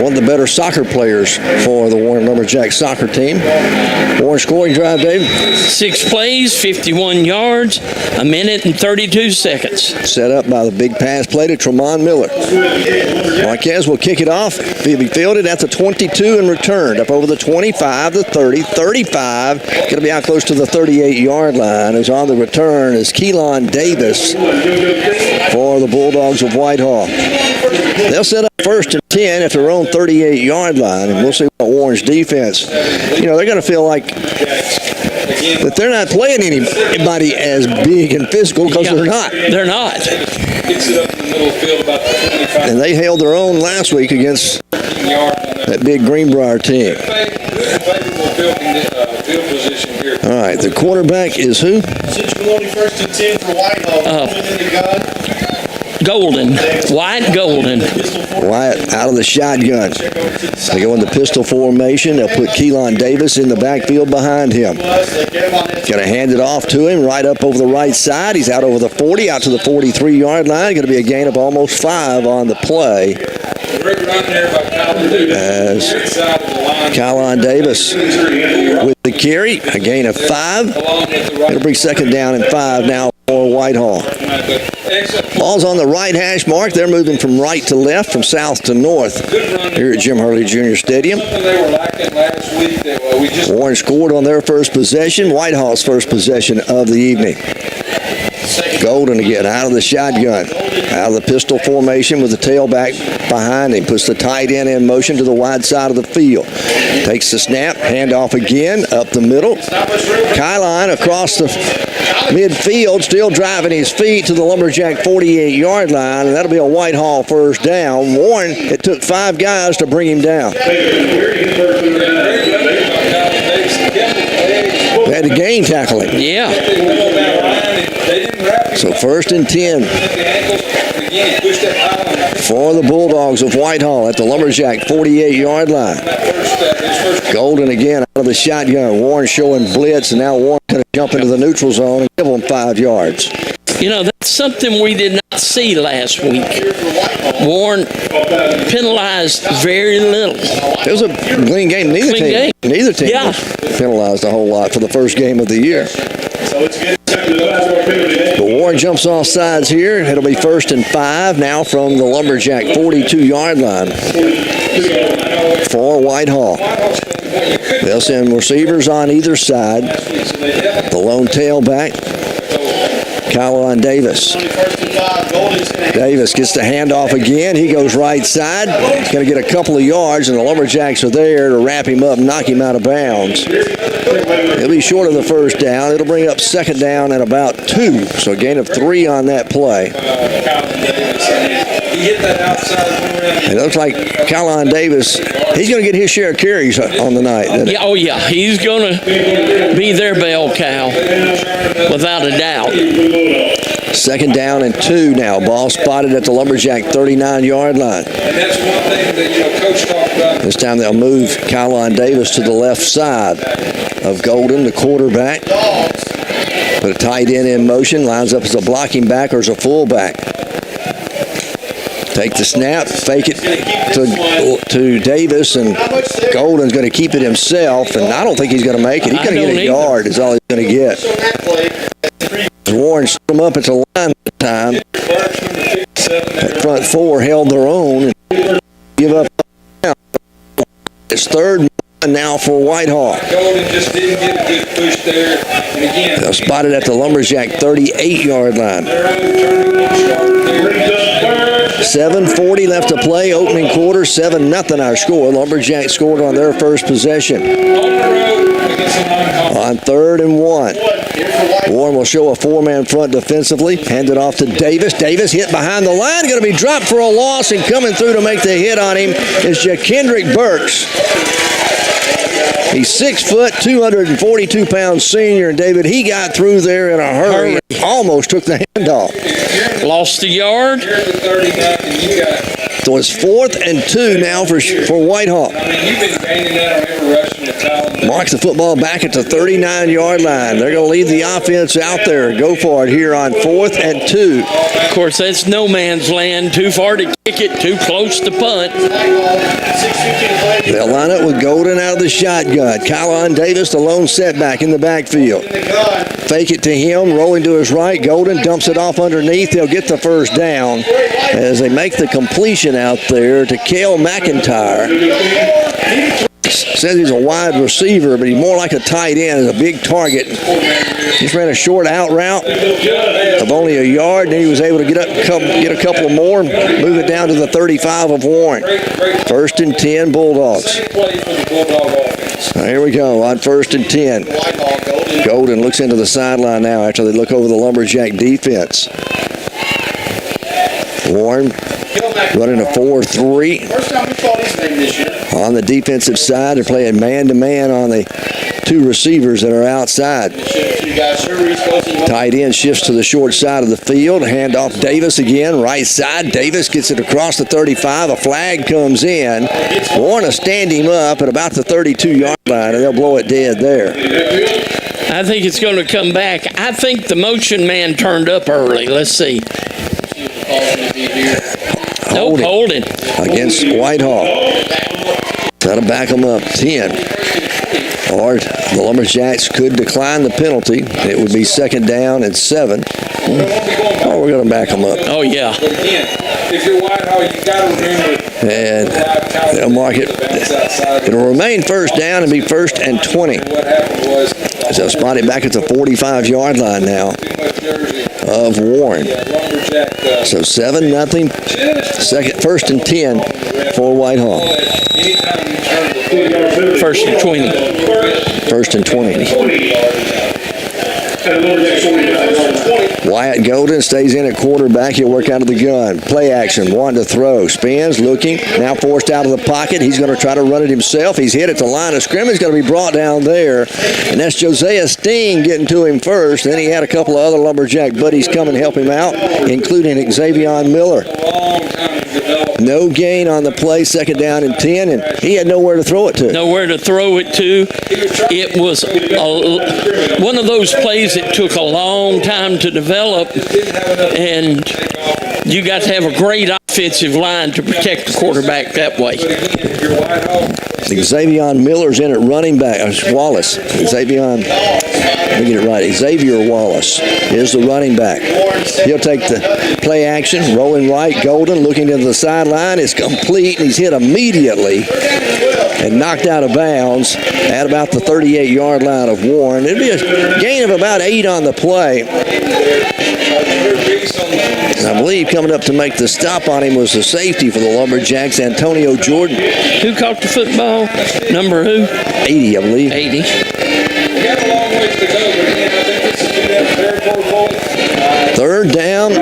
one of the better soccer players for the Warren Lumberjacks soccer team. Warren scoring drive, Dave. 6 plays, 51 yards, a minute and 32 seconds. Set up by the big pass play to Tremont Miller. Marquez will kick it off. He'll be fielded at the 22 and returned up over the 25, the 30, 35. Going to be out close to the 38-yard line. As on the return is Keelan Davis for the Bulldogs of Whitehall. They'll set up 1st and 10 at their own 38-yard line, and we'll see what Warren's defense, they're going to feel like that they're not playing anybody as big and physical because they're not. They're not. And they held their own last week against that big Greenbrier team. All right, the quarterback is who? Cincinnati 1st and 10 for Whitehall. Golden. Wyatt Golden. Wyatt out of the shotgun. They go into pistol formation. They'll put Keelan Davis in the backfield behind him. Going to hand it off to him right up over the right side. He's out over the 40, out to the 43-yard line. Going to be a gain of almost 5 on the play. As Keelan Davis with the carry, a gain of 5. It'll bring 2nd down and 5 now for Whitehall. Ball's on the right hash mark. They're moving from right to left, from south to north here at Jim Hurley Jr. Stadium. Warren scored on their first possession, Whitehall's first possession of the evening. Golden again out of the shotgun, out of the pistol formation with the tailback behind him. Puts the tight end in motion to the wide side of the field. Takes the snap, handoff again, up the middle. Kyline across the midfield, still driving his feet to the Lumberjack 48-yard line, and that'll be a Whitehall first down. Warren, it took 5 guys to bring him down. They had to gain tackling. Yeah. So 1st and 10 for the Bulldogs of Whitehall at the Lumberjack 48-yard line. Golden again out of the shotgun. Warren showing blitz, and now Warren going to jump into the neutral zone and give them 5 yards. That's something we did not see last week. Warren penalized very little. It was a clean game. Neither team was penalized a whole lot for the first game of the year. But Warren jumps off sides here. It'll be 1st and 5 now from the Lumberjack 42-yard line for Whitehall. They'll send receivers on either side. The lone tailback, Keelan Davis. Davis gets the handoff again. He goes right side. He's going to get a couple of yards, and the Lumberjacks are there to wrap him up and knock him out of bounds. He'll be short of the first down. It'll bring up 2nd down at about 2, so a gain of 3 on that play. It looks like Keelan Davis, he's going to get his share of carries on the night. Yeah, oh, yeah. He's going to be their bell cow, without a doubt. 2nd down and 2 now. Ball spotted at the Lumberjack 39-yard line. This time they'll move Keelan Davis to the left side of Golden, the quarterback. Put a tight end in motion, lines up as a blocking back or as a fullback. Take the snap, fake it to Davis, and Golden's going to keep it himself, and I don't think he's going to make it. He's going to get a yard is all he's going to get. Warren stood him up at the line at the time. That front 4 held their own and give up. It's 3rd and now for Whitehall. Golden just didn't get a good push there. And again, they'll spot it at the Lumberjack 38-yard line. 7:40 left to play, opening quarter, 7-0 our score. Lumberjacks scored on their first possession. On 3rd and 1. Warren will show a 4-man front defensively. Hand it off to Davis. Davis hit behind the line. Going to be dropped for a loss, and coming through to make the hit on him is Jakendrick Burks. He's 6 foot, 242-pound senior, and David, he got through there in a hurry. Almost took the handoff. Lost a yard. Here's the 39, and you got So it's 4th and 2 now for Whitehall. I mean, you've been gaining that on every rushing attack. Marks the football back at the 39-yard line. They're going to leave the offense out there. Go for it here on 4th and 2. Of course, that's no man's land. Too far to kick it, too close to punt. They'll line up with Golden out of the shotgun. Kylon Davis, the lone setback in the backfield. Fake it to him, rolling to his right. Golden dumps it off underneath. They'll get the first down as they make the completion out there to Cale McIntyre. Says he's a wide receiver, but he's more like a tight end. He's a big target. Just ran a short out route of only a yard, and then he was able to get a couple more, and move it down to the 35 of Warren. 1st and 10, Bulldogs. Here we go on 1st and 10. Golden looks into the sideline now after they look over the Lumberjack defense. Warren running a 4-3. First time we fought his name this year. On the defensive side, they're playing man-to-man on the 2 receivers that are outside. Tight end shifts to the short side of the field. Handoff Davis again, right side. Davis gets it across the 35. A flag comes in. Warren will stand him up at about the 32-yard line, and they'll blow it dead there. I think it's going to come back. I think the motion man turned up early. Let's see. Nope, holding. Against Whitehall. Try to back them up 10. Or the Lumberjacks could decline the penalty. It would be 2nd down and 7. Oh, we're going to back them up. Oh, yeah. But again, if you're Whitehall, you got to remember. And they'll mark it. It'll remain 1st down and be 1st and 20. What happened was. So spot it back at the 45-yard line now of Warren. So 7-0. 1st and 10 for Whitehall. 1st and 20. 1st and 20. Wyatt Golden stays in at quarterback. He'll work out of the gun. Play action. One to throw. Spins, looking. Now forced out of the pocket. He's going to try to run it himself. He's hit at the line of scrimmage. Going to be brought down there. And that's Josiah Steen getting to him first. Then he had a couple of other Lumberjack buddies come and help him out, including Xavier Miller. No gain on the play. 2nd down and 10. And he had nowhere to throw it to. Nowhere to throw it to. It was one of those plays that took a long time to develop, and you got to have a great offensive line to protect the quarterback that way. Xavier Miller's in at running back. Wallace. Xavier, let me get it right. Xavier Wallace is the running back. He'll take the play action, rolling right. Golden looking to the sideline. It's complete, and he's hit immediately and knocked out of bounds at about the 38-yard line of Warren. It'd be a gain of about 8 on the play. I believe coming up to make the stop on him was the safety for the Lumberjacks, Antonio Jordan. Who caught the football? Number who? 80, I believe. 80. Got a long ways to go, but again, I think this is going to be a fair ball. 3rd down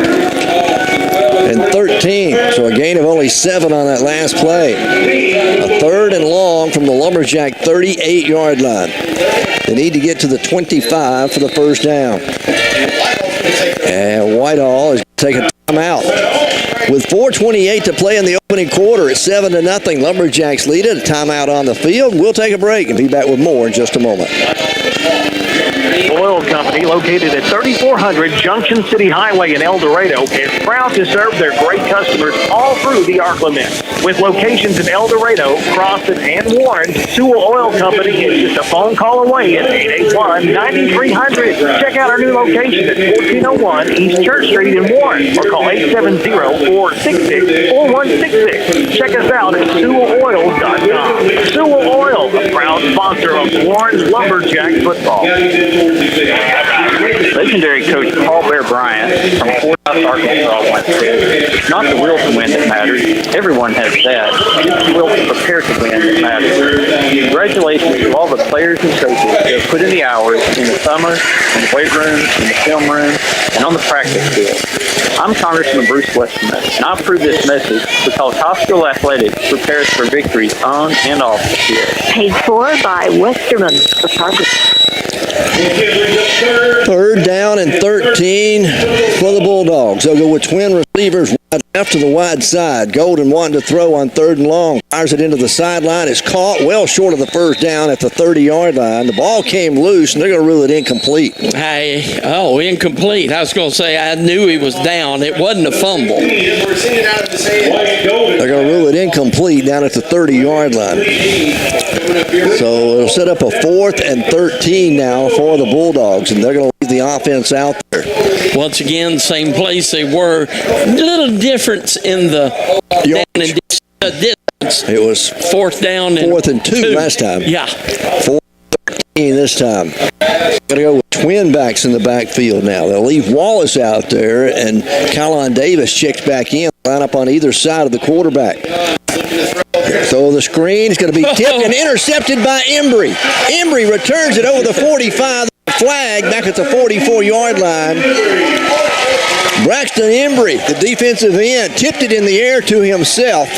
and 13. So a gain of only 7 on that last play. A 3rd and long from the Lumberjack 38-yard line. They need to get to the 25 for the first down. And Whitehall is taking timeout. With 4:28 to play in the opening quarter, it's 7-0. Lumberjacks lead it. A timeout on the field. We'll take a break and be back with more in just a moment. Oil Company, located at 3400 Junction City Highway in El Dorado, is proud to serve their great customers all through the Arklament. With locations in El Dorado, Croston, and Warren, Sewell Oil Company is just a phone call away at 881-9300. Check out our new location at 1401 East Church Street in Warren, or call 870-466-4166. Check us out at SewellOil.com. Sewell Oil, a proud sponsor of Warren's Lumberjack football. Legendary coach Paul Bear Bryant from Fort House, Arkansas once said, "It's not the will to win that matters. Everyone has that. It's the will to prepare to win that matters." Congratulations to all the players and coaches that have put in the hours in the summer, in the weight room, in the film room, and on the practice field. I'm Congressman Bruce Westerman, and I approve this message because high school athletics prepares for victories on and off the field. Paid for by Westerman Photography. 3rd down and 13 for the Bulldogs. They'll go with twin receivers, left to the wide side. Golden wanting to throw on 3rd and long. Fires it into the sideline. Is caught well short of the first down at the 30-yard line. The ball came loose, and they're going to rule it incomplete. Incomplete. I was going to say I knew he was down. It wasn't a fumble. They're going to rule it incomplete down at the 30-yard line. So it'll set up a 4th and 13 now for the Bulldogs, and they're going to leave the offense out there. Once again, same place they were. A little difference in the down and distance. It was 4th down and 4th and 2 last time. Yeah. 4th and 13 this time. Going to go with twin backs in the backfield now. They'll leave Wallace out there, and Kylan Davis checks back in. Line up on either side of the quarterback. So the screen is going to be tipped and intercepted by Embry. Embry returns it over the 45. Flag back at the 44-yard line. Braxton Embry, the defensive end, tipped it in the air to himself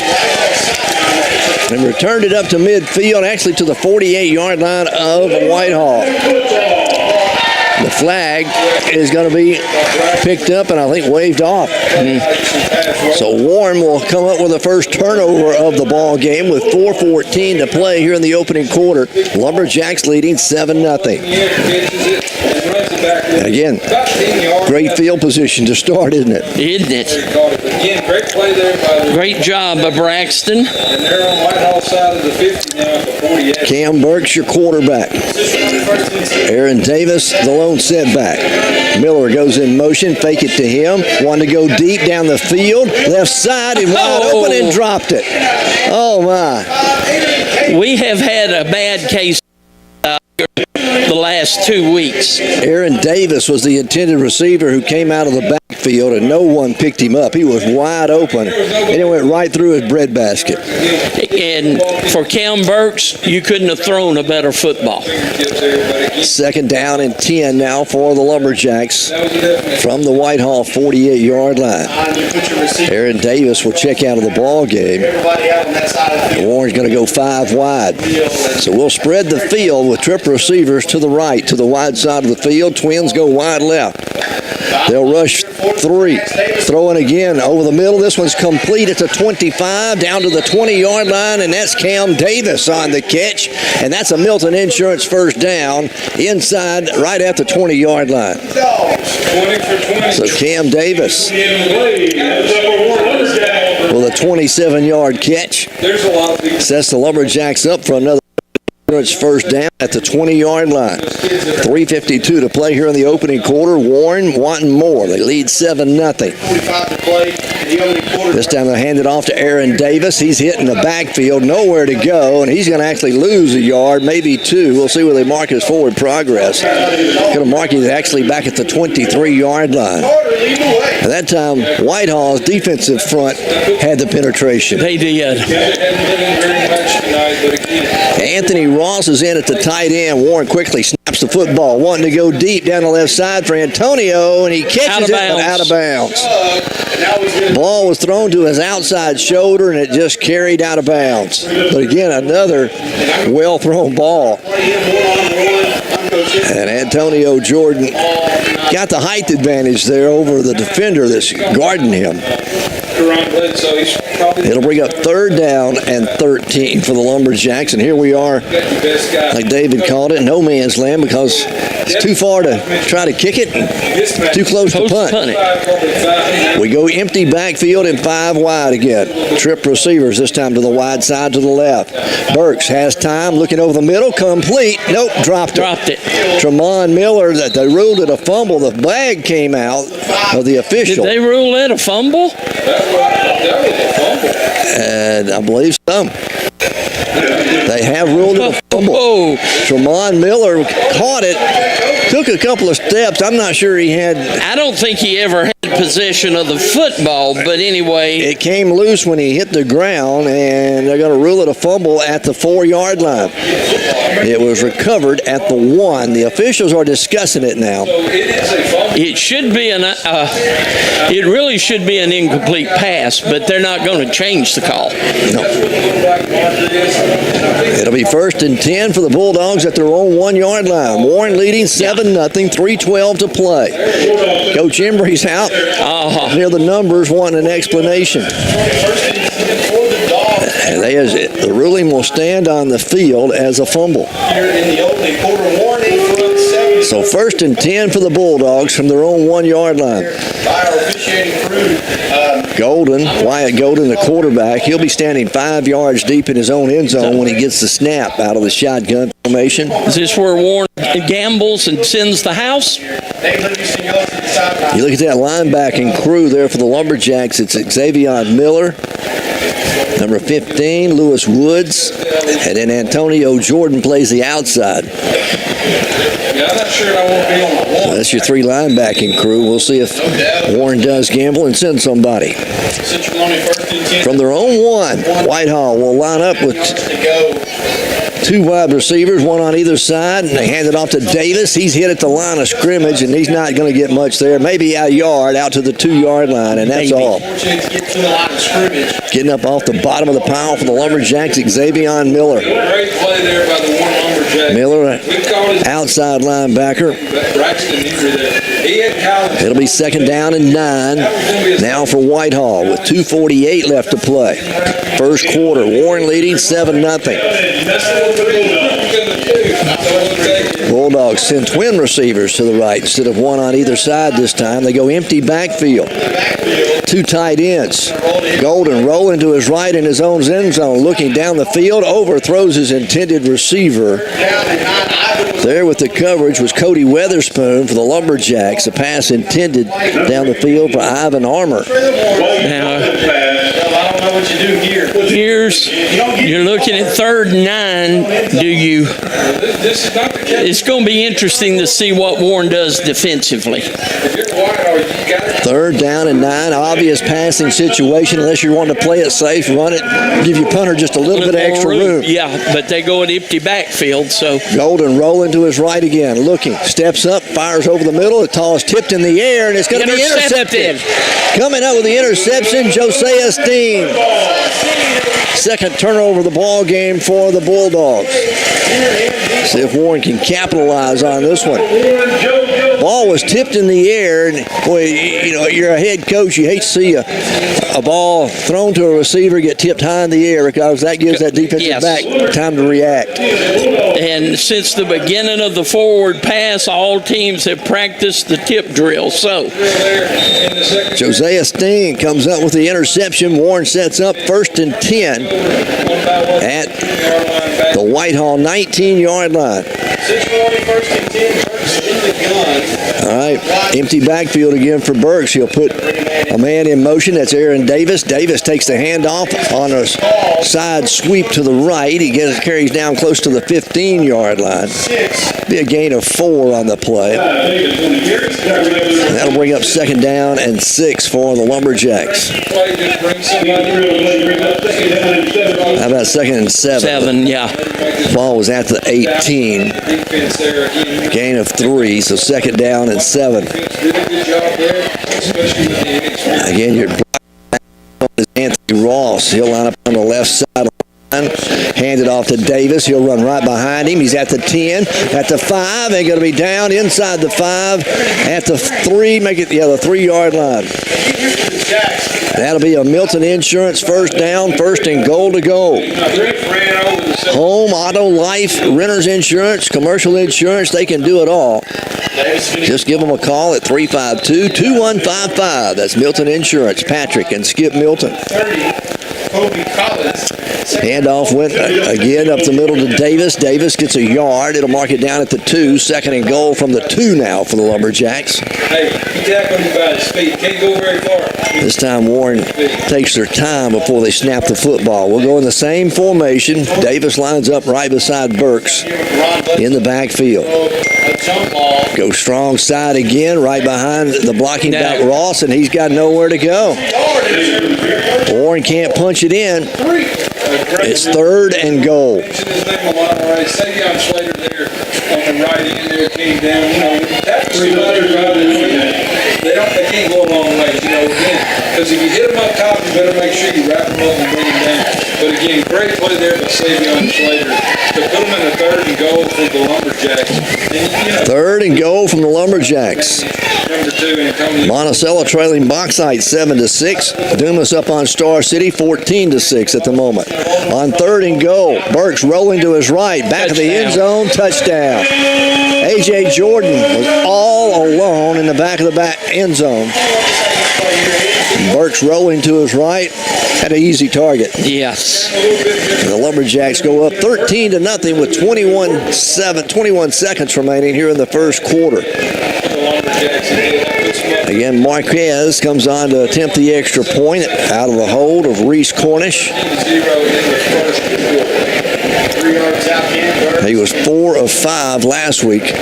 and returned it up to midfield, actually to the 48-yard line of Whitehall. The flag is going to be picked up and I think waved off. So Warren will come up with the first turnover of the ball game with 4:14 to play here in the opening quarter. Lumberjacks leading 7-0. And again, great field position to start, isn't it? Isn't it? Great job by Braxton. And they're on Whitehall side of the 50 now for 48. Cam Burke's your quarterback. Aaron Davis, the lone setback. Miller goes in motion, fake it to him. Wanted to go deep down the field. Left side and wide open and dropped it. Oh, my. We have had a bad case the last 2 weeks. Aaron Davis was the intended receiver who came out of the backfield, and no one picked him up. He was wide open, and it went right through his breadbasket. And for Cam Burks, you couldn't have thrown a better football. 2nd down and 10 now for the Lumberjacks from the Whitehall 48-yard line. Aaron Davis will check out of the ball game. Warren's going to go 5 wide. So we'll spread the field with triple receivers to the right, to the wide side of the field. Twins go wide left. They'll rush 3. Throwing again over the middle. This one's complete. It's a 25 down to the 20-yard line, and that's Cam Davis on the catch. And that's a Milton Insurance first down inside right at the 20-yard line. So Cam Davis with a 27-yard catch sets the Lumberjacks up for another first down at the 20-yard line. 3:52 to play here in the opening quarter. Warren wanting more. They lead 7-0. This time they hand it off to Aaron Davis. He's hitting the backfield, nowhere to go, and he's going to actually lose a yard, maybe 2. We'll see where they mark his forward progress. Going to mark it actually back at the 23-yard line. At that time, Whitehall's defensive front had the penetration. They did. Anthony Ross is in at the tight end. Warren quickly snaps the football, wanting to go deep down the left side for Antonio, and he catches it out of bounds. Ball was thrown to his outside shoulder, and it just carried out of bounds. But again, another well-thrown ball. And Antonio Jordan got the height advantage there over the defender that's guarding him. It'll bring up 3rd down and 13 for the Lumberjacks, and here we are, like David called it, no man's land, because it's too far to try to kick it, too close to punt. We go empty backfield and 5 wide again. Trip receivers, this time to the wide side to the left. Burks has time, looking over the middle, complete. Nope, dropped it. Tremont Miller, that they ruled it a fumble. The flag came out of the official. Did they rule it a fumble? And I believe so. They have ruled it a fumble. Tremont Miller caught it, took a couple of steps. I'm not sure he had. I don't think he ever had possession of the football, but anyway. It came loose when he hit the ground, and they're going to rule it a fumble at the 4-yard line. It was recovered at the 1. The officials are discussing it now. It should be it really should be an incomplete pass, but they're not going to change the call. No. It'll be 1st and 10 for the Bulldogs at their own 1-yard line. Warren leading 7-0, 3:12 to play. Coach Embry's out near the numbers wanting an explanation. And the ruling will stand on the field as a fumble. So 1st and 10 for the Bulldogs from their own 1-yard line. Wyatt Golden, the quarterback, he'll be standing 5 yards deep in his own end zone when he gets the snap out of the shotgun formation. Is this where Warren gambles and sends the house? You look at that linebacking crew there for the Lumberjacks. It's Xavier Miller, number 15, Lewis Woods, and then Antonio Jordan plays the outside. Yeah, I'm not sure I want to be on my one. So that's your 3 linebacking crew. We'll see if Warren does gamble and send somebody. From their own 1, Whitehall will line up with 2 wide receivers, 1 on either side, and they hand it off to Davis. He's hit at the line of scrimmage, and he's not going to get much there. Maybe a yard out to the 2-yard line, and that's all. Getting up off the bottom of the pile for the Lumberjacks, Xavier Miller. Great play there by the Warren Lumberjacks. Miller, outside linebacker. It'll be 2nd down and 9 now for Whitehall with 2:48 left to play. First quarter, Warren leading 7-0. Bulldogs send twin receivers to the right instead of 1 on either side this time. They go empty backfield. 2 tight ends. Golden rolling to his right in his own end zone, looking down the field, overthrows his intended receiver. There with the coverage was Cody Weatherspoon for the Lumberjacks. A pass intended down the field for Ivan Armour. Now, you're looking at 3rd and 9. It's going to be interesting to see what Warren does defensively. 3rd down and 9. Obvious passing situation. Unless you want to play it safe, run it, give your punter just a little bit of extra room. Yeah, but they go at empty backfield, so. Golden rolling to his right again, looking, steps up, fires over the middle. The toss tipped in the air, and it's going to be intercepted. Coming up with the interception, Josiah Steen. 2nd turnover of the ball game for the Bulldogs. See if Warren can capitalize on this one. Ball was tipped in the air, and boy, you're a head coach. You hate to see a ball thrown to a receiver get tipped high in the air because that gives that defensive back time to react. And since the beginning of the forward pass, all teams have practiced the tip drill. So Josiah Steen comes up with the interception. Warren sets up 1st and 10 at the Whitehall 19-yard line. All right, empty backfield again for Burks. He'll put a man in motion. That's Aaron Davis. Davis takes the handoff on a side sweep to the right. He carries down close to the 15-yard line. Be a gain of 4 on the play. That'll bring up 2nd down and 6 for the Lumberjacks. How about 2nd and 7? 7, yeah. Ball was at the 18. Gain of 3, so 2nd down and 7. Again, your is Anthony Ross. He'll line up on the left side. Hand it off to Davis. He'll run right behind him. He's at the 10, at the 5. They're going to be down inside the 5, at the 3. Make it, the 3-yard line. That'll be a Milton Insurance 1st down, 1st and goal to go. Home, auto, life, renter's insurance, commercial insurance, they can do it all. Just give them a call at 352-2155. That's Milton Insurance. Patrick and Skip Milton. Handoff went again up the middle to Davis. Davis gets a yard. It'll mark it down at the 2. 2nd and goal from the 2 now for the Lumberjacks. Hey, you tap on him by his feet. Can't go very far. This time Warren takes their time before they snap the football. We'll go in the same formation. Davis lines up right beside Burks in the backfield. Go strong side again, right behind the blocking back Ross, and he's got nowhere to go. Warren can't punch it in. It's 3rd and goal. Savion Slater there on the right end there came down. They can't go a long way, again. Because if you hit them up top, you better make sure you wrap them up and bring them down. But again, great play there by Savion Slater. put them in the 3rd and goal for the Lumberjacks. And, 3rd and goal from the Lumberjacks. number 2 incoming. Monticello trailing Bauxite 7-6. Dumas up on Star City 14-6 at the moment. On 3rd and goal, Burks rolling to his right, back of the end zone, touchdown. A.J. Jordan was all alone in the back of the end zone. Burks rolling to his right, had an easy target. Yes. The Lumberjacks go up 13-0 with 21 seconds remaining here in the first quarter. Again, Marquez comes on to attempt the extra point out of the hold of Reese Cornish. He was 4 of 5 last week.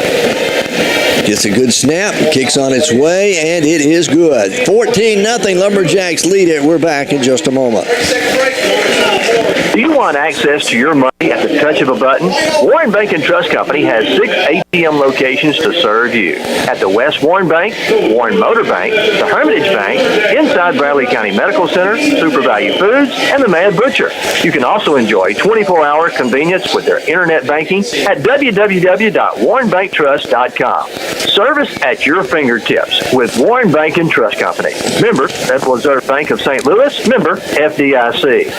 Gets a good snap, kicks on its way, and it is good. 14-0, Lumberjacks lead it. We're back in just a moment. Do you want access to your money at the touch of a button? Warren Bank and Trust Company has 6 ATM locations to serve you. At the West Warren Bank, Warren Motor Bank, the Hermitage Bank, inside Bradley County Medical Center, Super Value Foods, and the Mad Butcher. You can also enjoy 24-hour convenience with their internet banking at www.warrenbanktrust.com. Service at your fingertips with Warren Bank and Trust Company. Member, Federal Reserve Bank of St. Louis. Member, FDIC.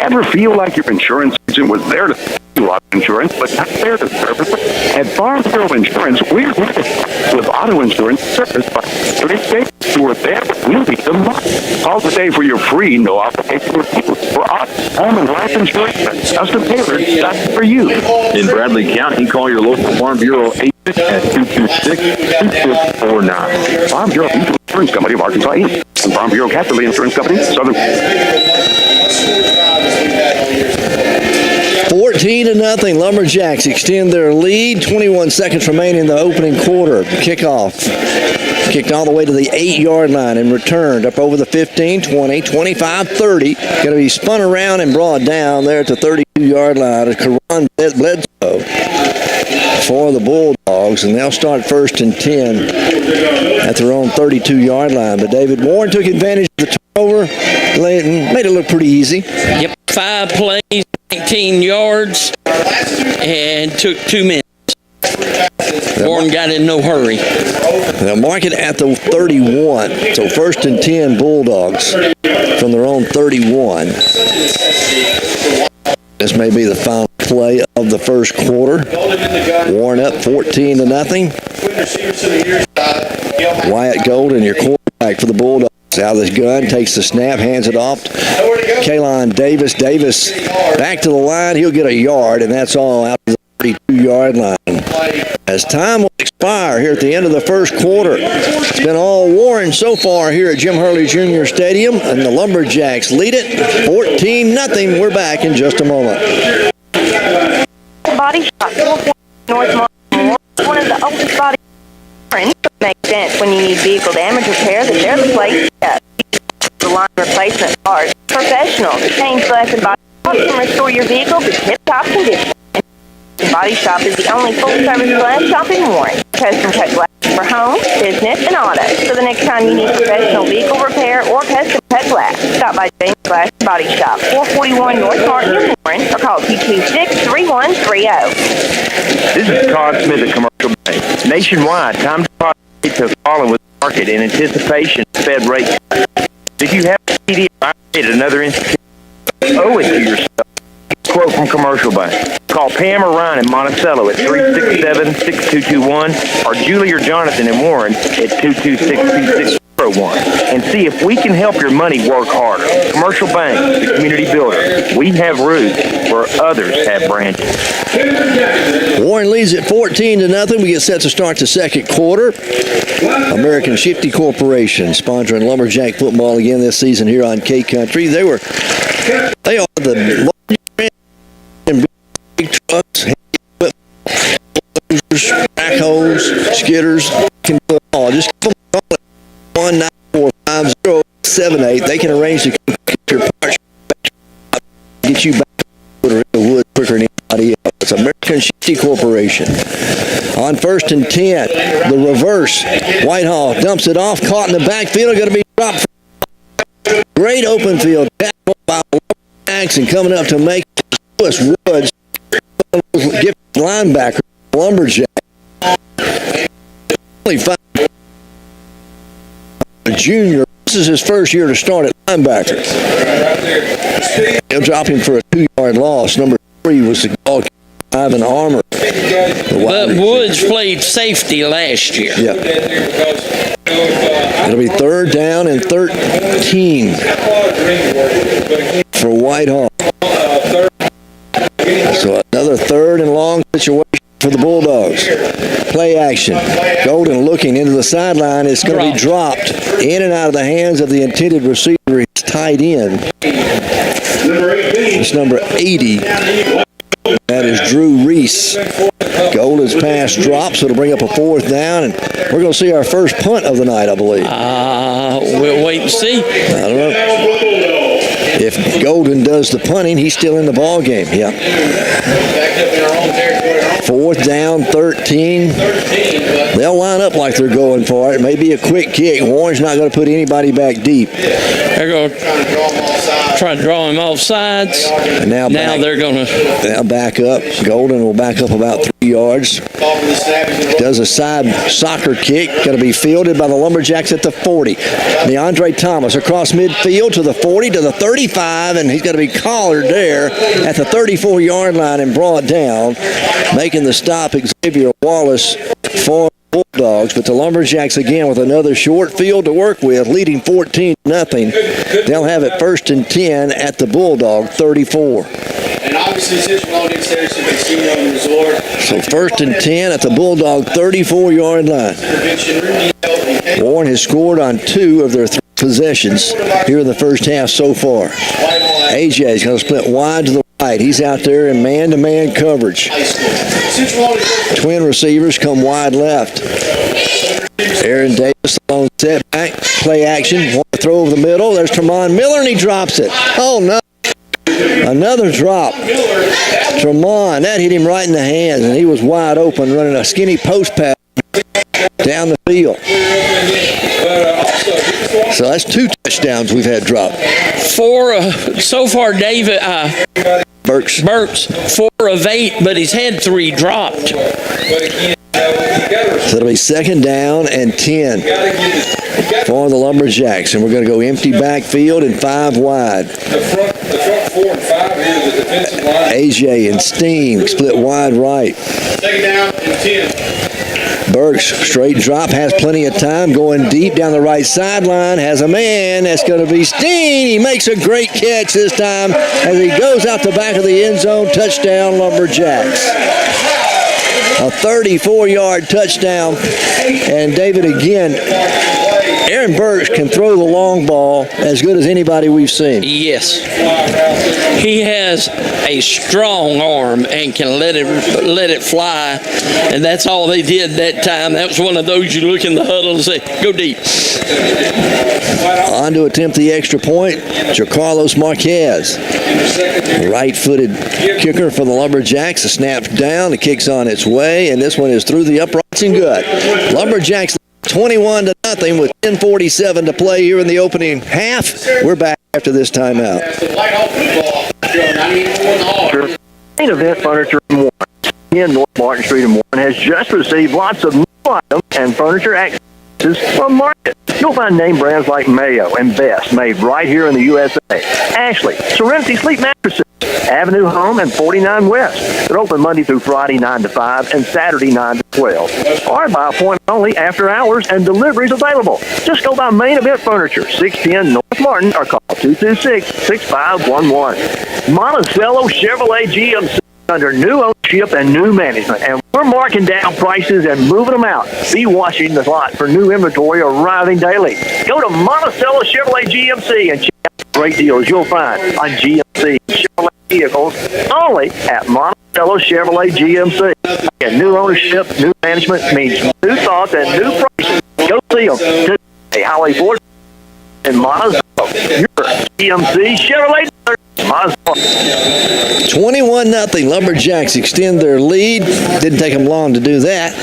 Ever feel like your insurance agent was there to do auto insurance, but not there to service it? At Farm Bureau Insurance, we're with auto insurance service by 3 states who are there. We'll be the money. Call today for your free, no obligation review for auto, home, and life insurance. Custom tailored, that's for you. In Bradley County, call your local Farm Bureau agent at 226-2649. Farm Bureau Insurance Company of Arkansas, Inc. And Farm Bureau Capital Insurance Company, Southern. 14-0, Lumberjacks extend their lead. 21 seconds remaining in the opening quarter. Kickoff. Kicked all the way to the 8-yard line and returned up over the 15, 20, 25, 30. Going to be spun around and brought down there at the 32-yard line. Karan Bledsoe for the Bulldogs, and they'll start 1st and 10 at their own 32-yard line. But David Warren took advantage of the turnover, made it look pretty easy. Yep, 5 plays, 19 yards, and took 2 minutes. Warren got in no hurry. They'll mark it at the 31. So 1st and 10 Bulldogs from their own 31. This may be the final play of the first quarter. Warren up 14-0. Wyatt Golden, your quarterback for the Bulldogs, out of his gun, takes the snap, hands it off. Kalon Davis. Davis back to the line. He'll get a yard, and that's all out to the 32-yard line. As time will expire here at the end of the first quarter, it's been all Warren so far here at Jim Hurley Jr. Stadium, and the Lumberjacks lead it 14-0. We're back in just a moment. Body Shop, North Martin, one of the oldest body shops. Makes sense when you need vehicle damage repair that they're the place to go. The line replacement parts, professionals, change glass and body shop can restore your vehicle to tip-top condition. Body Shop is the only full-service glass shop in Warren. Custom cut glass for home, business, and auto. So the next time you need professional vehicle repair or custom cut glass, stop by James Glass Body Shop, 441 North Martin in Warren, or call 226-3130. This is Todd Smith at Commercial Bank. Nationwide, time deposits have fallen with the market in anticipation of Fed rate cuts. If you have a CD at another institution, owe it to yourself. Quote from Commercial Bank. Call Pam or Ryan in Monticello at 367-6221 or Julie or Jonathan in Warren at 226-2601 and see if we can help your money work harder. Commercial Bank, the community builder. We have roots where others have branches. Warren leads at 14-0. We get set to start the second quarter. American Shifty Corporation sponsoring Lumberjack football again this season here on K Country. They are the big trucks, backhoes, skidders, can do it all. Just give them a call at 1-945-078. They can arrange to get your parts, get you back to the wood quicker than anybody else. It's American Shifty Corporation. On 1st and 10, the reverse. Whitehall dumps it off, caught in the backfield, going to be dropped. Great open field. Tackle by Lumberjacks and coming up to make Lewis Woods linebacker, Lumberjacks. Only 5. A junior. This is his first year to start at linebacker. They'll drop him for a 2-yard loss. Number 3 was the dog, Ivan Armour. But Woods played safety last year. Yeah. It'll be 3rd down and 13 for Whitehall. So another 3rd and long situation for the Bulldogs. Play action. Golden looking into the sideline. It's going to be dropped in and out of the hands of the intended receiver. It's tight end. It's number 80. That is Drew Reese. Golden's pass drops, so it'll bring up a 4th down, and we're going to see our first punt of the night, I believe. We'll wait and see. I don't know. If Golden does the punting, he's still in the ball game. Yeah. 4th down, 13. They'll line up like they're going for it. It may be a quick kick. Warren's not going to put anybody back deep. They're going to try to draw him off sides. And now they're going to back up. Golden will back up about 3 yards. Does a side soccer kick. Going to be fielded by the Lumberjacks at the 40. DeAndre Thomas across midfield to the 40, to the 35, and he's going to be collared there at the 34-yard line and brought down. Making the stop, Xavier Wallace for Bulldogs, but the Lumberjacks again with another short field to work with, leading 14-0. They'll have it 1st and 10 at the Bulldog 34. And obviously, since all these stairs have been seen on the resort. So 1st and 10 at the Bulldog 34-yard line. Warren has scored on 2 of their 3 possessions here in the first half so far. AJ is going to split wide to the right. He's out there in man-to-man coverage. Twin receivers come wide left. Aaron Davis on setback. Play action. Want to throw over the middle. There's Tremont Miller, and he drops it. Oh, no. Another drop. Tremont, that hit him right in the hands, and he was wide open running a skinny post pass down the field. So that's 2 touchdowns we've had dropped. 4 so far, David Burks 4 of 8, but he's had 3 dropped. So it'll be 2nd down and 10 for the Lumberjacks, and we're going to go empty backfield and 5 wide. The front 4 and 5 here, the defensive line. AJ and Steen split wide right. 2nd down and 10. Burks, straight drop, has plenty of time, going deep down the right sideline, has a man, that's going to be Steen. He makes a great catch this time as he goes out the back of the end zone. Touchdown, Lumberjacks. A 34-yard touchdown, and David again, Aaron Burks can throw the long ball as good as anybody we've seen. Yes. He has a strong arm and can let it fly, and that's all they did that time. That was one of those you look in the huddle and say, go deep. On to attempt the extra point, Carlos Marquez. Right-footed kicker for the Lumberjacks. The snap's down, the kick's on its way, and this one is through the uprights and good. Lumberjacks 21-0 with 10:47 to play here in the opening half. We're back after this timeout. Main Event Furniture in Warren, in North Martin Street in Warren, has just received lots of new items and furniture accessories from Market. You'll find name brands like Mayo and Best made right here in the USA. Ashley, Serenity Sleep Mattresses, Avenue Home and 49 West. They're open Monday through Friday 9 to 5 and Saturday 9 to 12. Or by appointment only after hours, and deliveries available. Just go by Main Event Furniture, 610 North Martin, or call 226-6511. Monticello Chevrolet GMC under new ownership and new management, and we're marking down prices and moving them out. Be watching the lot for new inventory arriving daily. Go to Monticello Chevrolet GMC and check out the great deals you'll find on GMC Chevrolet vehicles only at Monticello Chevrolet GMC. And new ownership, new management means new thoughts and new prices. Go see them today. Highway 4 in Monticello. Your GMC Chevrolet. 21-0. Lumberjacks extend their lead. Didn't take them long to do that.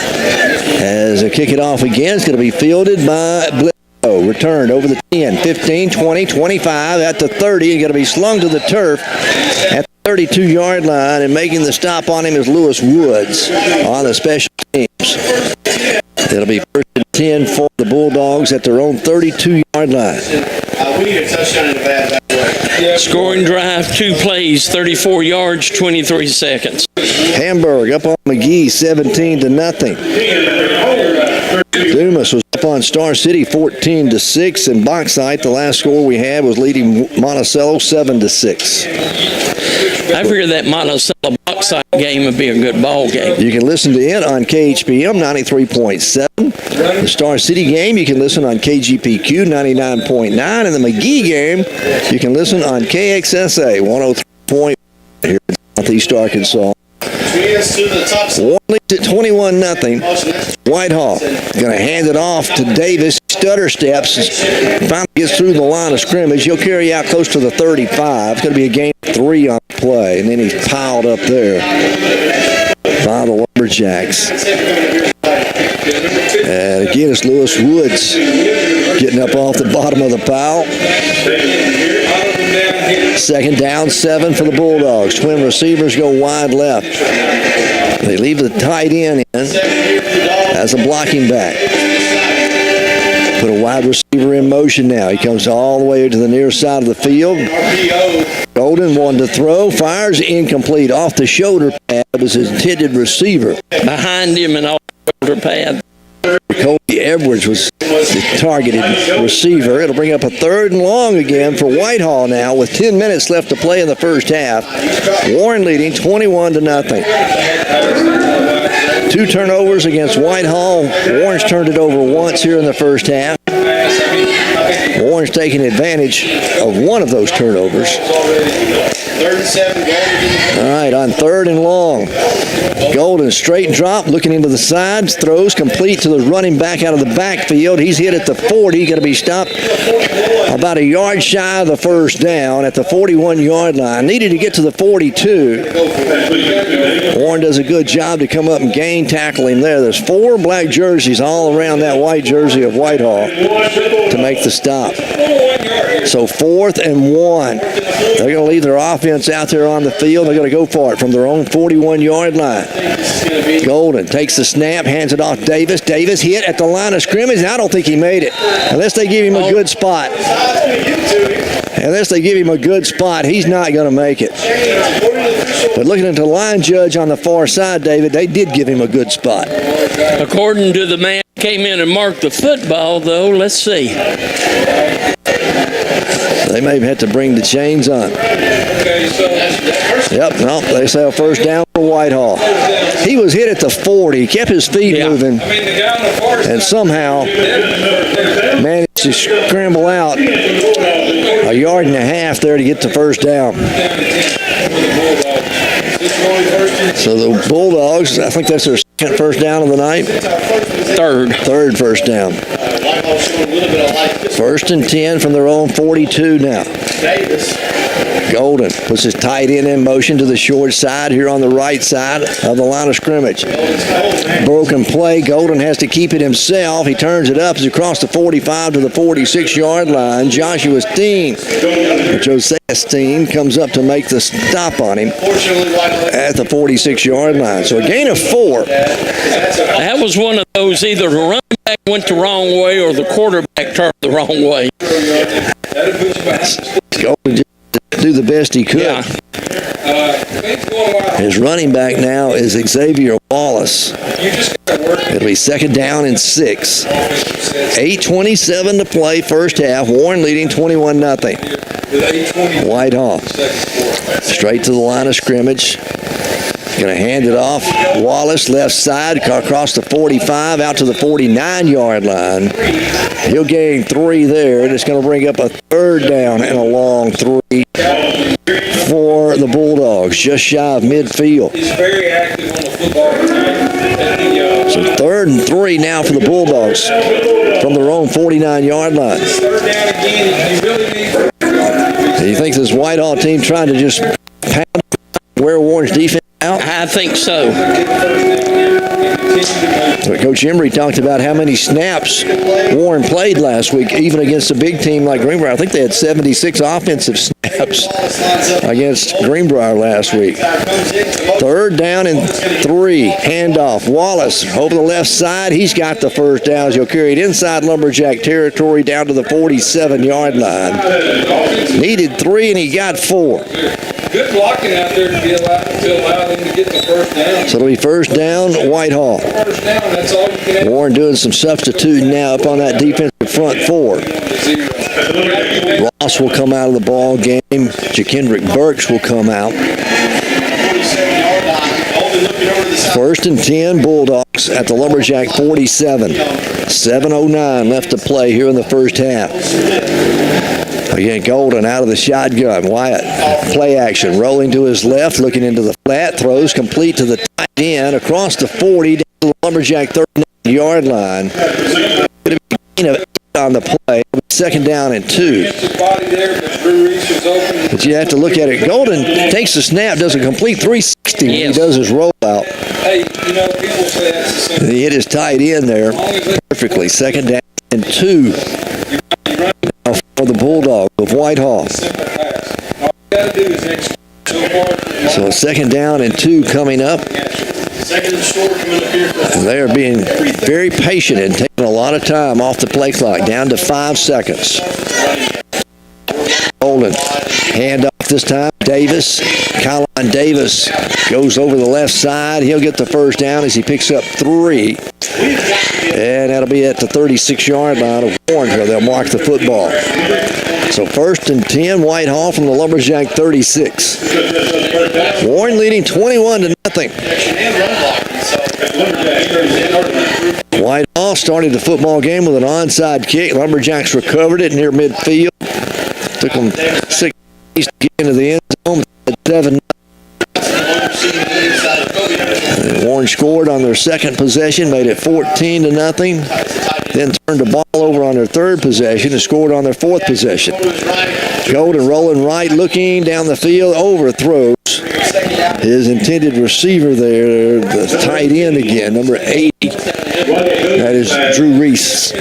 As they kick it off again, it's going to be fielded by Bledsoe. Returned over the 10, 15, 20, 25, at the 30. Going to be slung to the turf at the 32-yard line, and making the stop on him is Lewis Woods on the special teams. It'll be 1st and 10 for the Bulldogs at their own 32-yard line. We need a touchdown in the bad way. Scoring drive, 2 plays, 34 yards, 23 seconds. Hamburg up on McGee, 17-0. Dumas was up on Star City, 14-6, and Bauxite, the last score we had, was leading Monticello 7-6. I figure that Monticello Bauxite game would be a good ball game. You can listen to it on KHPM 93.7. The Star City game, you can listen on KGPQ 99.9. And the McGee game, you can listen on KXSA 103.1 here in Southeast Arkansas. Warren leads at 21-0. Whitehall going to hand it off to Davis. Stutter steps, finally gets through the line of scrimmage. He'll carry out close to the 35. It's going to be a gain of 3 on the play, and then he's piled up there by the Lumberjacks. And again, it's Lewis Woods getting up off the bottom of the pile. 2nd down, 7 for the Bulldogs. Twin receivers go wide left. They leave the tight end in as a blocking back. Put a wide receiver in motion now. He comes all the way to the near side of the field. Golden one to throw, fires incomplete off the shoulder pad of his intended receiver. Behind him and off the shoulder pad. Kobe Edwards was the targeted receiver. It'll bring up a 3rd and long again for Whitehall now with 10 minutes left to play in the first half. Warren leading 21-0. 2 turnovers against Whitehall. Warren's turned it over once here in the first half. Warren's taking advantage of one of those turnovers. All right, on 3rd and long. Golden straight drop, looking into the sides, throws complete to the running back out of the backfield. He's hit at the 40, going to be stopped about a yard shy of the first down at the 41-yard line. Needed to get to the 42. Warren does a good job to come up and gain tackle him there. There's 4 black jerseys all around that white jersey of Whitehall to make the stop. So 4th and 1. They're going to leave their offense out there on the field. They're going to go for it from their own 41-yard line. Golden takes the snap, hands it off Davis. Davis hit at the line of scrimmage. I don't think he made it. Unless they give him a good spot. Unless they give him a good spot, he's not going to make it. But looking at the line judge on the far side, David, they did give him a good spot. According to the man who came in and marked the football, though, let's see. They may have had to bring the chains on. Yep, no, they say a 1st down for Whitehall. He was hit at the 40, kept his feet moving, and somehow managed to scramble out a yard and a half there to get to 1st down. So the Bulldogs, I think that's their 2nd 1st down of the night. 3rd 1st down. 1st and 10 from their own 42 now. Golden puts his tight end in motion to the short side here on the right side of the line of scrimmage. Broken play. Golden has to keep it himself. He turns it up as across the 45 to the 46-yard line. Josiah Steen comes up to make the stop on him at the 46-yard line. So a gain of 4. That was one of those, either the running back went the wrong way or the quarterback turned the wrong way. Golden just do the best he could. Yeah. His running back now is Xavier Wallace. It'll be 2nd down and 6. 8:27 to play, first half. Warren leading 21-0. Whitehall straight to the line of scrimmage. Going to hand it off. Wallace left side across the 45 out to the 49-yard line. He'll gain 3 there, and it's going to bring up a 3rd down and a long 3 for the Bulldogs, just shy of midfield. He's very active on the football. So 3rd and 3 now for the Bulldogs from their own 49-yard line. 3rd down again. He really needs. Do you think this Whitehall team trying to just pound where Warren's defense out? I think so. Coach Emery talked about how many snaps Warren played last week, even against a big team like Greenbrier. I think they had 76 offensive snaps. snaps against Greenbrier last week. 3rd down and 3. Handoff. Wallace over the left side. He's got the first down as he'll carry it inside Lumberjack territory down to the 47-yard line. Needed 3 and he got 4. Good blocking out there to allow them to get the first down. So it'll be 1st down, Whitehall. First down, that's all you can have. Warren doing some substituting now up on that defensive front 4. Ross will come out of the ball game. Ja'Kendrick Burks will come out. 1st and 10, Bulldogs at the Lumberjack 47. 7:09 left to play here in the first half. Again, Golden out of the shotgun. Wyatt, play action, rolling to his left, looking into the flat, throws complete to the tight end across the 40 down to the Lumberjack 39-yard line. Going to be a gain of 8 on the play. 2nd down and 2. But you have to look at it. Golden takes the snap, does a complete 360 when he does his rollout. Hey, you know, people say that's the same. He hit his tight end there perfectly. 2nd down and 2. Now for the Bulldogs of Whitehall. So 2nd down and 2 coming up. And they are being very patient and taking a lot of time off the play clock, down to 5 seconds. Golden, hand off this time. Davis, Kylan Davis goes over the left side. He'll get the first down as he picks up 3. And that'll be at the 36-yard line of Warren where they'll mark the football. So 1st and 10, Whitehall from the Lumberjack 36. Warren leading 21-0. Whitehall started the football game with an onside kick. Lumberjacks recovered it near midfield. Took them 6 days to get into the end zone. 7. Warren scored on their 2nd possession, made it 14-0. Then turned the ball over on their 3rd possession and scored on their 4th possession. Golden rolling right, looking down the field, overthrows his intended receiver there, the tight end again, number 80. That is Drew Reese.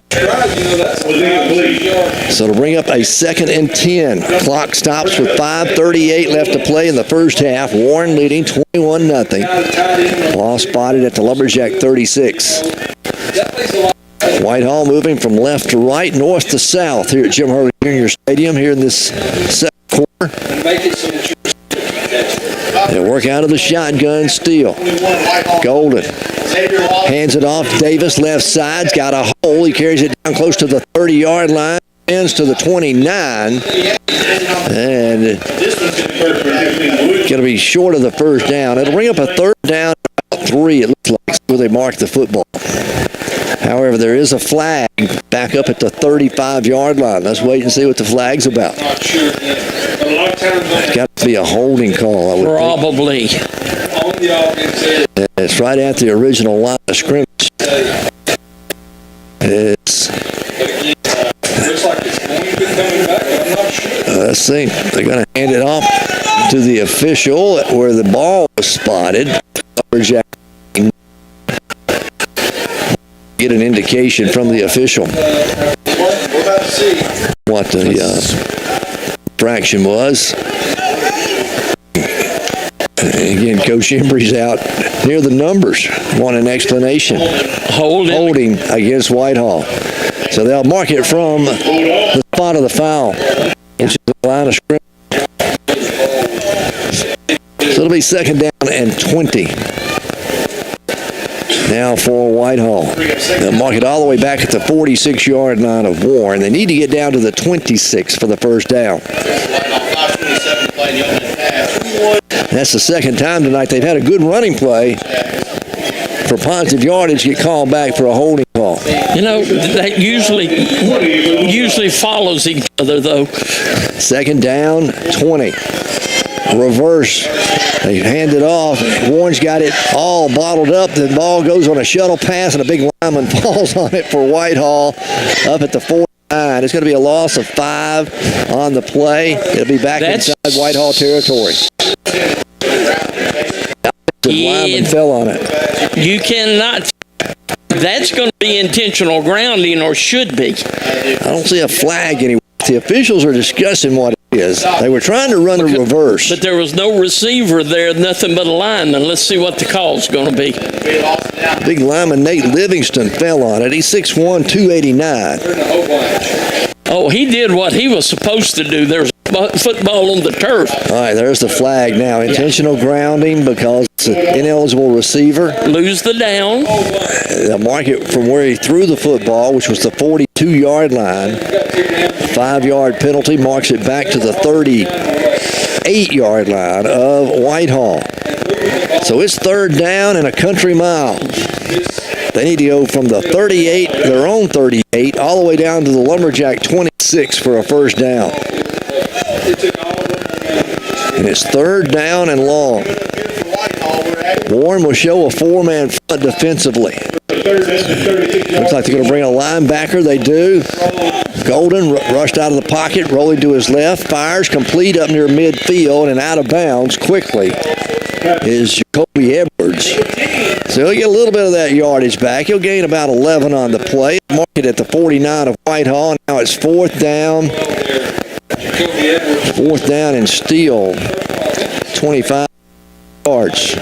So to bring up a 2nd and 10. Clock stops with 5:38 left to play in the first half. Warren leading 21-0. Ball spotted at the Lumberjack 36. Whitehall moving from left to right, north to south here at Jim Hurley Jr. Stadium here in this 2nd quarter. They work out of the shotgun, Steele. Golden hands it off. Davis, left side's got a hole. He carries it down close to the 30-yard line. Ends to the 29. And going to be short of the first down. It'll bring up a 3rd down, about 3, it looks like, where they mark the football. However, there is a flag back up at the 35-yard line. Let's wait and see what the flag's about. It's got to be a holding call, I would Probably. think. It's right at the original line of scrimmage. It's... let's see. They're going to hand it off to the official where the ball was spotted. Get an indication from the official what the infraction was. Again, Coach Embry's out near the numbers. Want an explanation. Holding against Whitehall. So they'll mark it from the spot of the foul, which is the line of scrimmage. So it'll be 2nd down and 20. Now for Whitehall. They'll mark it all the way back at the 46-yard line of Warren. They need to get down to the 26 for the first down. That's the 2nd time tonight they've had a good running play for positive yardage, get called back for a holding call. You know, that usually follows each other, though. 2nd down, 20. Reverse. They hand it off. Warren's got it all bottled up. The ball goes on a shuttle pass, and a big lineman falls on it for Whitehall up at the 49. It's going to be a loss of 5 on the play. It'll be back inside Whitehall territory. The lineman fell on it. You cannot. That's going to be intentional grounding, or should be. I don't see a flag anywhere The officials are discussing what it is. They were trying to run a reverse. But there was no receiver there, nothing but a lineman. Let's see what the call's going to be. Big lineman Nate Livingston fell on it. He's 6'1", 289. Oh, he did what he was supposed to do. There's football on the turf. All right, there's the flag now. Intentional grounding because it's an ineligible receiver. Lose the down. They'll mark it from where he threw the football, which was the 42-yard line. 5-yard penalty marks it back to the 38-yard line of Whitehall. So it's third down and a country mile. They need to go from the 38, their own 38, all the way down to the Lumberjack 26 for a first down. And it's third down and long. Warren will show a 4-man front defensively. Looks like they're going to bring a linebacker. They do. Golden rushed out of the pocket, rolling to his left, fires complete up near midfield and out of bounds quickly is Jacoby Edwards. So he'll get a little bit of that yardage back. He'll gain about 11 on the play. Mark it at the 49 of Whitehall. Now it's fourth down. Fourth down and still 25 yards.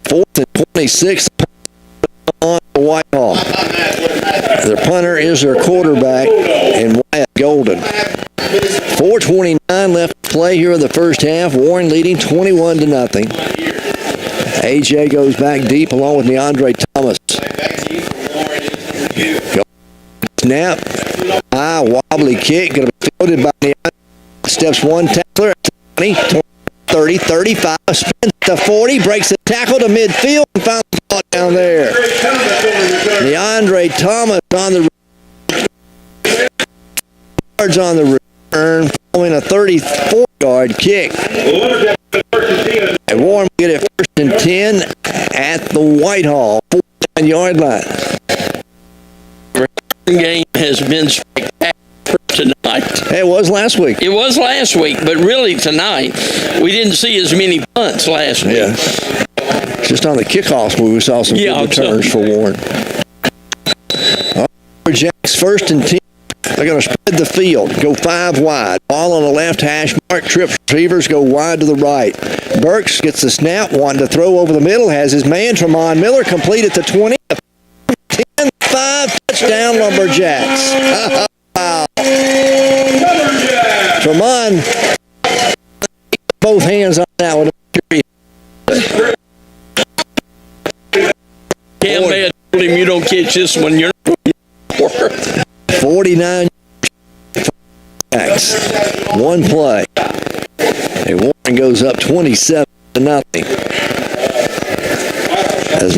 Fourth and 26 on Whitehall. Their punter is their quarterback in Wyatt Golden. 4:29 left to play here in the first half. Warren leading 21-0. AJ goes back deep along with DeAndre Thomas. Snap. High wobbly kick. Going to be fielded by DeAndre. Steps one tackler. 20, 30, 35. Spins to 40. Breaks the tackle to midfield and finds the ball down there. DeAndre Thomas on the yards on the return, following a 34-yard kick. And Warren will get it first and 10 at the Whitehall 49-yard line. The game has been spectacular tonight. It was last week. It was last week, but really tonight, we didn't see as many punts last week. Yeah. Just on the kickoffs where we saw some good returns for Warren. Lumberjacks first and 10. They're going to spread the field, go 5 wide. Ball on the left hash mark. Trip receivers go wide to the right. Burks gets the snap, wanting to throw over the middle. Has his man, Tremont Miller, complete at the 20. 10-5, touchdown Lumberjacks. Wow. Tremont, both hands on that one. Cam may have told him, you don't catch this one, you're not 49 backs. One play. And Warren goes up 27-0. As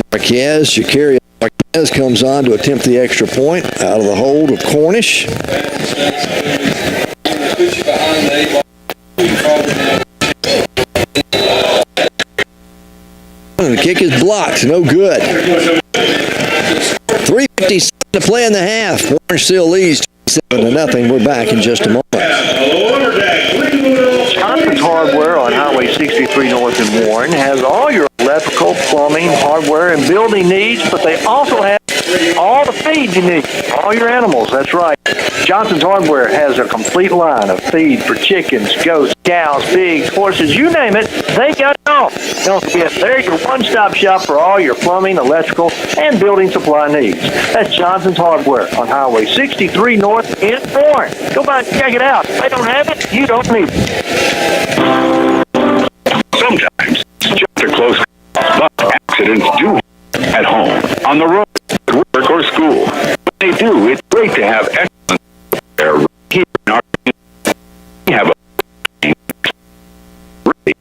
Shakarius Marquez comes on to attempt the extra point out of the hold of Cornish. And the kick is blocked. No good. 3:57 to play in the half. Warren still leads 7-0. We're back in just a moment. Johnson's Hardware on Highway 63 North in Warren has all your electrical, plumbing, hardware, and building needs, but they also have all the feed you need, all your animals. That's right. Johnson's Hardware has a complete line of feed for chickens, goats, cows, pigs, horses, you name it, they got it all. Don't forget, they're your one-stop shop for all your plumbing, electrical, and building supply needs. That's Johnson's Hardware on Highway 63 North in Warren. Go by and check it out. If they don't have it, you don't need it. Sometimes it's just a close call, but accidents do at home, on the road, at work, or school. When they do, it's great to have excellent care right here in our community. We have a really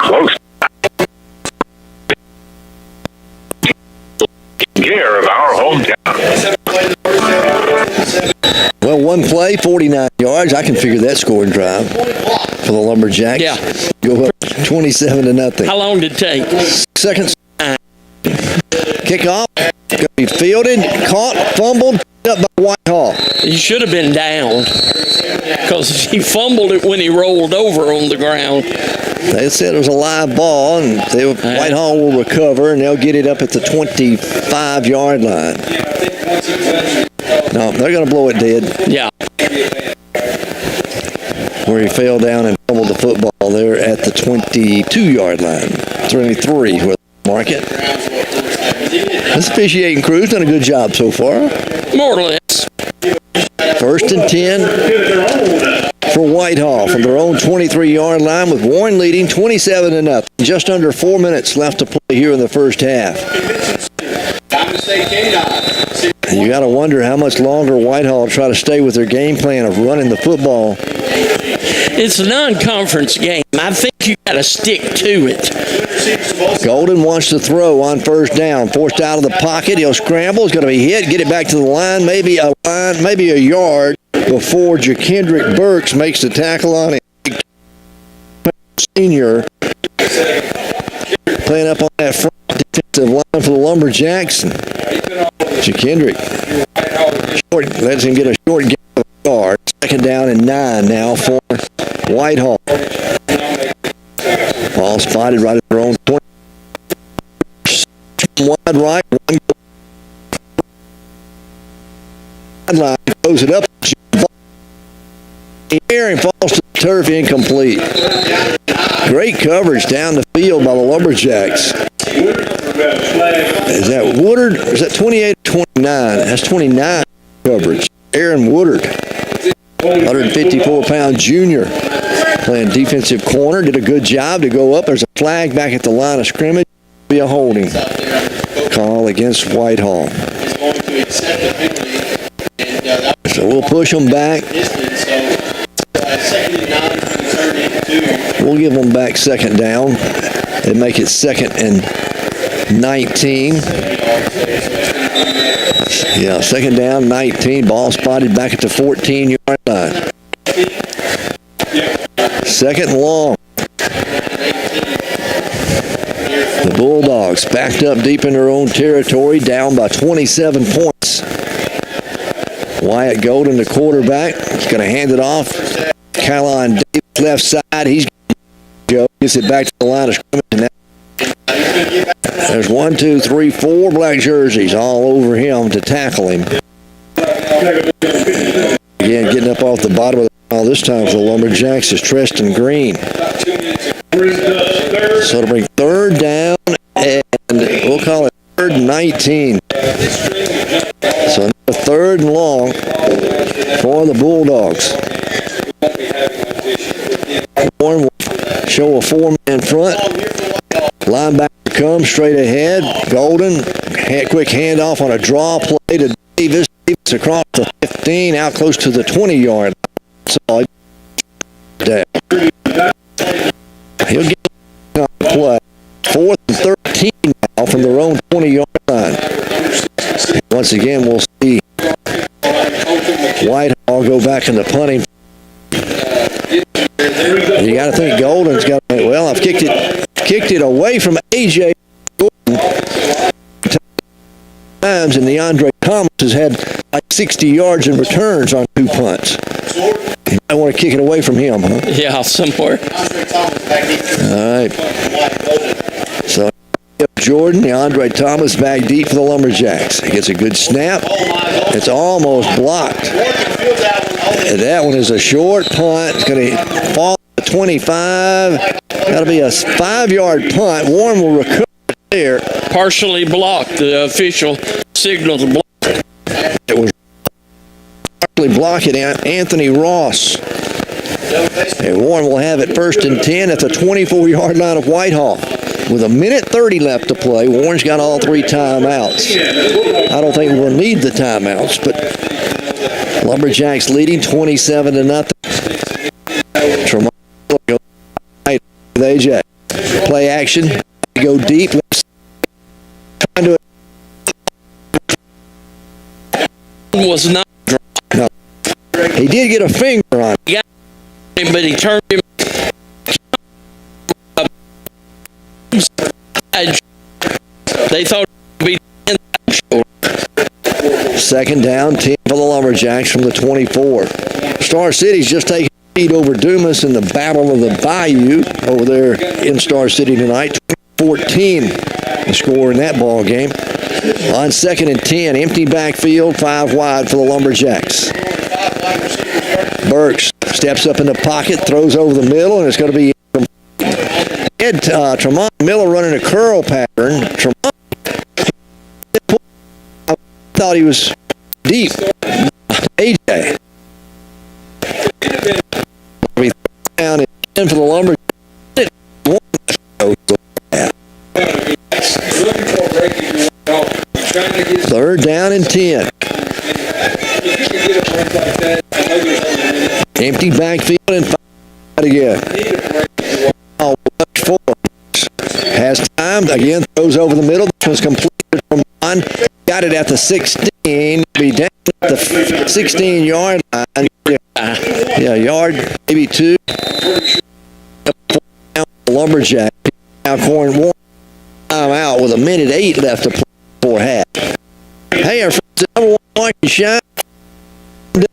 close care of our hometown. Well, one play, 49 yards. I can figure that scoring drive for the Lumberjacks. Yeah. Go up 27-0. How long did it take? Seconds. Kickoff. Going to be fielded, caught, fumbled, up by Whitehall. He should have been down because he fumbled it when he rolled over on the ground. They said it was a live ball, and Whitehall will recover, and they'll get it up at the 25-yard line. No, they're going to blow it dead. Yeah. Where he fell down and fumbled the football there at the 22-yard line. 23 with mark it. This officiating crew's done a good job so far. More or less. 1st and 10 for Whitehall from their own 23-yard line, with Warren leading 27-0. Just under 4 minutes left to play here in the first half. You got to wonder how much longer Whitehall will try to stay with their game plan of running the football. It's a non-conference game. I think you got to stick to it. Golden wants to throw on first down. Forced out of the pocket. He'll scramble. He's going to be hit. Get it back to the line. Maybe a yard before Jakendrick Burks makes the tackle on him. Senior playing up on that front defensive line for the Lumberjacks. Jakendrick lets him get a short game of a yard. 2nd down and 9 now for Whitehall. Ball spotted right at their own 20. Wide right. Line goes it up. Here and falls to the turf, incomplete. Great coverage down the field by the Lumberjacks. Is that Woodard? Or is that 28 or 29? That's 29 coverage. Aaron Woodard, 154-pound junior, playing defensive corner. Did a good job to go up. There's a flag back at the line of scrimmage. Be a holding call against Whitehall. So we'll push them back. We'll give them back 2nd down and make it 2nd and 19. Yeah, 2nd down, 19. Ball spotted back at the 14-yard line. 2nd and long. The Bulldogs backed up deep in their own territory, down by 27 points. Wyatt Golden, the quarterback, is going to hand it off. Caroline Davis, left side. He's going to go. Gets it back to the line of scrimmage. There's 1, 2, 3, 4 black jerseys all over him to tackle him. Again, getting up off the bottom of the ball this time for the Lumberjacks is Treston Green. So to bring 3rd down, and we'll call it 3rd and 19. So another 3rd and long for the Bulldogs. Warren will show a 4-man front. Linebacker comes straight ahead. Golden, quick handoff on a draw play to Davis. Davis across the 15, out close to the 20-yard line. Down. He'll get on the play. 4th and 13 now from their own 20-yard line. Once again, we'll see Whitehall go back in the punting. You got to think Golden's got. Well, I've kicked it away from AJ Gordon times, and DeAndre Thomas has had like 60 yards in returns on 2 punts. You might want to kick it away from him, huh? Yeah, somewhere. All right. So Jordan, DeAndre Thomas back deep for the Lumberjacks. He gets a good snap. It's almost blocked. And that one is a short punt. It's going to fall to 25. That'll be a 5-yard punt. Warren will recover there. Partially blocked. The official signaled the block. It was partially blocking Anthony Ross. And Warren will have it 1st and 10 at the 24-yard line of Whitehall. With 1:30 left to play, Warren's got all 3 timeouts. I don't think we'll need the timeouts, but Lumberjacks leading 27-0. Tremont goes right with AJ. Play action. Go deep. Trying to. Was not. No. He did get a finger on it. Yeah, but he turned him. They thought it would be 2nd down, 10 for the Lumberjacks from the 24. Star City's just taking lead over Dumas in the Battle of the Bayou over there in Star City tonight. 14 the score in that ball game. On 2nd and 10, empty backfield, 5 wide for the Lumberjacks. Burks steps up in the pocket, throws over the middle, and it's going to be Tremont Miller running a curl pattern. Tremont thought he was deep. AJ. Down in for the Lumberjacks. Third down and 10. Empty backfield and 5 again. Has time. Again, throws over the middle. This one's completed from on. Got it at the 16. Be down at the 16-yard line. Yeah, yard, maybe 2. Lumberjack. Now Corn one time out with 1:08 left to play before half. Hey, our friends at number 1 Mark and Shine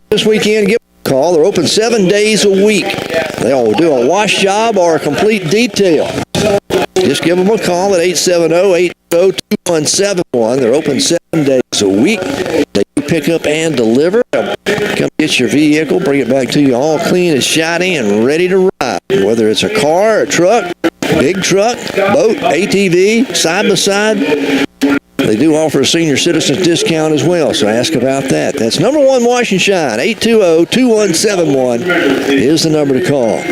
this weekend, give a call. They're open 7 days a week. They'll do a wash job or a complete detail. Just give them a call at 870-820-2171. They're open 7 days a week. They pick up and deliver. Come get your vehicle, bring it back to you all clean and shiny and ready to ride. Whether it's a car, a truck, big truck, boat, ATV, side-by-side, they do offer a senior citizens discount as well, so ask about that. That's number 1 Wash and Shine. 820-2171 is the number to call.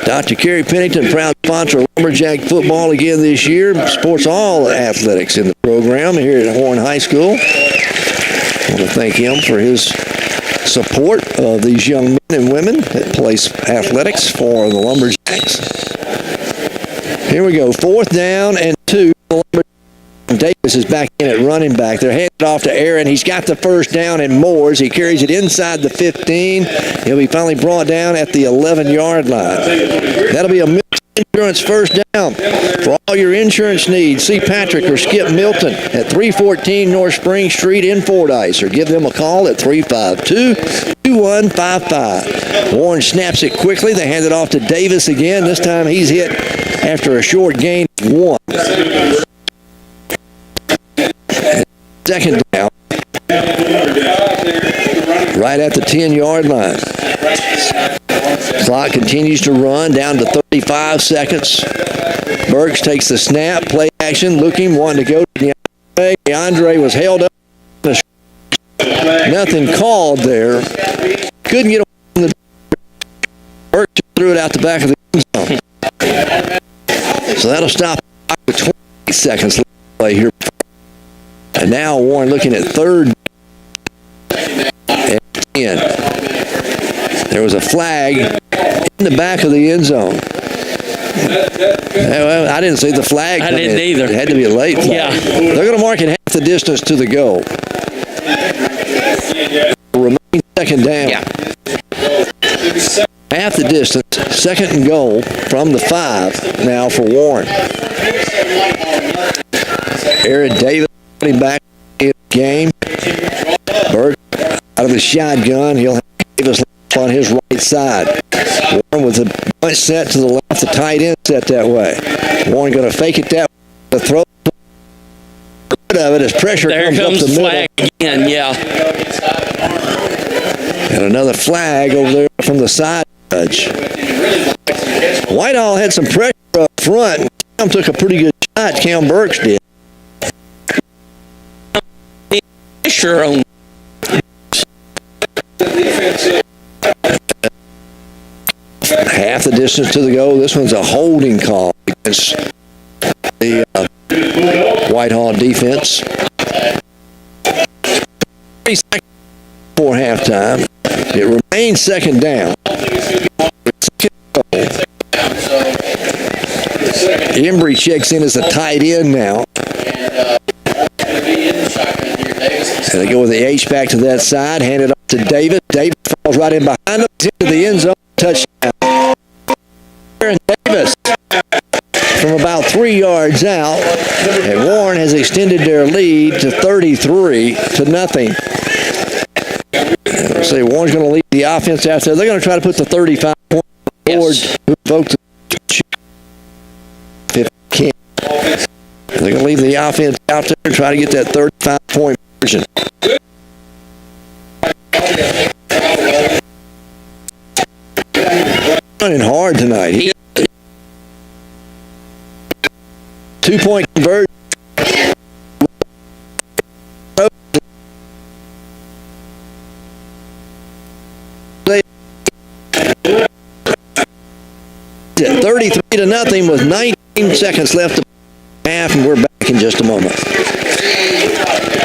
Dr. Kerry Pennington, proud sponsor of Lumberjack football again this year. Supports all athletics in the program here at Horn High School. I want to thank him for his support of these young men and women that play athletics for the Lumberjacks. Here we go, 4th down and 2. Davis is back in at running back. They're handed off to Aaron. He's got the first down and more as he carries it inside the 15. He'll be finally brought down at the 11-yard line. That'll be a insurance first down. For all your insurance needs, see Patrick or Skip Milton at 314 North Spring Street in Fordyce, or give them a call at 352-2155. Warren snaps it quickly. They hand it off to Davis again. This time he's hit after a short gain of 1. Second down. Right at the 10-yard line. Clock continues to run down to 35 seconds. Burks takes the snap, play action, looking, wanting to go to DeAndre. DeAndre was held up. Nothing called there. Couldn't get away from the Burks threw it out the back of the end zone. So that'll stop with 20 seconds left to play here. And now Warren looking at 3rd and 10. There was a flag in the back of the end zone. Well, I didn't see the flag. I didn't either. It had to be a late flag. Yeah. They're going to mark it half the distance to the goal. Remaining 2nd down. Yeah. Half the distance, 2nd and goal from the 5 now for Warren. Aaron Davis running back in the game. Bird out of the shotgun. He'll have Davis on his right side. Warren with the bunch set to the left, the tight end set that way. Warren going to fake it that way. The throw of it as pressure comes up the flag middle. Again, yeah. And another flag over there from the side judge. Whitehall had some pressure up front. Cam took a pretty good shot. Cam Burks did. Pressure on. Half the distance to the goal. This one's a holding call against the Whitehall defense. 3 seconds before halftime. It remains 2nd down. Embry checks in as a tight end now. And they go with the H-back to that side. Hand it off to Davis. Davis falls right in behind him. He's into the end zone. Touchdown. Aaron Davis from about 3 yards out. And Warren has extended their lead to 33-0. say Warren's going to lead the offense out there. They're going to try to put the 35 point board. Yes. Vote if they can. They're going to leave the offense out there and try to get that 35 point margin. Running hard tonight. 2-point conversion. At 33-0 with 19 seconds left to half, and we're back in just a moment.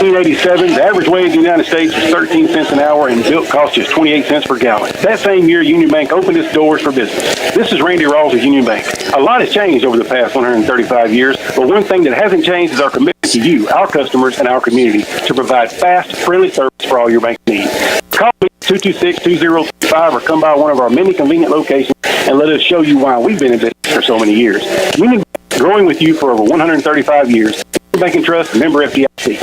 1987, the average wage in the United States was 13 cents an hour, and milk cost just 28 cents per gallon. That same year, Union Bank opened its doors for business. This is Randy Rawls of Union Bank. A lot has changed over the past 135 years, but one thing that hasn't changed is our commitment to you, our customers, and our community to provide fast, friendly service for all your bank needs. Call me 226-2035 or come by one of our many convenient locations and let us show you why we've been in business for so many years. Union Bank, growing with you for over 135 years. Bank and Trust, member FDIC.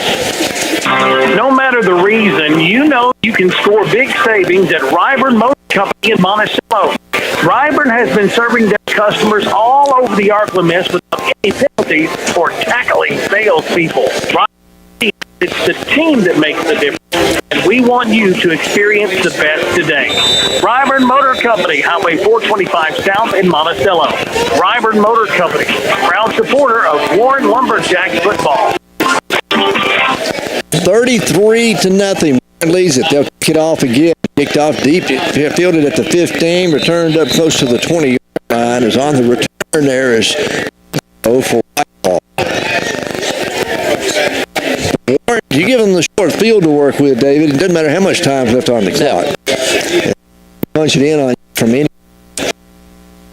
No matter the reason, you know you can score big savings at Ryburn Motor Company in Monticello. Ryburn has been serving their customers all over the ArkLaMiss without any penalties for tackling salespeople. It's the team that makes the difference, and we want you to experience the best today. Ryburn Motor Company, Highway 425 South in Monticello. Ryburn Motor Company, proud supporter of Warren Lumberjacks football. 33-0. Warren leads it. They'll kick it off again. Kicked off deep, fielded at the 15, returned up close to the 20-yard line. Is on the return there is for Whitehall. You give them the short field to work with, David. It doesn't matter how much time's left on the clock. Punch it in on from any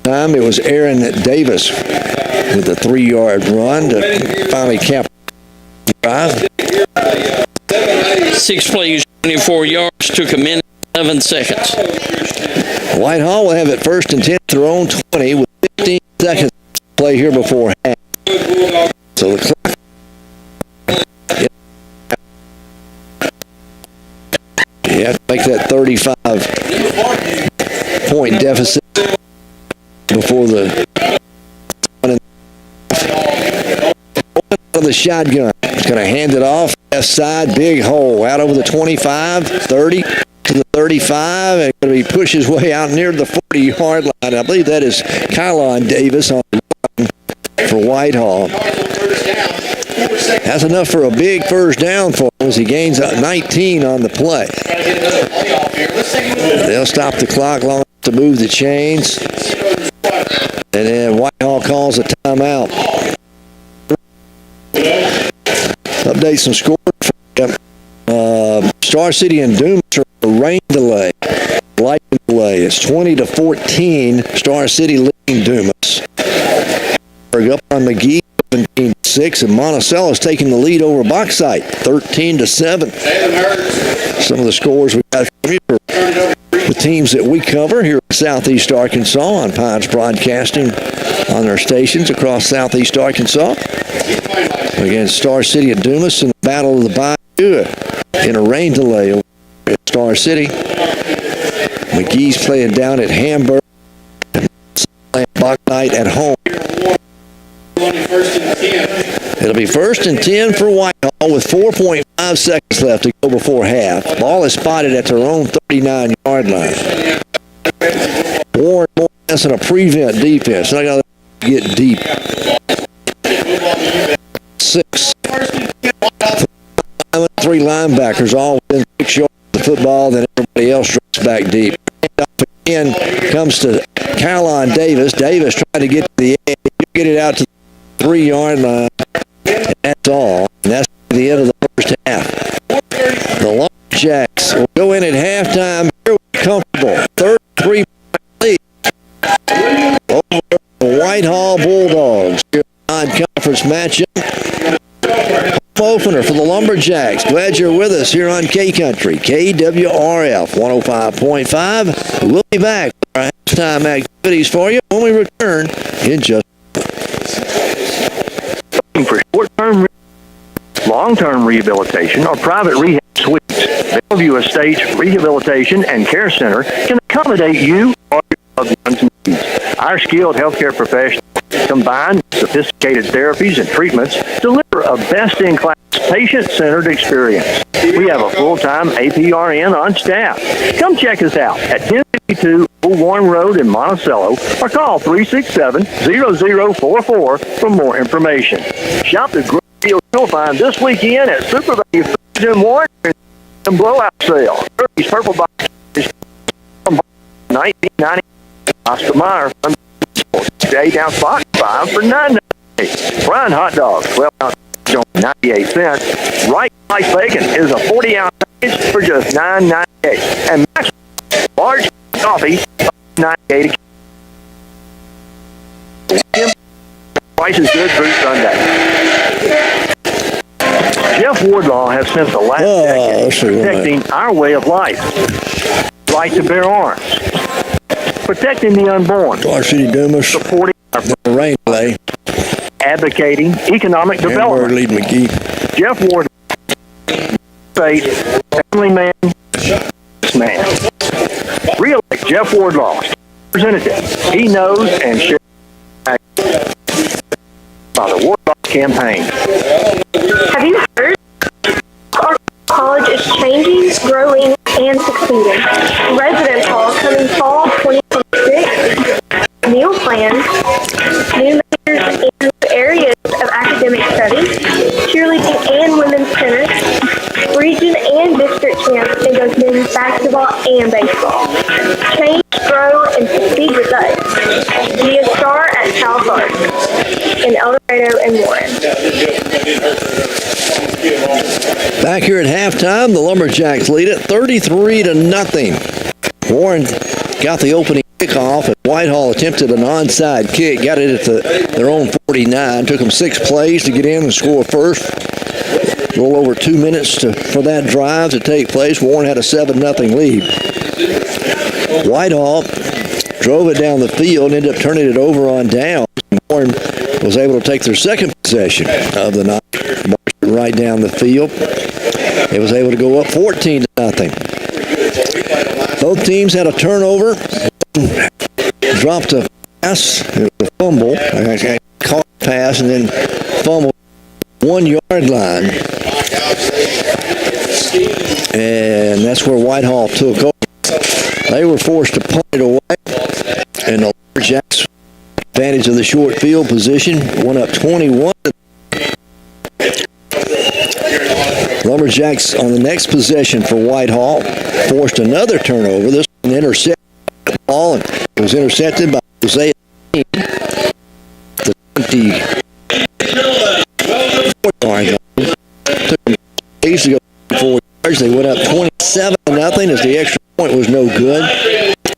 time. It was Aaron Davis with a 3-yard run to finally cap the drive. 6 plays, 24 yards, took a minute, 11 seconds. Whitehall will have it first and 10 at their own 20 with 15 seconds to play here before half. So the clock. You have to make that 35-point deficit before the shotgun. It's going to hand it off. Left side, big hole. Out over the 25, 30 to the 35. And going to be pushed his way out near the 40-yard line. I believe that is Kylon Davis on the run for Whitehall. That's enough for a big first down for him as he gains 19 on the play. They'll stop the clock long enough to move the chains. And then Whitehall calls a timeout. Update some scores. Star City and Dumas are a rain delay. Lightning delay. It's 20-14. Star City leading Dumas. Up on McGee, 17-6, and Monticello's taking the lead over Bauxite, 13-7. Some of the scores we got from you for the teams that we cover here in Southeast Arkansas on Pines Broadcasting on their stations across Southeast Arkansas. Against Star City and Dumas in the Battle of the Bayou in a rain delay over at Star City. McGee's playing down at Hamburg. Bauxite at home. It'll be first and 10 for Whitehall with 4.5 seconds left to go before half. Ball is spotted at their own 39-yard line. Warren more than a prevent defense. I got to get deep. 6. 3 linebackers all within 6 yards of the football. Then everybody else drops back deep. Again comes to Kylon Davis. Davis trying to get to the edge. Get it out to the 3-yard line. And that's all. And that's the end of the first half. The Lumberjacks will go in at halftime. Very comfortable. 33-point lead over the Whitehall Bulldogs. Non-conference matchup. Opener for the Lumberjacks. Glad you're with us here on K-Country. KWRF 105.5. We'll be back with our halftime activities for you when we return in just for short-term, long-term rehabilitation, or private rehab suites. Bellevue Estates Rehabilitation and Care Center can accommodate you or your loved one's needs. Our skilled healthcare professionals combine sophisticated therapies and treatments, deliver a best-in-class patient-centered experience. We have a full-time APRN on staff. Come check us out at 1052 Old Warren Road in Monticello or call 367-0044 for more information. Shop the great deals you'll find this weekend at Super Value Foods in Warren and blowout sale. Kirby's Purple Box is from 1990. Oscar Mayer today down Fox 5 for $9.98. Brian Hot Dogs 12 ounce on 98 cents. Right Slice Bacon is a 40 ounce package for just $9.98. And Max Large Coffee $9.98. Price is good through Sunday. Jeff Wardlaw has spent the last decade protecting our way of life. Right to bear arms. Protecting the unborn. Varsity Dumas. Supporting our rain delay. Advocating economic development. Lead McGee. Jeff Wardlaw, faith, family man, Re-elect Jeff Wardlaw, representative. He knows and shares by the Wardlaw campaign. Have you heard? Our college is changing, growing, and succeeding. Residence Hall coming fall 2026. Meal plans, new majors in areas of academic studies, cheerleading and women's tennis, region and district champs in both men's basketball and baseball. Change, grow, and succeed with us. Be a star at South Arts in El Dorado and Warren. Back here at halftime, the Lumberjacks lead it 33-0. Warren got the opening kickoff, and Whitehall attempted an onside kick, got it at their own 49. Took them 6 plays to get in and score first. A little over 2 minutes for that drive to take place. Warren had a 7-0 lead. Whitehall drove it down the field and ended up turning it over on downs. Warren was able to take their second possession of the night, marched it right down the field. It was able to go up 14-0. Both teams had a turnover. Dropped a pass. It was a fumble. Caught a pass and then fumbled 1 yard line. And that's where Whitehall took over. They were forced to punt it away. And the Lumberjacks, advantage of the short field position, went up 21. Lumberjacks on the next possession for Whitehall forced another turnover. This one intercepted the ball, and it was intercepted by Jose. The 24 took them days to go 4 yards. They went up 27-0 as the extra point was no good.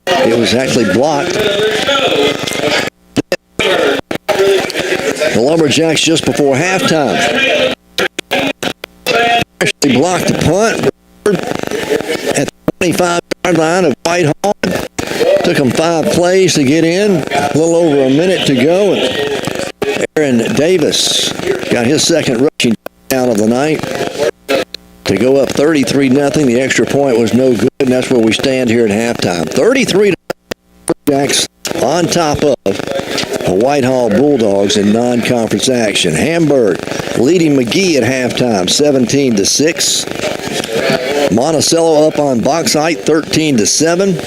It was actually blocked. The Lumberjacks just before halftime actually blocked the punt at the 25-yard line of Whitehall. Took them 5 plays to get in, a little over a minute to go. And Aaron Davis got his second rushing touchdown of the night to go up 33-0. The extra point was no good, and that's where we stand here at halftime. 33-0. Jacks on top of the Whitehall Bulldogs in non-conference action. Hamburg leading McGee at halftime, 17-6. Monticello up on Bauxite, 13-7.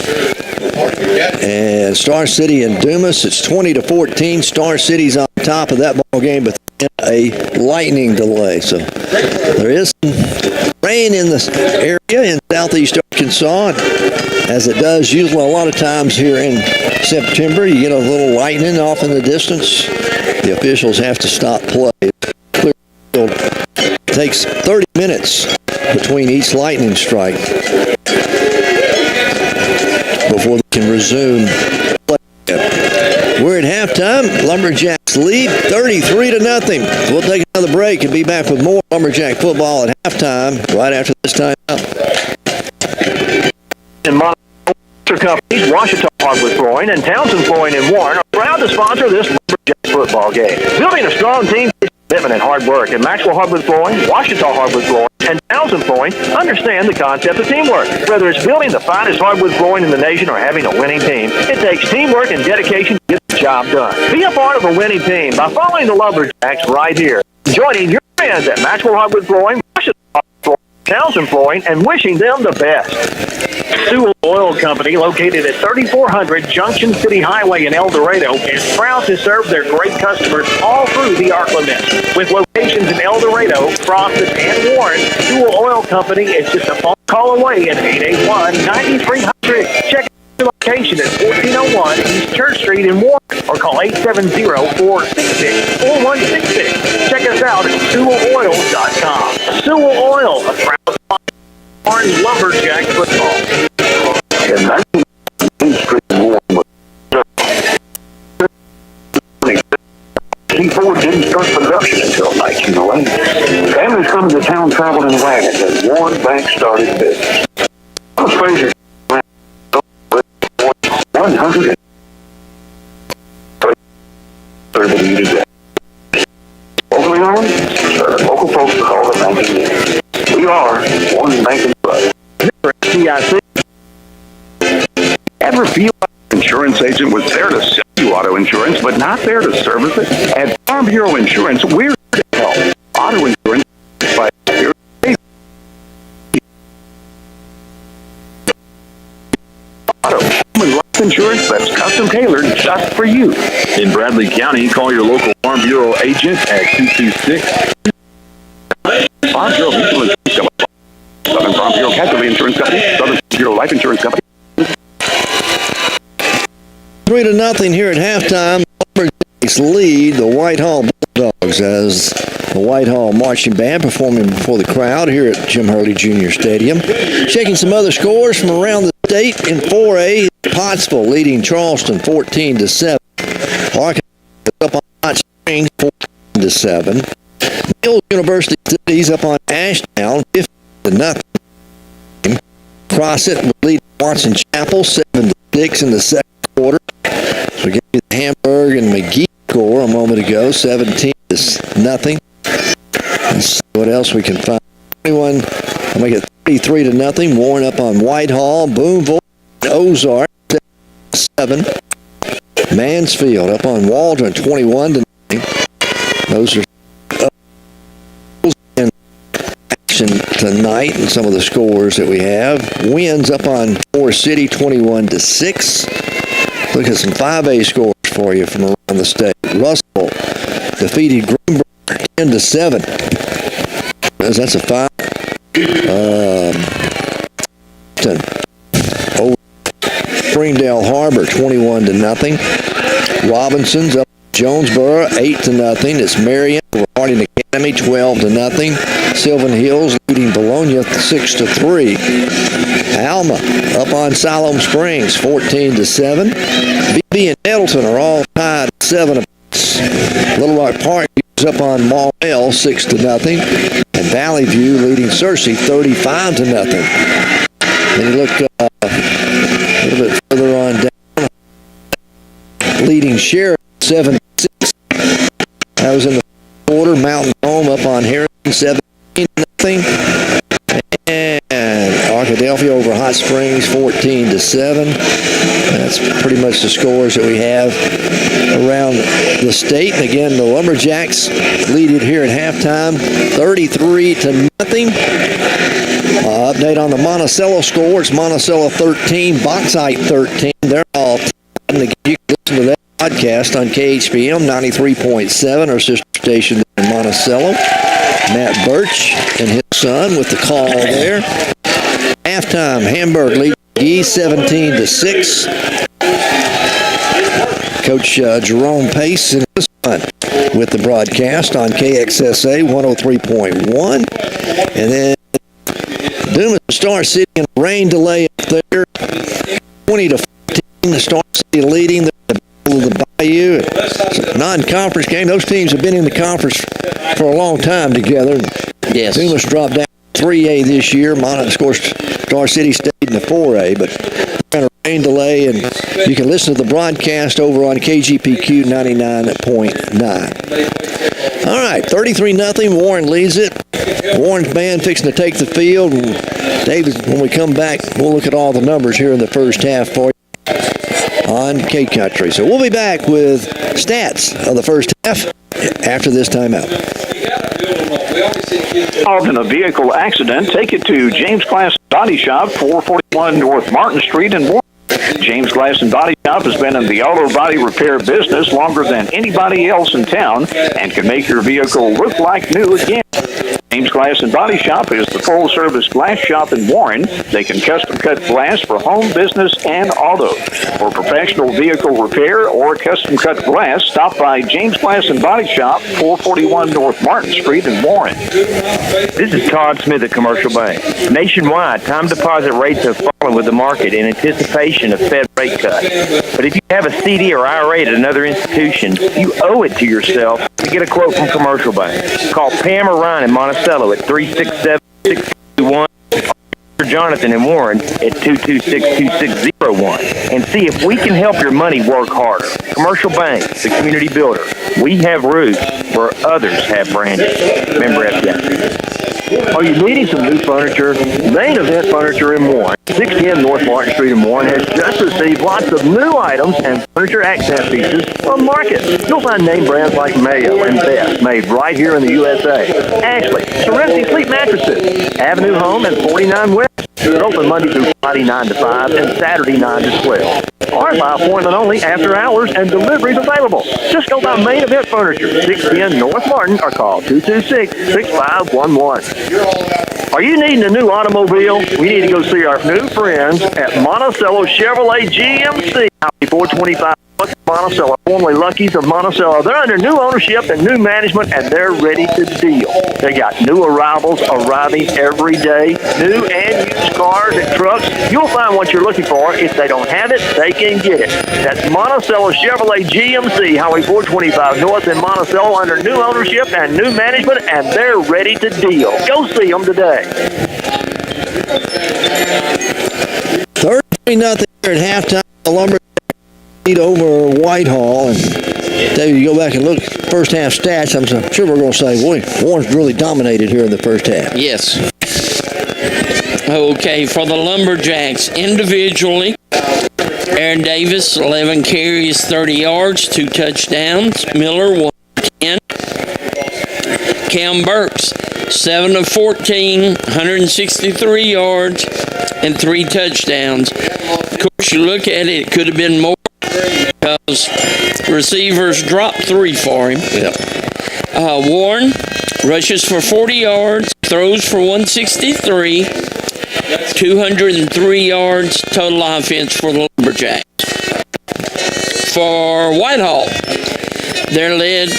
And Star City and Dumas, it's 20-14. Star City's on top of that ball game, but a lightning delay. So there is some rain in this area in southeast Arkansas, as it does usually a lot of times here in September. You get a little lightning off in the distance. The officials have to stop play. It takes 30 minutes between each lightning strike before they can resume play. We're at halftime. Lumberjacks lead 33-0. We'll take another break and be back with more Lumberjack football at halftime right after this time out. And Monster Companies, Washita Hardwood Flooring, and Townsend Flooring in Warren are proud to sponsor this Lumberjack football game. Building a strong team takes commitment and hard work, and Maxwell Hardwood Flooring, Washita Hardwood Flooring, And Townsend Flooring understand the concept of teamwork. Whether it's building the finest hardwood flooring in the nation or having a winning team, it takes teamwork and dedication to get the job done. Be a part of a winning team by following the Lumberjacks right here, joining your friends at Maxwell Hardwood Flooring, Townsend Flooring, and wishing them the best. Sewell Oil Company, located at 3400 Junction City Highway in El Dorado, is proud to serve their great customers all through the ARC limit. With locations in El Dorado, Frosted, and Warren, Sewell Oil Company is just a phone call away at 881-9300. Check the location at 1401 East Church Street in Warren, or call 870-466-4166. Check us out at SewellOil.com. Sewell Oil, a proud sponsor of Orange Lumberjack football. And that's C4 didn't start production until 1908. Families come to town traveling in wagons, and Warren Bank started business. Fraser 100 today. Locally owned, local folks call it banking. We are Warren Bank and Brothers. CIC. Ever feel like an insurance agent was there to sell you auto insurance, but not there to service it? At Farm Bureau Insurance, we're here to help. Auto insurance by your auto and life insurance that's custom tailored just for you. In Bradley County, call your local Farm Bureau agent at 226. Farm Bureau Insurance Company, Southern Farm Bureau Casualty Insurance Company, Southern Bureau Life Insurance Company. 3-0 here at halftime. Lumberjacks lead the Whitehall Bulldogs as the Whitehall Marching Band performing before the crowd here at Jim Hurley Jr. Stadium. Checking some other scores from around the state in 4A. Pottsville leading Charleston 14-7. Arkansas up on Hot Springs 14-7. Mills University Cities up on Ashtown 15-0. Crossett will lead Watson Chapel 7-6 in the second quarter. So we gave you the Hamburg and McGee score a moment ago, 17-0. Let's see what else we can find. 21, I'll make it 33-0. Warren up on Whitehall, Boonville, Ozark 7. Mansfield up on Waldron 21-0. Those are in action tonight and some of the scores that we have. Wins up on Forest City 21-6. Look at some 5A scores for you from around the state. Russell defeated Greenberg 10-7. That's a 5. Over Springdale Harbor 21-0. Robinson's up Jonesboro 8-0. It's Marion over Harding Academy 12-0. Sylvan Hills leading Bologna 6-3. Alma up on Siloam Springs 14-7. BB and Nettleton are all tied 7 apiece. Little Rock Park is up on Maul 6-0. And Valley View leading Searcy 35-0. Then you look a little bit further on down. Leading Sheridan 7-6. That was in the quarter. Mountain Home up on Harrison 17-0. And Arkadelphia over Hot Springs 14-7. That's pretty much the scores that we have around the state. And again, the Lumberjacks lead it here at halftime 33-0. Update on the Monticello score. It's Monticello 13, Bauxite 13. They're all tied. And again, you can listen to that podcast on KHPM 93.7, our sister station in Monticello. Matt Birch and his son with the call there. Halftime, Hamburg leads McGee 17-6. Coach Jerome Pace and his son with the broadcast on KXSA 103.1. And then Dumas Star City in a rain delay up there, 20-14. The Star City leading the Bayou. It's a non-conference game. Those teams have been in the conference for a long time together. Yes. Dumas dropped down 3A this year. Of course, Star City stayed in the 4A, but kind of rain delay, and you can listen to the broadcast over on KGPQ 99.9. All right, 33-0. Warren leads it. Warren's band fixing to take the field. And David, when we come back, we'll look at all the numbers here in the first half for you on K-Country. So we'll be back with stats of the first half after this timeout. Involved in a vehicle accident, take it to James Glass Body Shop, 441 North Martin Street in Warren. James Glass and Body Shop has been in the auto body repair business longer than anybody else in town and can make your vehicle look like new again. James Glass and Body Shop is the full-service glass shop in Warren. They can custom-cut glass for home, business, and auto. For professional vehicle repair or custom-cut glass, stop by James Glass and Body Shop, 441 North Martin Street in Warren. This is Todd Smith at Commercial Bank. Nationwide, time deposit rates have fallen with the market in anticipation of Fed rate cuts. But if you have a CD or IRA at another institution, you owe it to yourself to get a quote from Commercial Bank. Call Pam or Ryan in Monticello at 367-621 or Jonathan in Warren at 226-2601 and see if we can help your money work harder. Commercial Bank, the community builder. We have roots where others have branches. Member FDIC. Are you needing some new furniture? Main Event Furniture in Warren, 610 North Martin Street in Warren, has just received lots of new items and furniture accent pieces from market. You'll find name brands like Mayo and Best made right here in the USA. Ashley, Serenity Sleep Mattresses, Avenue Home and 49 West. It's open Monday through Friday 9 to 5 and Saturday 9 to 12. Or by appointment only after hours and deliveries available. Just go by Main Event Furniture, 610 North Martin, or call 226-6511. Are you needing a new automobile? We need to go see our new friends at Monticello Chevrolet GMC, Highway 425. Monticello, formerly Lucky's of Monticello. They're under new ownership and new management, and they're ready to deal. They got new arrivals arriving every day, new and used cars and trucks. You'll find what you're looking for. If they don't have it, they can get it. That's Monticello Chevrolet GMC, Highway 425 North in Monticello, under new ownership and new management, and they're ready to deal. Go see them today. 30-0 here at halftime. The Lumberjacks lead over Whitehall. And David, you go back and look first half stats, I'm sure we're going to say, boy, Warren's really dominated here in the first half. Yes. Okay, for the Lumberjacks individually, Aaron Davis, 11 carries, 30 yards, 2 touchdowns. Miller, 110. Cam Burks, 7 of 14, 163 yards, and 3 touchdowns. Of course, you look at it, it could have been more because receivers dropped 3 for him. Warren rushes for 40 yards, throws for 163, 203 yards total offense for the Lumberjacks. For Whitehall, they're led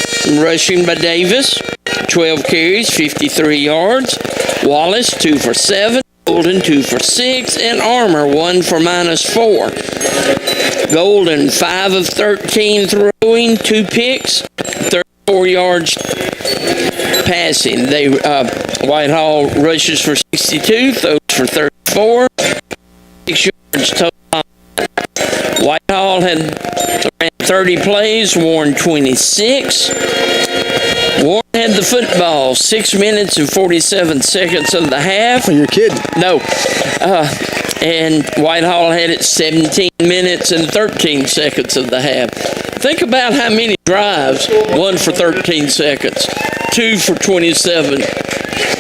rushing by Davis, 12 carries, 53 yards. Wallace, 2 for 7. Golden, 2 for 6. And Armour, 1 for -4. Golden, 5 of 13 throwing, 2 picks, 34 yards passing. Whitehall rushes for 62, throws for 34, 6 yards total. Whitehall ran 30 plays, Warren 26. Warren had the football, 6 minutes and 47 seconds of the half. Oh, you're kidding. No. And Whitehall had it 17 minutes and 13 seconds of the half. Think about how many drives, 1 for 13 seconds, 2 for 27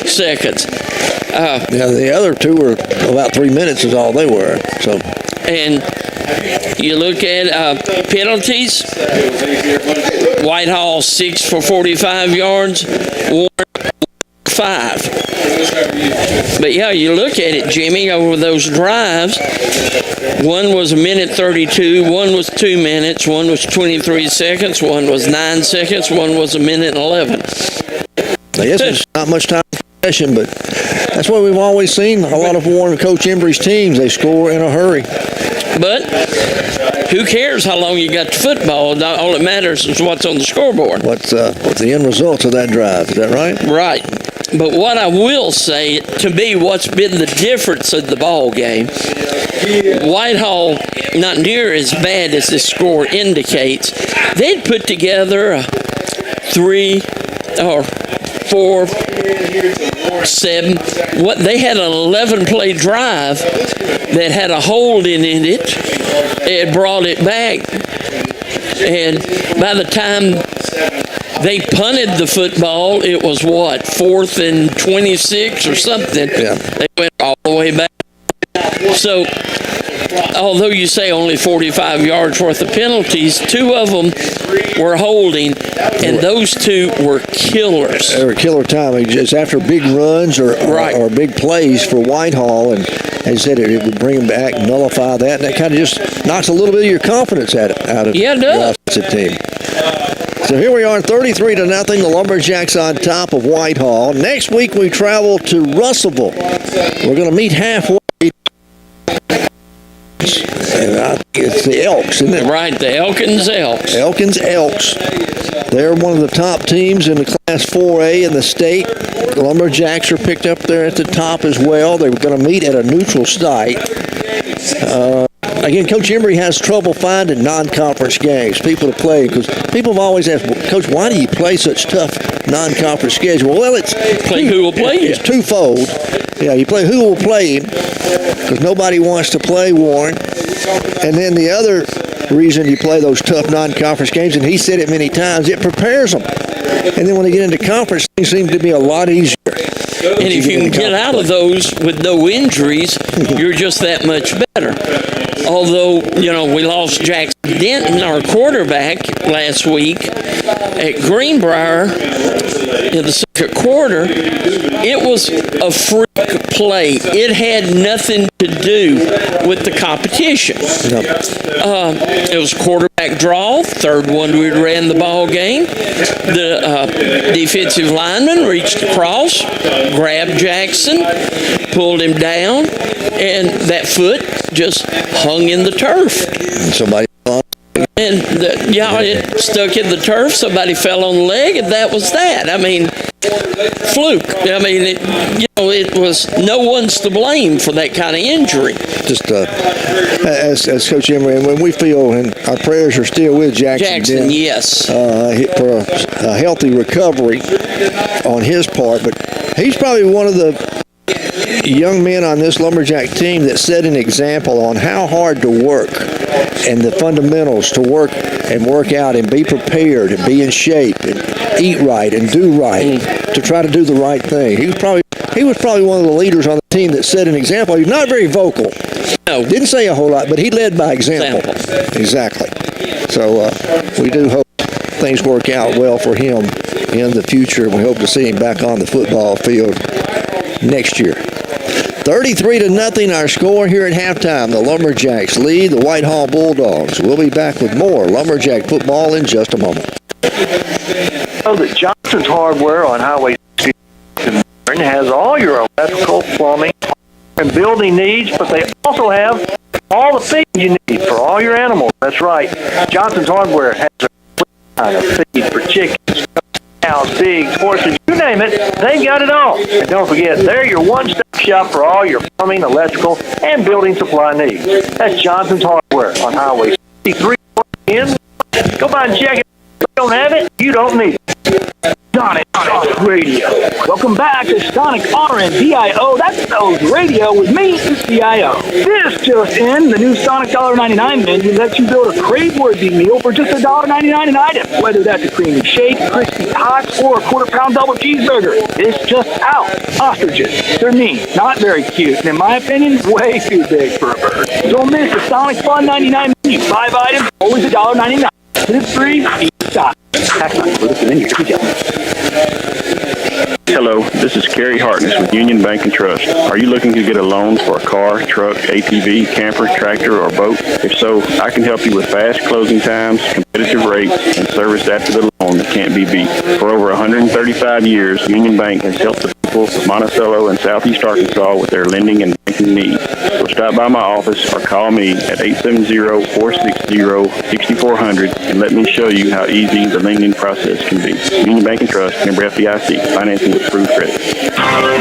seconds. The other 2 were about 3 minutes is all they were. So, and you look at penalties, Whitehall 6 for 45 yards, Warren 5. But yeah, you look at it, Jimmy, over those drives, one was 1:32, one was 2 minutes, one was 23 seconds, one was 9 seconds, one was 1:11. I guess it's not much time for possession, but that's what we've always seen. A lot of Warren Coach Embry's teams, they score in a hurry. But who cares how long you got the football? All that matters is what's on the scoreboard. What's the end result of that drive? Is that right? Right. But what I will say, to me, what's been the difference of the ball game, Whitehall, not near as bad as this score indicates, they'd put together a 3 or 4 they had an 11-play drive that had a hold in it. It brought it back, and by the time they punted the football, it was 4th and 26 or something. Yeah. They went all the way back. So, although you say only 45 yards worth of penalties, 2 of them were holding, and those 2 were killers. They were killer time. It's after big runs or big plays for Whitehall, and they said it would bring them back, nullify that, and that kind of just knocks a little bit of your confidence out of it the offensive team. So here we are, 33-0. The Lumberjacks on top of Whitehall. Next week we travel to Russellville. We're going to meet halfway. And I think it's the Elks, isn't it? Right, the Elkins Elks. Elks. They're one of the top teams in the Class 4A in the state. The Lumberjacks are picked up there at the top as well. They're going to meet at a neutral site. Again, Coach Embry has trouble finding non-conference games, people to play, because people have always asked, Coach, why do you play such tough non-conference schedule? Well, it's who will play you. It's twofold. Yeah, you play who will play him, because nobody wants to play Warren. And then the other reason you play those tough non-conference games, and he said it many times, it prepares them. And then when they get into conference, things seem to be a lot easier. And if you can get out of those with no injuries, you're just that much better. Although, we lost Jackson Denton, our quarterback, last week at Greenbrier in the second quarter. It was a freak play. It had nothing to do with the competition. It was quarterback draw, third one we ran the ball game. The defensive lineman reached across, grabbed Jackson, pulled him down, and that foot just hung in the turf. Somebody. And it stuck in the turf. Somebody fell on the leg, and that was that. I mean, fluke. I mean, it was no one's to blame for that kind of injury. Just as Coach Emery, and when we feel, and our prayers are still with Jackson, yes, for a healthy recovery on his part. But he's probably one of the young men on this Lumberjack team that set an example on how hard to work and the fundamentals to work out and be prepared and be in shape and eat right and do right to try to do the right thing. He was probably one of the leaders on the team that set an example. He's not very vocal. No. Didn't say a whole lot, but he led by example. Exactly. So we do hope things work out well for him in the future. We hope to see him back on the football field next year. 33-0 our score here at halftime. The Lumberjacks lead the Whitehall Bulldogs. We'll be back with more Lumberjack football in just a moment. So that Johnson's Hardware on Highway 60 has all your electrical, plumbing, and building needs, but they also have all the feed you need for all your animals. That's right. Johnson's Hardware has a kind of feed for chickens, cows, pigs, horses, you name it, they've got it all. And don't forget, they're your one-stop shop for all your plumbing, electrical, and building supply needs. That's Johnson's Hardware on Highway 63. Go by and check it. If you don't have it, you don't need it. Sonic Radio. Welcome back to Sonic RNDIO. That's those radio with me, CIO. This just in, the new Sonic $1.99 menu lets you build a crave-worthy meal for just $1.99 an item. Whether that's a creamy shake, crispy tots, or a quarter-pound double cheeseburger. It's just out. Ostriches. They're mean, not very cute, and in my opinion, way too big for a bird. Don't miss the Sonic Fun 99 menu. 5 items, always $1.99. It's free, each time. Hello, this is Kerry Hartness with Union Bank and Trust. Are you looking to get a loan for a car, truck, ATV, camper, tractor, or boat? If so, I can help you with fast closing times, competitive rates, and service after the loan that can't be beat. For over 135 years, Union Bank has helped the people of Monticello and Southeast Arkansas with their lending and banking needs. So stop by my office or call me at 870-460-6400 and let me show you how easy the lending process can be. Union Bank and Trust, member FDIC, financing with approved credit.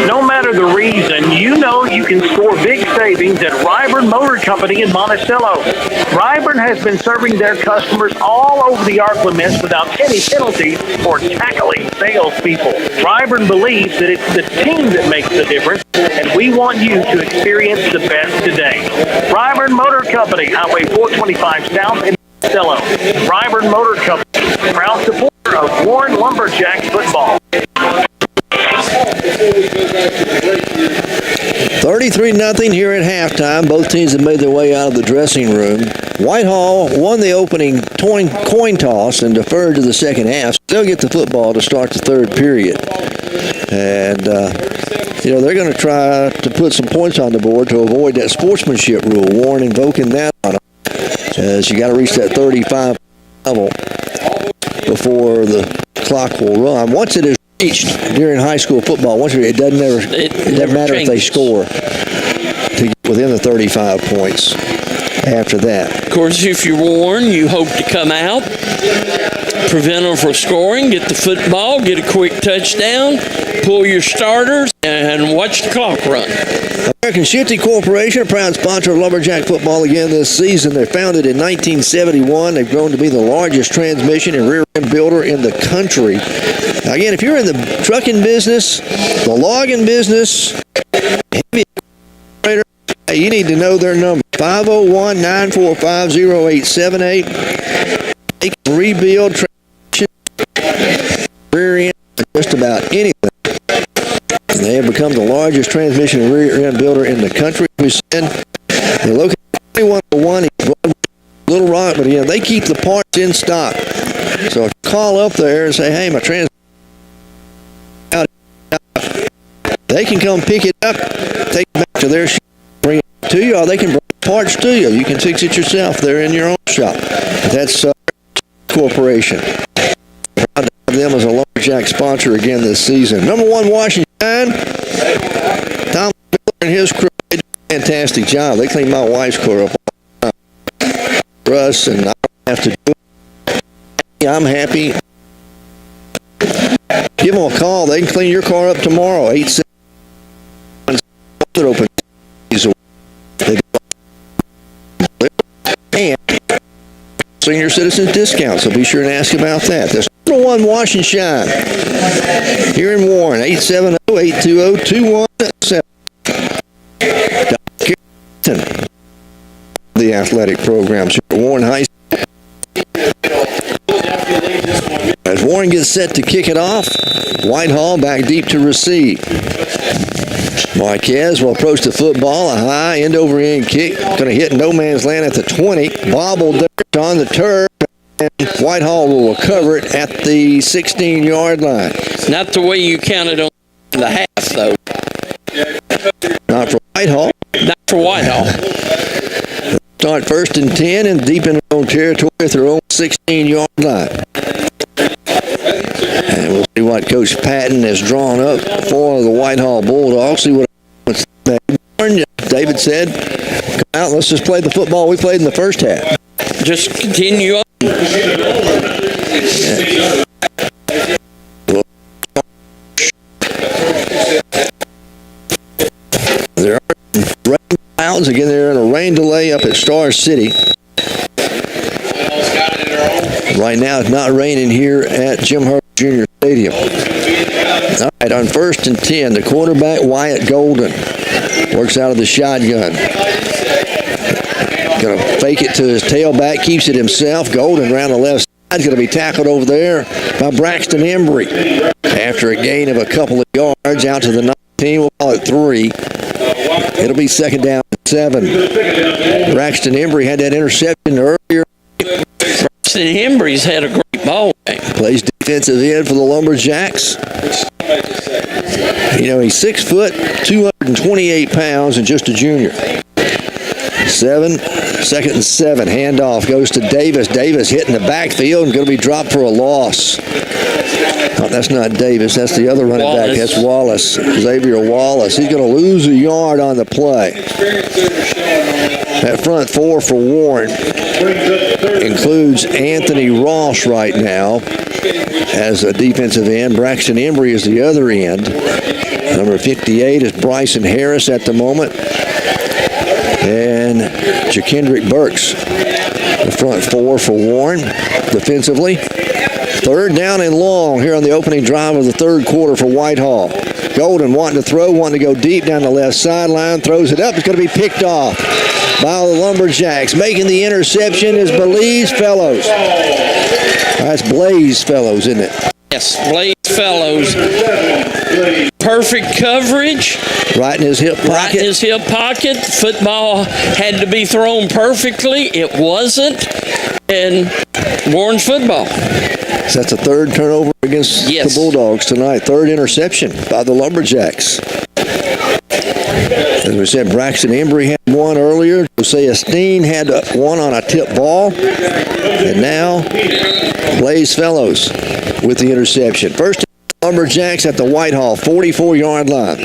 No matter the reason, you know you can score big savings at Ryburn Motor Company in Monticello. Ryburn has been serving their customers all over the Arc Laments without any penalties for tackling salespeople. Ryburn believes that it's the team that makes the difference, and we want you to experience the best today. Ryburn Motor Company, Highway 425 South in Monticello. Ryburn Motor Company, proud supporter of Warren Lumberjacks football. 33-0 here at halftime. Both teams have made their way out of the dressing room. Whitehall won the opening coin toss and deferred to the second half. They'll get the football to start the third period. And, they're going to try to put some points on the board to avoid that sportsmanship rule. Warren invoking that on them, as you got to reach that 35 level before the clock will run. Once it is reached during high school football, it doesn't matter if they score to get within the 35 points after that. Of course, if you're Warren, you hope to come out, prevent them from scoring, get the football, get a quick touchdown, pull your starters, and watch the clock run. American Shinty Corporation, a proud sponsor of Lumberjack football again this season. They're founded in 1971. They've grown to be the largest transmission and rear end builder in the country. Again, if you're in the trucking business, the logging business, heavy operator, you need to know their number, 501-945-0878. They can rebuild transmission, rear end, just about anything. And they have become the largest transmission and rear end builder in the country. We said they're located at 2101 Little Rock, but they keep the parts in stock. So if you call up there and say, hey, my transmission, they can come pick it up, take it back to their shop, bring it to you, or they can bring parts to you. You can fix it yourself there in your own shop. That's Corporation. Proud to have them as a Lumberjack sponsor again this season. Number 1 Washington, Tom Miller and his crew did a fantastic job. They cleaned my wife's car up for us, and I don't have to do it. I'm happy. Give them a call. They can clean your car up tomorrow. 8-7 open. And senior citizens discount, so be sure and ask about that. That's number 1 Wash and Shine here in Warren, 870-820-2177. The athletic programs here at Warren High School. As Warren gets set to kick it off, Whitehall back deep to receive. Marquez will approach the football, a high end-over-end kick, going to hit no man's land at the 20, bobbled there on the turf, and Whitehall will recover it at the 16-yard line. Not the way you counted on the half, though. Not for Whitehall. Not for Whitehall. Start 1st and 10 and deep in their own territory at their own 16-yard line. And we'll see what Coach Patton has drawn up for the Whitehall Bulldogs. See what David said. Come out, let's just play the football we played in the first half. Just continue on. There are rain clouds. Again, they're in a rain delay up at Star City. Right now, it's not raining here at Jim Hurley Jr. Stadium. All right, on 1st and 10, the quarterback, Wyatt Golden, works out of the shotgun. Going to fake it to his tailback, keeps it himself. Golden around the left side, going to be tackled over there by Braxton Embry. After a gain of a couple of yards out to the 19, we'll call it 3. It'll be 2nd down and 7. Braxton Embry had that interception earlier. Braxton Embry's had a great ball game. Plays defensive end for the Lumberjacks. He's 6 foot, 228 pounds, and just a junior. 2nd and 7. Handoff goes to Davis. Davis hitting the backfield and going to be dropped for a loss. Oh, that's not Davis. That's the other running back. That's Wallace. Xavier Wallace. He's going to lose a yard on the play. That front 4 for Warren includes Anthony Ross right now as a defensive end. Braxton Embry is the other end. Number 58 is Bryson Harris at the moment. And Jakendrick Burks, the front four for Warren defensively. Third down and long here on the opening drive of the third quarter for Whitehall. Golden wanting to throw, wanting to go deep down the left sideline, throws it up. It's going to be picked off by the Lumberjacks. Making the interception is Blaze Fellows. That's Blaze Fellows, isn't it? Yes, Blaze Fellows. Perfect coverage. Right in his hip pocket. Right in his hip pocket. Football had to be thrown perfectly. It wasn't. And Warren's football. So that's a third turnover against the Bulldogs tonight. Third interception by the Lumberjacks. As we said, Braxton Embry had one earlier. Josiah Steen had one on a tip ball. And now Blaze Fellows with the interception. First Lumberjacks at the Whitehall 44-yard line.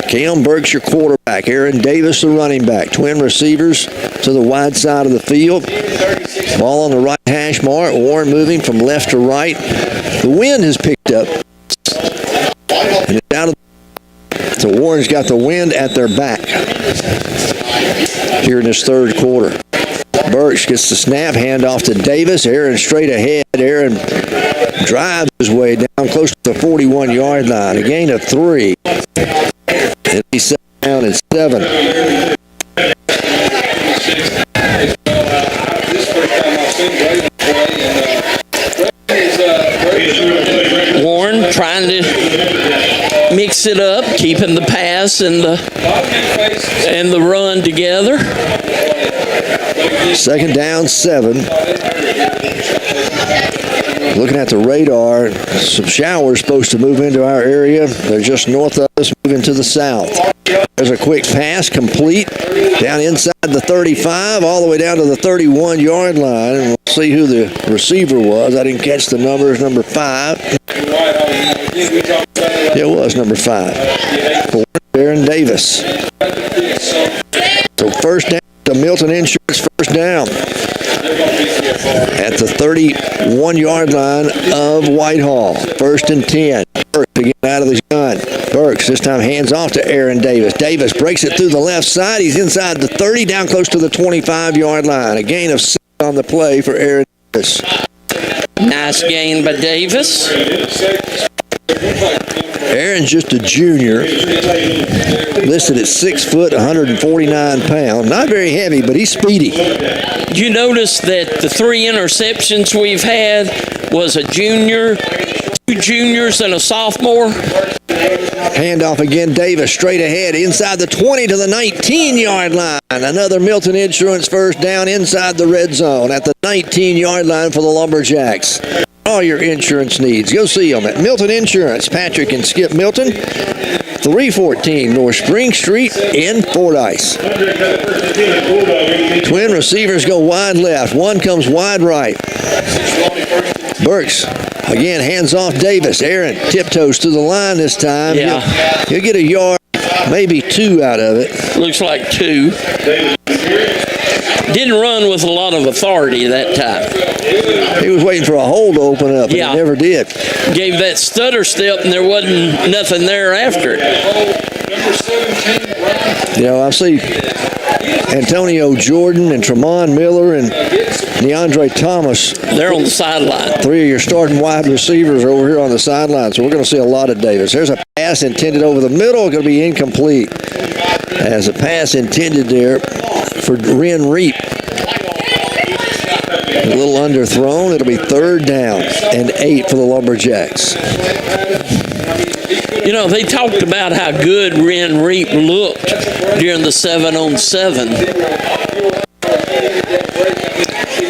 Cam Burks, your quarterback. Aaron Davis, the running back. Twin receivers to the wide side of the field. Ball on the right hash mark. Warren moving from left to right. The wind has picked up. And it's out of so Warren's got the wind at their back here in this third quarter. Burks gets the snap, handoff to Davis. Aaron straight ahead. Aaron drives his way down close to the 41-yard line. A gain of 3. And he's set down at 7. Warren trying to mix it up, keeping the pass and the run together. Second down, 7. Looking at the radar, some showers supposed to move into our area. They're just north of us, moving to the south. There's a quick pass, complete, down inside the 35, all the way down to the 31-yard line. And we'll see who the receiver was. I didn't catch the numbers. Number 5. It was number 5. Aaron Davis. So first down to Milton Insurance, first down at the 31-yard line of Whitehall. First and 10. Burks to get out of his gun. Burks this time hands off to Aaron Davis. Davis breaks it through the left side. He's inside the 30, down close to the 25-yard line. A gain of 6 on the play for Aaron Davis. Nice gain by Davis. Aaron's just a junior, listed at 6 foot, 149 pounds. Not very heavy, but he's speedy. You notice that the 3 interceptions we've had was a junior, 2 juniors, and a sophomore. Handoff again, Davis straight ahead, inside the 20 to the 19-yard line. Another Milton Insurance first down inside the red zone at the 19-yard line for the Lumberjacks. All your insurance needs. Go see them at Milton Insurance. Patrick and Skip Milton, 314 North Spring Street in Fordyce. Twin receivers go wide left. One comes wide right. Burks, again, hands off Davis. Aaron tiptoes to the line this time. Yeah. He'll get a yard, maybe 2 out of it. Looks like 2. Didn't run with a lot of authority that time. He was waiting for a hole to open up, and he never did. Gave that stutter step, and there wasn't nothing there after it. You know, I see Antonio Jordan and Tremont Miller and DeAndre Thomas. They're on the sideline. 3 of your starting wide receivers are over here on the sideline, so we're going to see a lot of Davis. There's a pass intended over the middle, going to be incomplete. As a pass intended there for Ren Reap. A little underthrown. It'll be third down and 8 for the Lumberjacks. You know, they talked about how good Ren Reap looked during the 7-on-7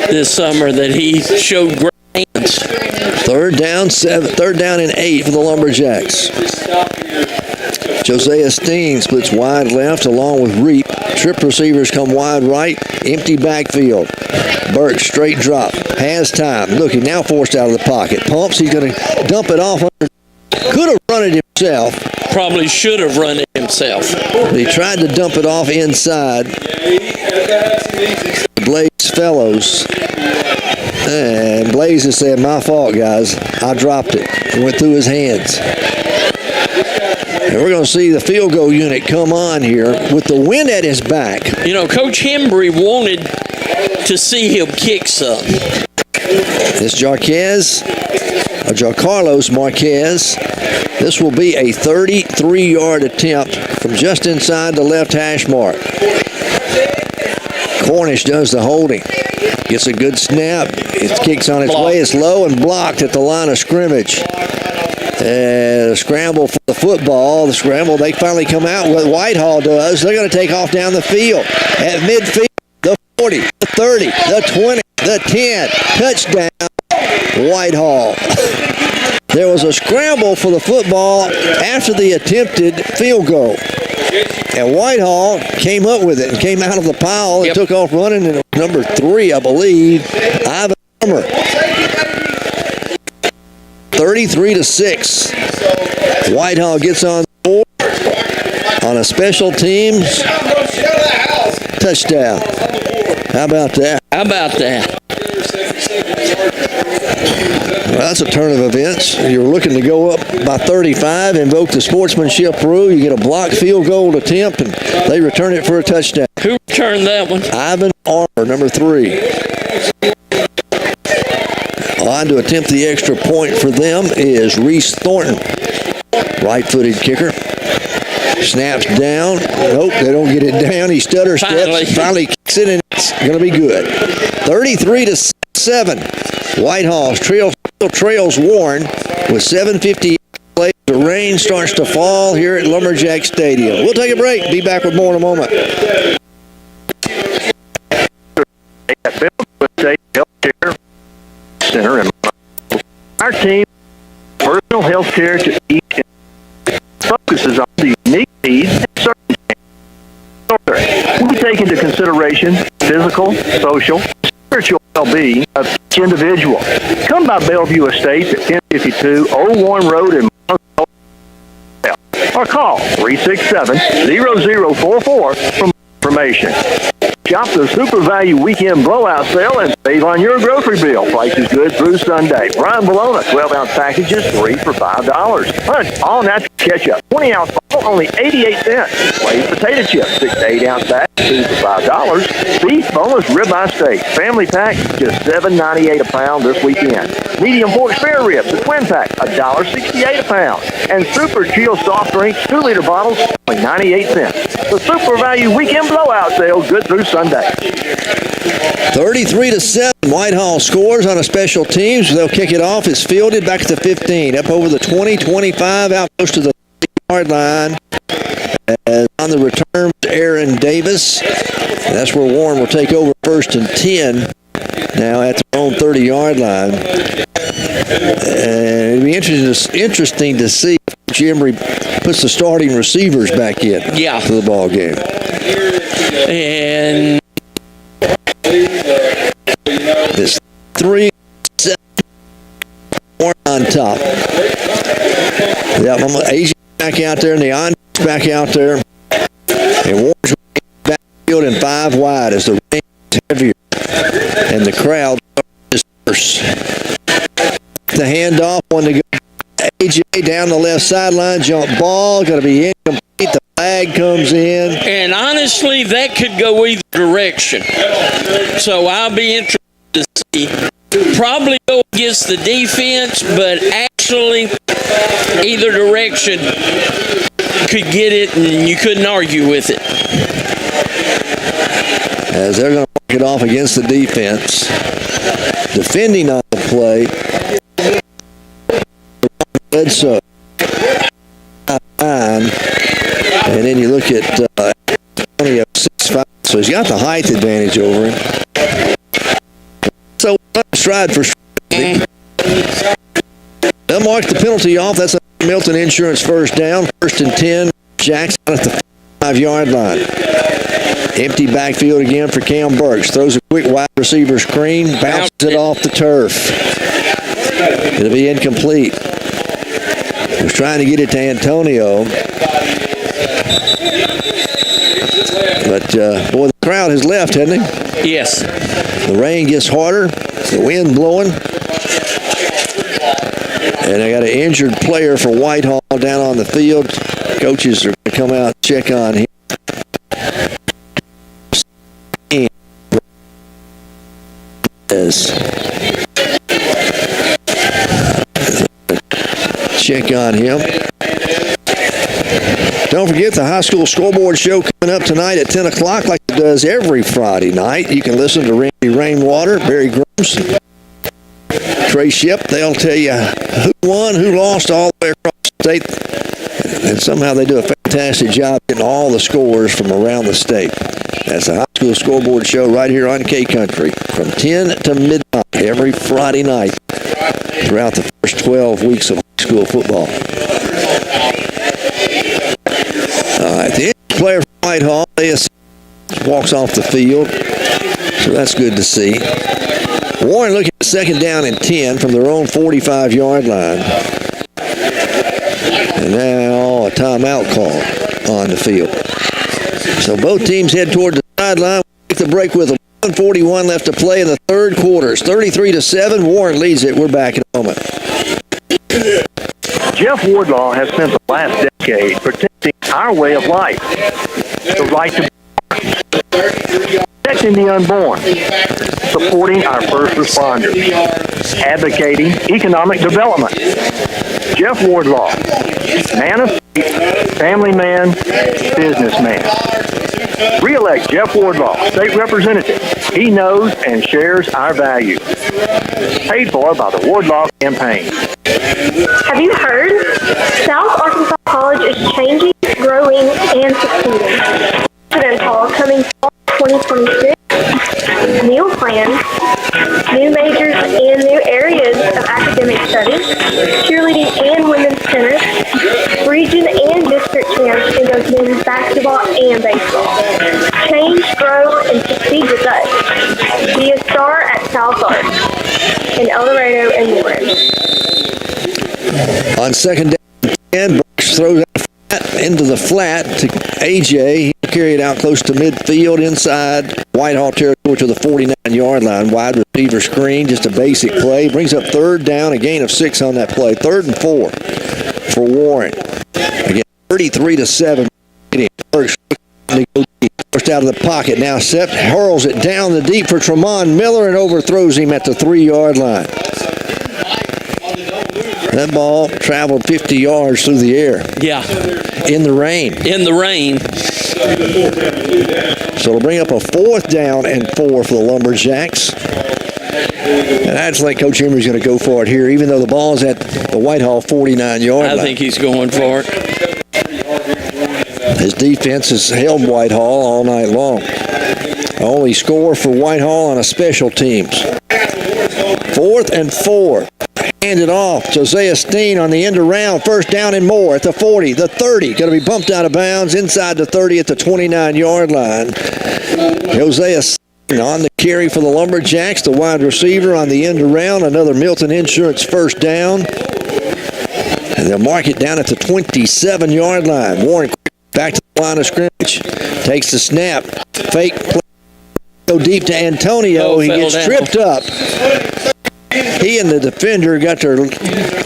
this summer, that he showed great hands. Third down and 8 for the Lumberjacks. Josiah Steen splits wide left along with Reap. Trip receivers come wide right. Empty backfield. Burke straight drop. Has time. Looking now forced out of the pocket. Pumps. He's going to dump it off. Could have run it himself. Probably should have run it himself. He tried to dump it off inside. Blaze Fellows. And Blaze has said, my fault, guys. I dropped it. It went through his hands. And we're going to see the field goal unit come on here with the wind at his back. You know, Coach Hembry wanted to see him kick some. This Carlos Marquez. This will be a 33-yard attempt from just inside the left hash mark. Cornish does the holding. Gets a good snap. It kicks on its way. It's low and blocked at the line of scrimmage. And a scramble for the football. The scramble, they finally come out with Whitehall does. They're going to take off down the field. At midfield, the 40, the 30, the 20, the 10. Touchdown, Whitehall. There was a scramble for the football after the attempted field goal. And Whitehall came up with it and came out of the pile and took off running. And it was number 3, I believe, Ivan Summer. 33-6. Whitehall gets on the board on a special teams touchdown. How about that? How about that? Well, that's a turn of events. You're looking to go up by 35, invoke the sportsmanship rule. You get a blocked field goal attempt, and they return it for a touchdown. Who returned that one? Ivan Armour, number 3. On to attempt the extra point for them is Reese Thornton, right-footed kicker. Snaps down. Nope, they don't get it down. He stutter steps. Finally kicks it, and it's going to be good. 33-7. Whitehall trails Warren with 7:58 played. The rain starts to fall here at Lumberjack Stadium. We'll take a break. Be back with more in a moment. Center and our team, personal health care to each focuses on the unique needs and circumstances. We take into consideration physical, social, spiritual well-being of each individual. Come by Bellevue Estates at 1052 Old Warren Road in or call 367-0044 for information. Shop the Super Value Weekend Blowout Sale and save on your grocery bill. Price is good through Sunday. Brian Bologna, 12-ounce packages, 3 for $5. Punch, all natural ketchup, 20-ounce bottle, only 88 cents. Lay's potato chips, 6 to 8-ounce bag, 2 for $5. Beef boneless ribeye steak, family pack, just $7.98 a pound this weekend. Medium pork spare ribs, a twin pack, $1.68 a pound. And Super Chill soft drinks, 2-liter bottles, only 98 cents. The Super Value Weekend Blowout Sale, good through Sunday. 33-7. Whitehall scores on a special teams. They'll kick it off. It's fielded back to the 15. Up over the 20, 25, out close to the 30-yard line. As on the return, Aaron Davis. And that's where Warren will take over 1st and 10. Now at their own 30-yard line. And it'll be interesting to see if Jimmy puts the starting receivers back in to the ball game. And this 3-7 on top. Yeah, AJ back out there and the on back out there. And Warren's backfield and 5 wide as the rain is heavier and the crowd disperse. The handoff, one to go. AJ down the left sideline, jump ball, going to be incomplete. The flag comes in. And honestly, that could go either direction. So I'll be interested to see. Probably go against the defense, but actually either direction could get it and you couldn't argue with it. As they're going to mark it off against the defense. Defending on the play. So, and then you look at Antonio 6'5", so he's got the height advantage over him. So stride for stride. They'll mark the penalty off. That's a Milton Insurance first down. 1st and 10. Jackson at the 5-yard line. Empty backfield again for Cam Burks. Throws a quick wide receiver screen. Bounces it off the turf. It'll be incomplete. Was trying to get it to Antonio. But, boy, the crowd has left, hasn't it? Yes. The rain gets harder. The wind blowing. And I got an injured player for Whitehall down on the field. Coaches are going to come out and check on him. Check on him. Don't forget the high school scoreboard show coming up tonight at 10 o'clock like it does every Friday night. You can listen to Randy Rainwater, Barry Grooms, Trey Ship. They'll tell you who won, who lost all the way across the state. And somehow they do a fantastic job getting all the scores from around the state. That's the high school scoreboard show right here on K-Country from 10 to midnight every Friday night throughout the first 12 weeks of high school football. The player from Whitehall, walks off the field, so that's good to see. Warren looking at second down and 10 from their own 45-yard line. And now a timeout call on the field. So both teams head toward the sideline. We'll take the break with 1:41 left to play in the third quarter. It's 33-7. Warren leads it. We're back in a moment. Jeff Wardlaw has spent the last decade protecting our way of life, the right to protecting the unborn, supporting our first responders, advocating economic development. Jeff Wardlaw, man of faith, family man, businessman. Re-elect Jeff Wardlaw, state representative. He knows and shares our values. Paid for by the Wardlaw campaign. Have you heard? South Arkansas College is changing, growing, and succeeding. President Hall coming fall 2026. Meal plans, new majors and new areas of academic studies, cheerleading and women's tennis, region and district champs in both men's basketball and baseball. Change, grow, and succeed with us. Be a star at South Ark in El Dorado and Warren. On second down, 10, Brooks throws out into the flat to AJ. He'll carry it out close to midfield inside Whitehall territory to the 49-yard line. Wide receiver screen, just a basic play. Brings up third down, a gain of 6 on that play. 3rd and 4 for Warren. Again, 33-7. First out of the pocket. Now Sepp hurls it down the deep for Tremont Miller and overthrows him at the 3-yard line. That ball traveled 50 yards through the air. Yeah. In the rain. In the rain. So it'll bring up a 4th down and 4 for the Lumberjacks. And I just think Coach Emery's going to go for it here, even though the ball's at the Whitehall 49-yard line. I think he's going for it. His defense has held Whitehall all night long. Only score for Whitehall on a special teams. 4th and 4. Handed off. Josiah Steen on the end around. First down and more at the 40, the 30. Going to be bumped out of bounds inside the 30 at the 29-yard line. Josiah Steen on the carry for the Lumberjacks. The wide receiver on the end around. Another Milton Insurance first down. And they'll mark it down at the 27-yard line. Warren back to the line of scrimmage. Takes the snap. Fake play. Go deep to Antonio. He gets tripped up. He and the defender got their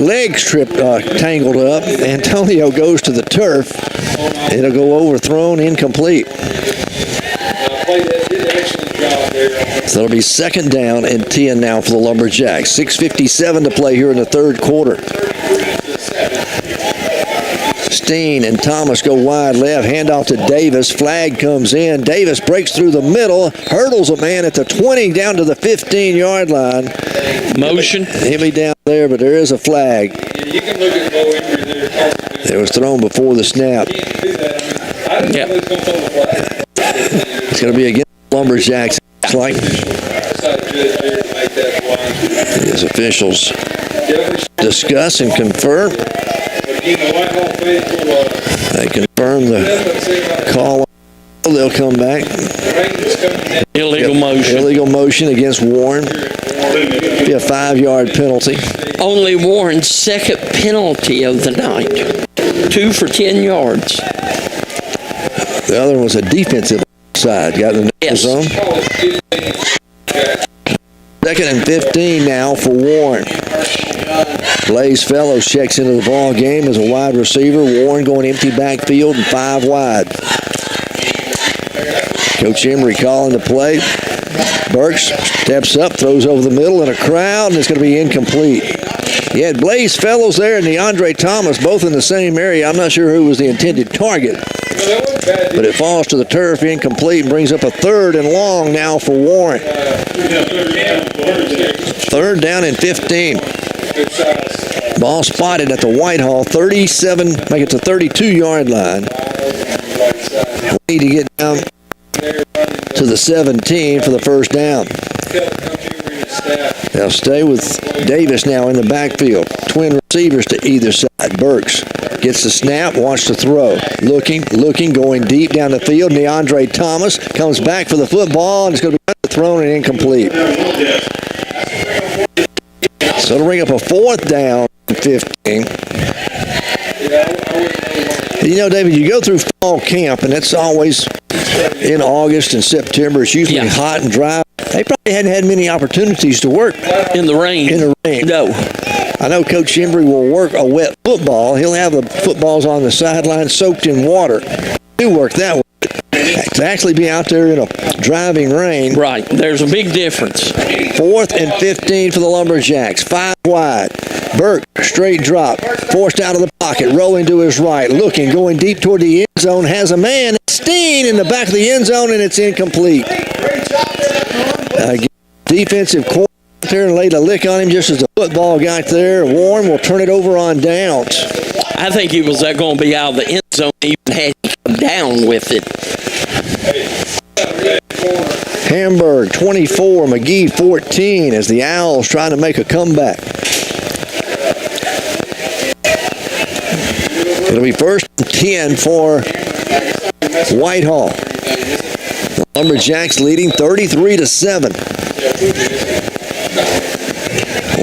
legs tangled up. Antonio goes to the turf. It'll go overthrown, incomplete. So it'll be 2nd down and 10 now for the Lumberjacks. 6:57 to play here in the third quarter. Steen and Thomas go wide left. Handoff to Davis. Flag comes in. Davis breaks through the middle. Hurdles a man at the 20 down to the 15-yard line. Motion. He'll be down there, but there is a flag. It was thrown before the snap. Yeah. It's going to be against Lumberjacks. It's like as officials discuss and confirm. They confirm the call. They'll come back. Illegal motion. Illegal motion against Warren. Be a 5-yard penalty. Only Warren's 2nd penalty of the night. 2 for 10 yards. The other one was a defensive side. Got in the zone. 2nd and 15 now for Warren. Blaze Fellows checks into the ball game as a wide receiver. Warren going empty backfield and 5 wide. Coach Emery calling the play. Burks steps up, throws over the middle in a crowd, and it's going to be incomplete. You had Blaze Fellows there and DeAndre Thomas both in the same area. I'm not sure who was the intended target, but it falls to the turf, incomplete, and brings up a 3rd and long now for Warren. 3rd down and 15. Ball spotted at the Whitehall 37, make it to 32-yard line. We need to get down to the 17 for the first down. They'll stay with Davis now in the backfield. Twin receivers to either side. Burks gets the snap, wants to throw. Looking, going deep down the field. DeAndre Thomas comes back for the football, and it's going to be thrown and incomplete. So to bring up a 4th down and 15. You know, David, you go through fall camp, and it's always in August and September. It's usually hot and dry. They probably hadn't had many opportunities to work in the rain. No. I know Coach Embry will work a wet football. He'll have the footballs on the sideline soaked in water. He'll work that way. To actually be out there in a driving rain. Right. There's a big difference. 4th and 15 for the Lumberjacks. 5 wide. Burke, straight drop. Forced out of the pocket. Rolling to his right. Looking, going deep toward the end zone. Has a man. Steen in the back of the end zone, and it's incomplete. Defensive coordinator there and laid a lick on him just as the football got there. Warren will turn it over on downs. I think he was going to be out of the end zone, even had he come down with it. Hamburg 24, McGee 14 as the Owls trying to make a comeback. It'll be 1st and 10 for Whitehall. The Lumberjacks leading 33-7.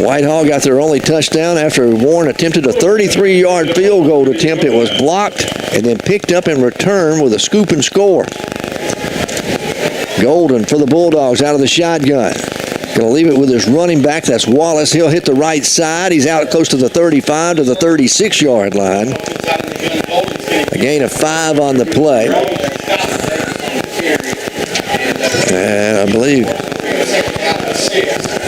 Whitehall got their only touchdown after Warren attempted a 33-yard field goal attempt. It was blocked and then picked up and returned with a scoop and score. Golden for the Bulldogs out of the shotgun. Going to leave it with his running back. That's Wallace. He'll hit the right side. He's out close to the 35 to the 36-yard line. A gain of 5 on the play. And I believe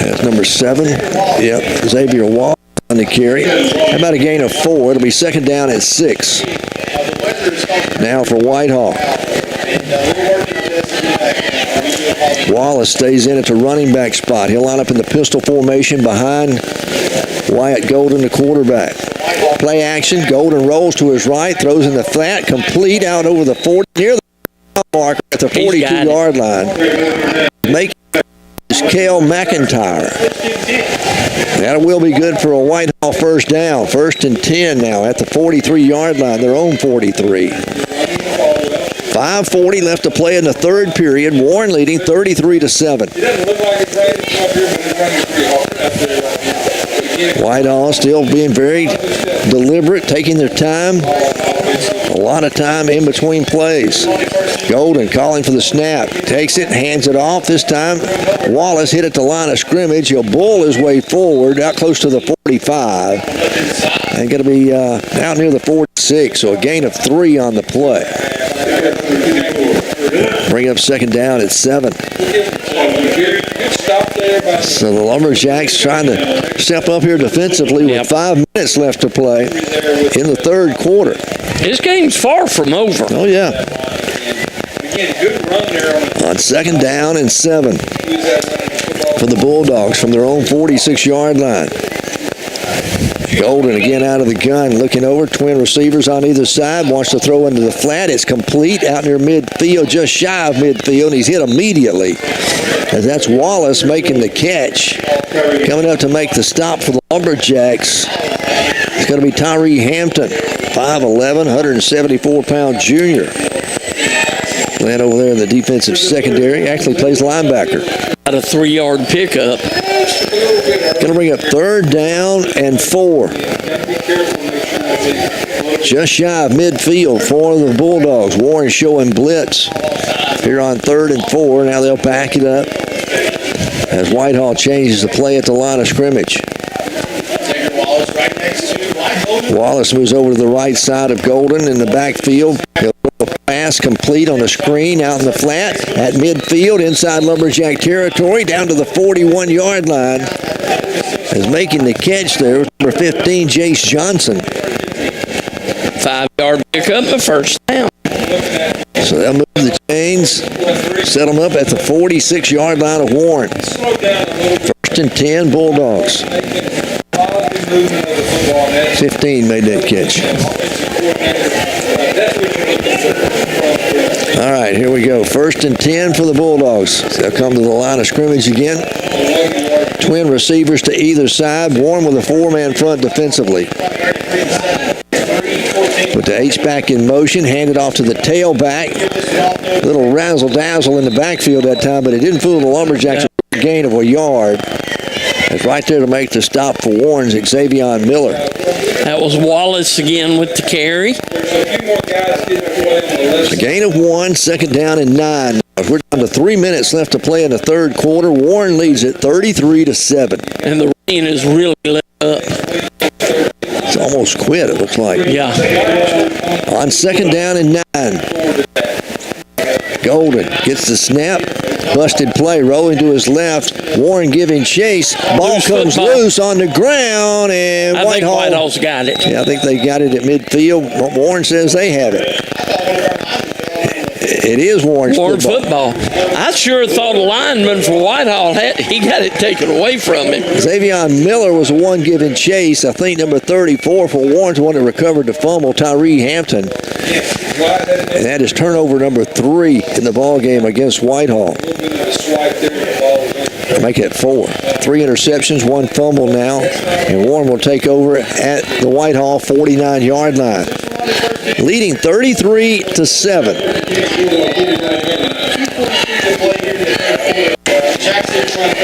that's number 7. Yep, Xavier Wallace on the carry. How about a gain of 4? It'll be 2nd down at 6. Now for Whitehall. Wallace stays in at the running back spot. He'll line up in the pistol formation behind Wyatt Golden, the quarterback. Play action. Golden rolls to his right, throws in the flat, complete out over the 40, near the marker at the 42-yard line. Make is Cale McIntyre. That will be good for a Whitehall first down. 1st and 10 now at the 43-yard line, their own 43. 5:40 left to play in the 3rd period. Warren leading 33-7. Whitehall still being very deliberate, taking their time. A lot of time in between plays. Golden calling for the snap. Takes it, hands it off. This time, Wallace hit at the line of scrimmage. He'll bull his way forward, out close to the 45. And going to be out near the 46, so a gain of 3 on the play. Bring up 2nd down at 7. So the Lumberjacks trying to step up here defensively with 5 minutes left to play in the 3rd quarter. This game's far from over. Oh, yeah. On 2nd down and 7 for the Bulldogs from their own 46-yard line. Golden again out of the gun, looking over, twin receivers on either side, wants to throw into the flat. It's complete out near midfield, just shy of midfield, and he's hit immediately. As that's Wallace making the catch. Coming up to make the stop for the Lumberjacks, it's going to be Tyree Hampton, 5'11", 174-pound junior. Playing over there in the defensive secondary, actually plays linebacker. Got a 3-yard pickup. Going to bring up 3rd down and 4. Just shy of midfield for the Bulldogs. Warren showing blitz here on 3rd and 4. Now they'll back it up as Whitehall changes the play at the line of scrimmage. Wallace moves over to the right side of Golden in the backfield. He'll throw a pass complete on a screen out in the flat at midfield inside Lumberjack territory down to the 41-yard line. Is making the catch there, number 15, Jace Johnson. 5-yard pickup, a first down. So they'll move the chains, set them up at the 46-yard line of Warren. 1st and 10, Bulldogs. 15 made that catch. All right, here we go. 1st and 10 for the Bulldogs. They'll come to the line of scrimmage again. Twin receivers to either side. Warren with a 4-man front defensively. Put the H-back in motion, handed off to the tailback. Little razzle-dazzle in the backfield that time, but it didn't fool the Lumberjacks. A gain of a yard. It's right there to make the stop for Warren's Xavier Miller. That was Wallace again with the carry. A gain of 1, 2nd down and 9. We're down to 3 minutes left to play in the third quarter. Warren leads it 33-7. And the rain is really lit up. It's almost quit, it looks like. Yeah. On 2nd down and 9. Golden gets the snap. Busted play, rolling to his left. Warren giving chase. Ball comes loose on the ground, and I think Whitehall's got it. Yeah, I think they got it at midfield. Warren says they have it. It is Warren's football. I sure thought a lineman for Whitehall he got it taken away from him. Xavier Miller was the one giving chase. I think number 34 for Warren's the one that recovered the fumble, Tyree Hampton. And that is turnover number 3 in the ball game against Whitehall. Make it 4. 3 interceptions, 1 fumble now, and Warren will take over at the Whitehall 49-yard line, leading 33-7.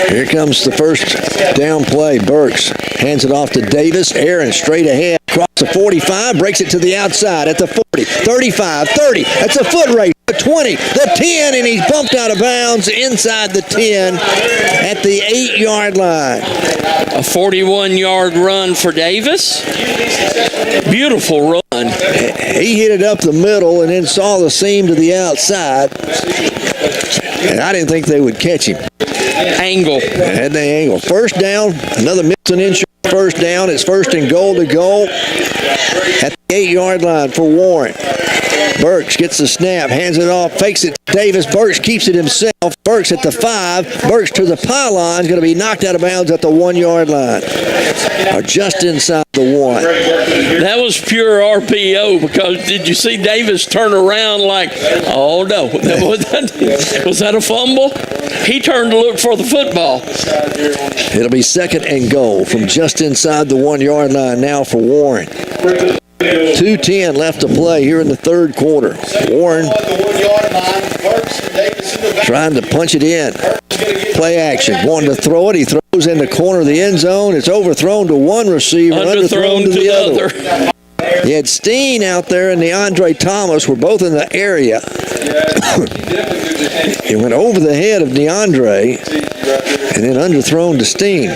Here comes the first down play. Burks hands it off to Davis. Aaron straight ahead. Across the 45. Breaks it to the outside at the 40. 35. 30. That's a foot race. The 20. The 10. And he's bumped out of bounds inside the 10 at the 8-yard line. A 41-yard run for Davis. Beautiful run. He hit it up the middle and then saw the seam to the outside. And I didn't think they would catch him. Angle. Had they angle. First down, another missing insurance first down. It's 1st and goal to go at the 8-yard line for Warren. Burks gets the snap, hands it off, fakes it to Davis. Burks keeps it himself. Burks at the 5. Burks to the pylon. Is going to be knocked out of bounds at the 1-yard line. Or just inside the 1. That was pure RPO because did you see Davis turn around like, oh no, was that a fumble? He turned to look for the football. It'll be 2nd and goal from just inside the 1-yard line now for Warren. 2:10 left to play here in the third quarter. Warren trying to punch it in. Play action. Wanting to throw it. He throws in the corner of the end zone. It's overthrown to one receiver, underthrown to the other. He had Steen out there and DeAndre Thomas were both in the area. It went over the head of DeAndre and then underthrown to Steen.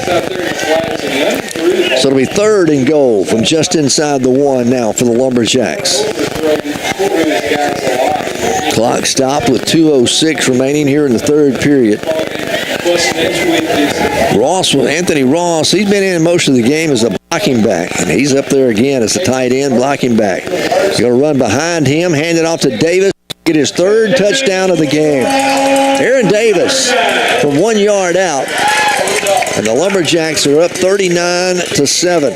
So it'll be 3rd and goal from just inside the 1 now for the Lumberjacks. Clock stopped with 2:06 remaining here in the third period. Anthony Ross, he's been in most of the game as a blocking back, and he's up there again as a tight end blocking back. He's going to run behind him, hand it off to Davis, get his 3rd touchdown of the game. Aaron Davis from 1 yard out, and the Lumberjacks are up 39-7.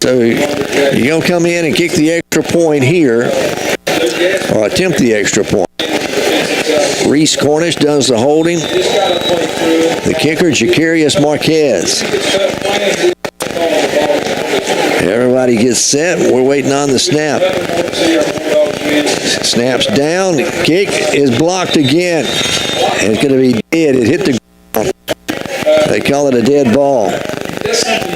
So you're going to come in and kick the extra point here, or attempt the extra point. Reese Cornish does the holding. The kicker, Jacarius Marquez. Everybody gets set. We're waiting on the snap. Snaps down. The kick is blocked again. And it's going to be dead. It hit the ground. They call it a dead ball.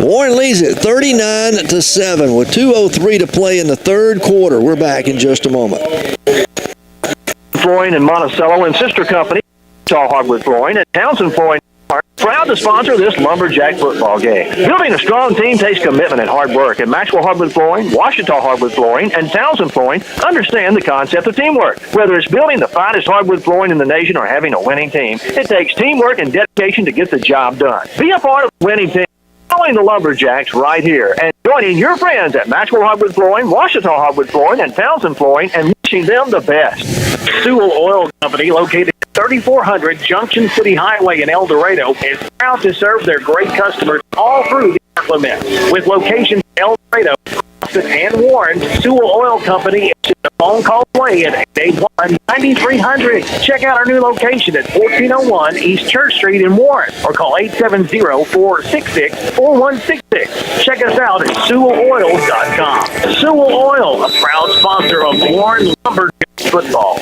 Warren leads it 39-7 with 2:03 to play in the third quarter. We're back in just a moment. Flooring in Monticello and sister company, Tall Hardwood Flooring, and Townsend Flooring Proud to sponsor this Lumberjack football game. Building a strong team takes commitment and hard work, and Maxwell Hardwood Flooring, Washita Hardwood Flooring, and Townsend Flooring understand the concept of teamwork. Whether it's building the finest hardwood flooring in the nation or having a winning team, it takes teamwork and dedication to get the job done. Be a part of the winning team. Following the Lumberjacks right here and joining your friends at Maxwell Hardwood Flooring, Washita Hardwood Flooring, and Townsend Flooring and wishing them the best. Sewell Oil Company, located at 3400 Junction City Highway in El Dorado, is proud to serve their great customers all through the Arc limit. With locations in El Dorado, Austin, and Warren, Sewell Oil Company is just a phone call away at 881-9300. Check out our new location at 1401 East Church Street in Warren, or call 870-466-4166. Check us out at SewellOil.com. Sewell Oil, a proud sponsor of Warren Lumberjacks football.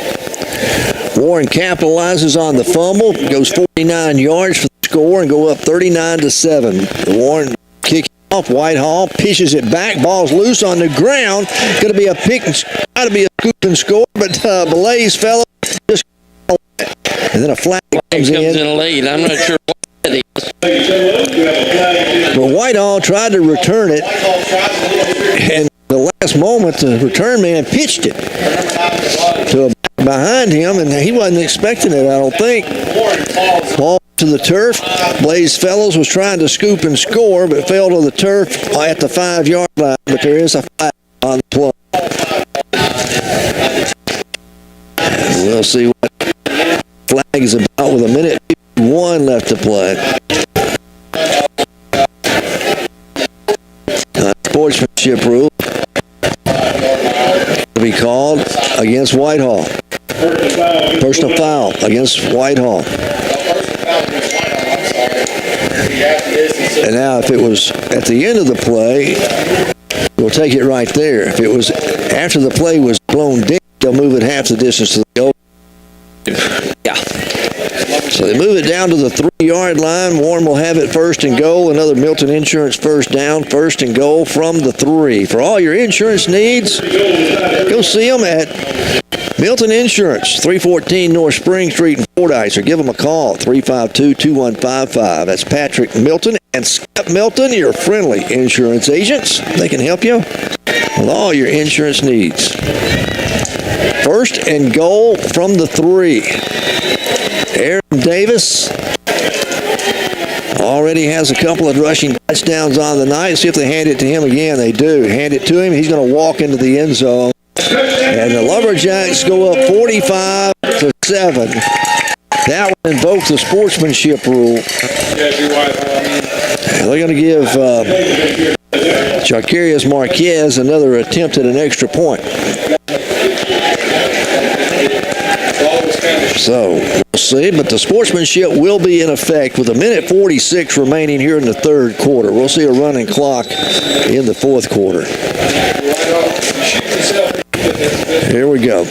Warren capitalizes on the fumble, goes 49 yards for the score, and go up 39-7. Warren kick off. Whitehall pitches it back. Ball's loose on the ground. Going to be a pick and try to be a scoop and score, but Blaze fella just and then a flag comes in late. I'm not sure what that is. But Whitehall tried to return it, and the last moment the return man pitched it to a behind him, and he wasn't expecting it, I don't think. Ball to the turf. Blaze Fellows was trying to scoop and score, but fell to the turf at the 5-yard line. But there is a flag on the play. And we'll see what flag is about with 1:51 left to play. Sportsmanship rule will be called against Whitehall. Personal foul against Whitehall. And now if it was at the end of the play, we'll take it right there. If it was after the play was blown dead, they'll move it half the distance to the goal. Yeah. So they move it down to the 3-yard line. Warren will have it first and goal. Another Milton Insurance first down, first and goal from the 3. For all your insurance needs, go see them at Milton Insurance, 314 North Spring Street in Fordyce, or give them a call at 352-2155. That's Patrick Milton and Scott Milton, your friendly insurance agents. They can help you with all your insurance needs. First and goal from the 3. Aaron Davis already has a couple of rushing touchdowns on the night. See if they hand it to him again. They do. Hand it to him. He's going to walk into the end zone. And the Lumberjacks go up 45-7. That one invokes the sportsmanship rule. And they're going to give Jacarius Marquez another attempt at an extra point. So, we'll see, but the sportsmanship will be in effect with 1:46 remaining here in the third quarter. We'll see a running clock in the fourth quarter. Here we go.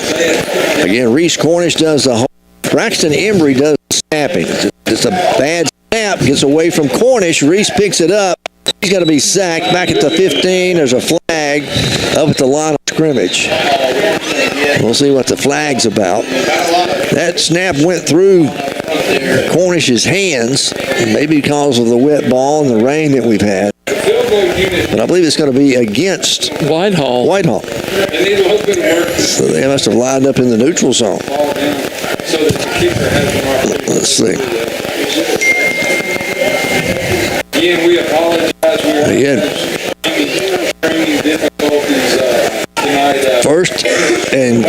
Again, Reese Cornish does the whole. Braxton Embry does the snapping. It's a bad snap, gets away from Cornish. Reese picks it up. He's going to be sacked back at the 15. There's a flag up at the line of scrimmage. We'll see what the flag's about. That snap went through Cornish's hands, maybe because of the wet ball and the rain that we've had. But I believe it's going to be against Whitehall. So they must have lined up in the neutral zone. Let's see. Again, we apologize. Training difficulties tonight. First, and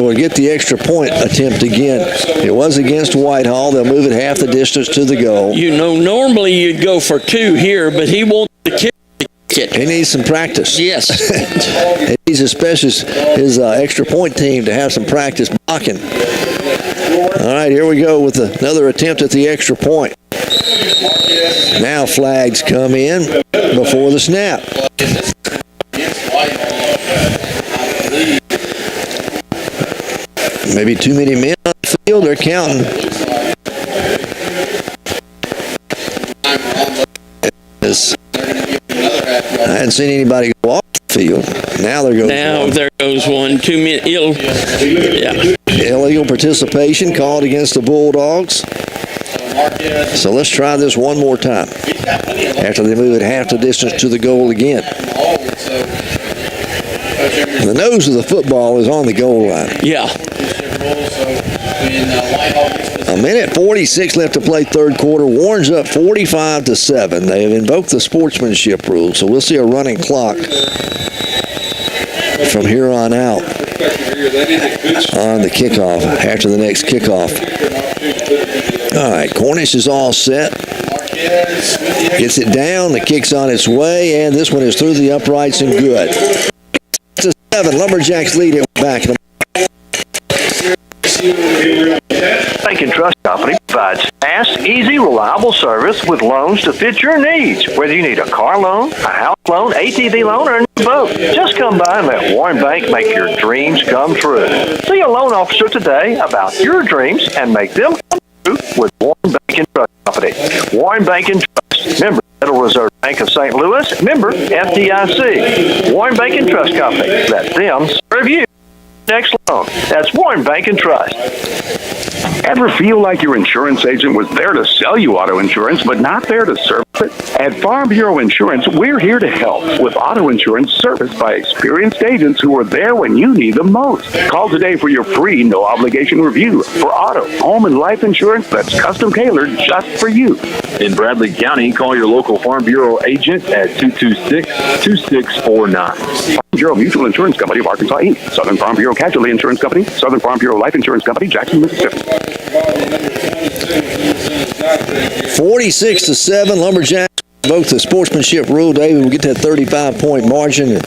we'll get the extra point attempt again. It was against Whitehall. They'll move it half the distance to the goal. You know, normally you'd go for 2 here, but he wants to kick it. He needs some practice. Yes. He needs especially his extra point team to have some practice blocking. All right, here we go with another attempt at the extra point. Now flags come in before the snap. Maybe too many men on the field. They're counting. I hadn't seen anybody go off the field. Now there goes one. 2 minutes. Illegal participation called against the Bulldogs. So let's try this one more time. After they move it half the distance to the goal again. The nose of the football is on the goal line. Yeah. A minute 46 left to play third quarter. Warren's up 45-7. They have invoked the sportsmanship rule, so we'll see a running clock from here on out on the kickoff, after the next kickoff. All right, Cornish is all set. Gets it down, the kick's on its way, and this one is through the uprights and good. 7, Lumberjacks lead it back. Bank and Trust Company provides fast, easy, reliable service with loans to fit your needs. Whether you need a car loan, a house loan, ATV loan, or a new boat, just come by and let Warren Bank make your dreams come true. See a loan officer today about your dreams and make them come true with Warren Bank and Trust Company. Warren Bank and Trust, member Federal Reserve Bank of St. Louis, member FDIC. Warren Bank and Trust Company. Let them serve you. Next loan. That's Warren Bank and Trust. Ever feel like your insurance agent was there to sell you auto insurance, but not there to service it? At Farm Bureau Insurance, we're here to help with auto insurance serviced by experienced agents who are there when you need them most. Call today for your free, no-obligation review for auto, home, and life insurance that's custom-tailored just for you. In Bradley County, call your local Farm Bureau agent at 226-2649. Farm Bureau Mutual Insurance Company of Arkansas, Inc. Southern Farm Bureau Casualty Insurance Company, Southern Farm Bureau Life Insurance Company, Jackson, Mississippi. 46-7, Lumberjacks invoke the sportsmanship rule. David, we get that 35-point margin.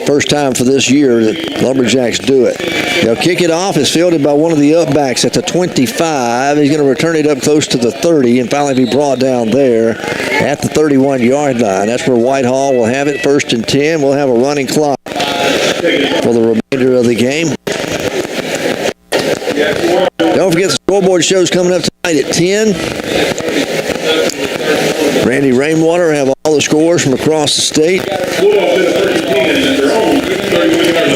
First time for this year that Lumberjacks do it. They'll kick it off. It's fielded by one of the upbacks at the 25. He's going to return it up close to the 30 and finally be brought down there at the 31-yard line. That's where Whitehall will have it. 1st and 10. We'll have a running clock for the remainder of the game. Don't forget the scoreboard show's coming up tonight at 10. Randy Rainwater have all the scores from across the state.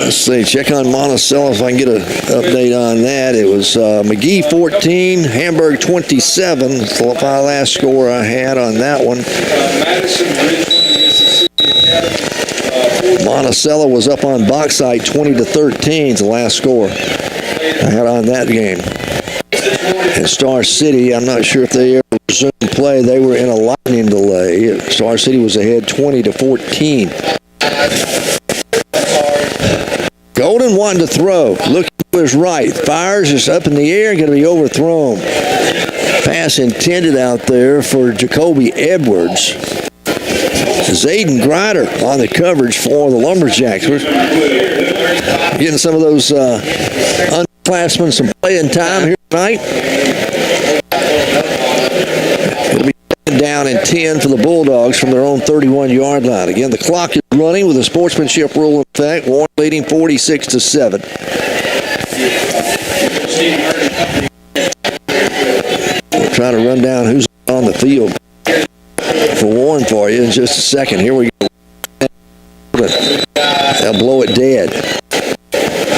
Let's see, check on Monticello if I can get an update on that. It was McGee 14, Hamburg 27. It's the last score I had on that one. Monticello was up on Bauxite 20-13. The last score I had on that game. And Star City, I'm not sure if they ever resumed play. They were in a lightning delay. Star City was ahead 20-14. Golden wanting to throw. Looking to his right. Fires is up in the air, going to be overthrown. Pass intended out there for Jacoby Edwards. Zayden Grider on the coverage for the Lumberjacks. We're getting some of those underclassmen some playing time here tonight. It'll be down in 10 for the Bulldogs from their own 31-yard line. Again, the clock is running with a sportsmanship rule in effect. Warren leading 46-7. We'll try to run down who's on the field for Warren for you in just a second. Here we go. They'll blow it dead.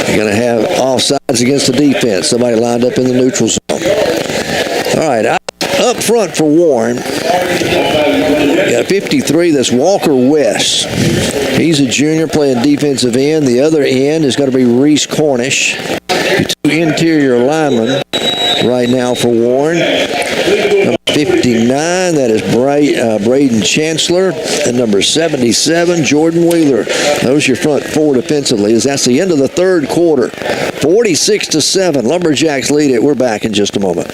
You're going to have offsides against the defense. Somebody lined up in the neutral zone. All right, up front for Warren. Got 53, that's Walker West. He's a junior playing defensive end. The other end is going to be Reese Cornish. Two interior linemen right now for Warren. Number 59, that is Braden Chancellor. And number 77, Jordan Wheeler. Those are your front four defensively. That's the end of the third quarter. 46-7. Lumberjacks lead it. We're back in just a moment.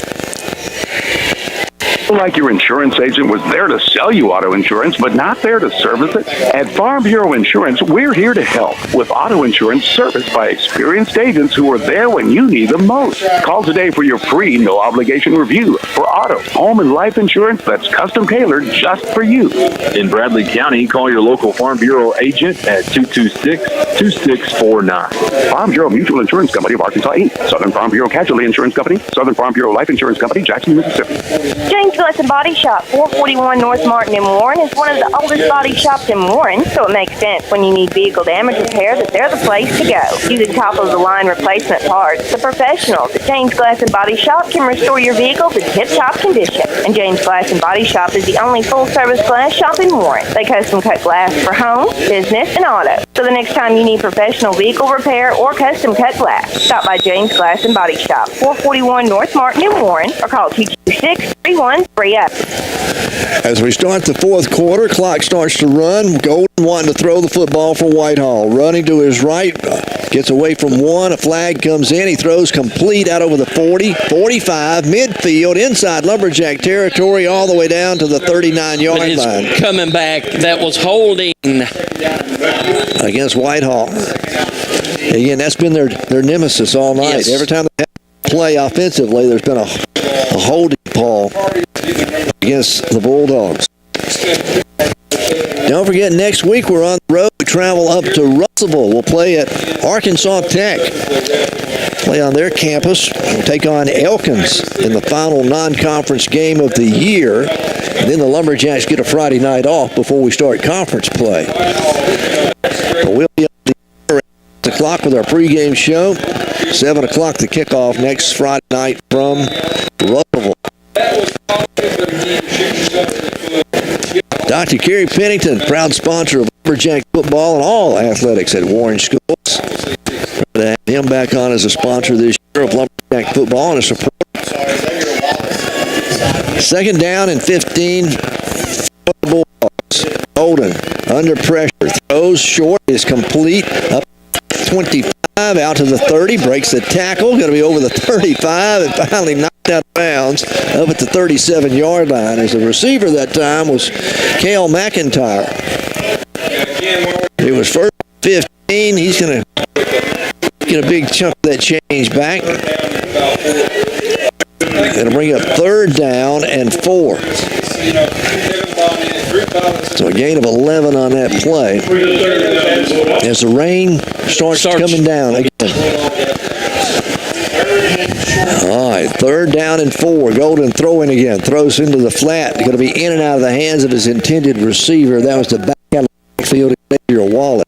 Like your insurance agent was there to sell you auto insurance, but not there to service it? At Farm Bureau Insurance, we're here to help with auto insurance serviced by experienced agents who are there when you need them most. Call today for your free, no-obligation review for auto, home, and life insurance that's custom-tailored just for you. In Bradley County, call your local Farm Bureau agent at 226-2649. Farm Bureau Mutual Insurance Company of Arkansas, Inc. Southern Farm Bureau Casualty Insurance Company, Southern Farm Bureau Life Insurance Company, Jackson, Mississippi. James Glass and Body Shop, 441 North Martin in Warren, is one of the oldest body shops in Warren, so it makes sense when you need vehicle damage repair that they're the place to go. Using top-of-the-line replacement parts, the professionals at James Glass and Body Shop can restore your vehicle to tip-top condition. And James Glass and Body Shop is the only full-service glass shop in Warren. They custom-cut glass for home, business, and auto. So the next time you need professional vehicle repair or custom-cut glass, stop by James Glass and Body Shop, 441 North Martin in Warren, or call 226-3130. As we start the fourth quarter, clock starts to run. Golden wanting to throw the football for Whitehall. Running to his right, gets away from one. A flag comes in. He throws complete out over the 40, 45, midfield, inside Lumberjack territory, all the way down to the 39-yard line. Coming back, that was holding against Whitehall. Again, that's been their nemesis all night. Yes. Every time they play offensively, there's been a holding call against the Bulldogs. Don't forget, next week we're on the road. We travel up to Russellville. We'll play at Arkansas Tech. Play on their campus. We'll take on Elkins in the final non-conference game of the year. And then the Lumberjacks get a Friday night off before we start conference play. But we'll be on the air at 8 o'clock with our pregame show. 7 o'clock the kickoff next Friday night from Russellville. Dr. Kerry Pennington, proud sponsor of Lumberjack football and all athletics at Warren Schools. To have him back on as a sponsor this year of Lumberjack football and a support. Second down and 15 for the Bulldogs. Golden under pressure, throws short, is complete, up 25, out to the 30, breaks the tackle, going to be over the 35, and finally knocked out of bounds up at the 37-yard line. As the receiver that time was Cale McIntyre. It was first 15. He's going to get a big chunk of that change back. Going to bring up third down and 4. So a gain of 11 on that play. As the rain starts coming down again. All right, third down and 4. Golden throwing again. Throws into the flat. Going to be in and out of the hands of his intended receiver. That was the back out of the field, Xavier Wallace.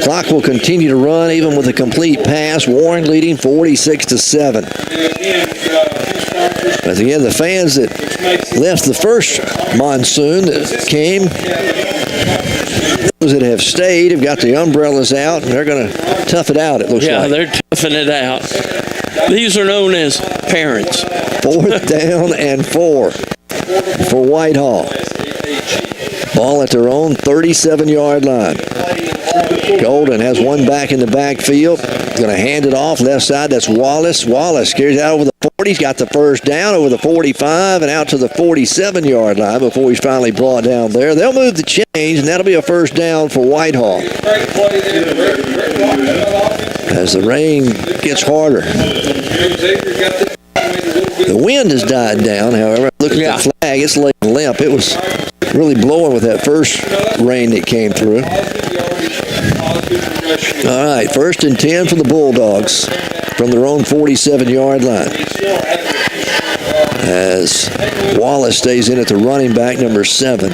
Clock will continue to run even with a complete pass. Warren leading 46-7. But again, the fans that left the first monsoon that came, those that have stayed have got the umbrellas out, and they're going to tough it out, it looks like. Yeah, they're toughing it out. These are known as parents. Fourth down and 4 for Whitehall. Ball at their own 37-yard line. Golden has one back in the backfield. Going to hand it off left side. That's Wallace. Wallace carries out over the 40. He's got the first down over the 45 and out to the 47-yard line before he's finally brought down there. They'll move the chains, and that'll be a first down for Whitehall. As the rain gets harder. The wind has died down, however. Look at the flag. It's laying limp. It was really blowing with that first rain that came through. All right, first and 10 for the Bulldogs from their own 47-yard line. As Wallace stays in at the running back, number 7.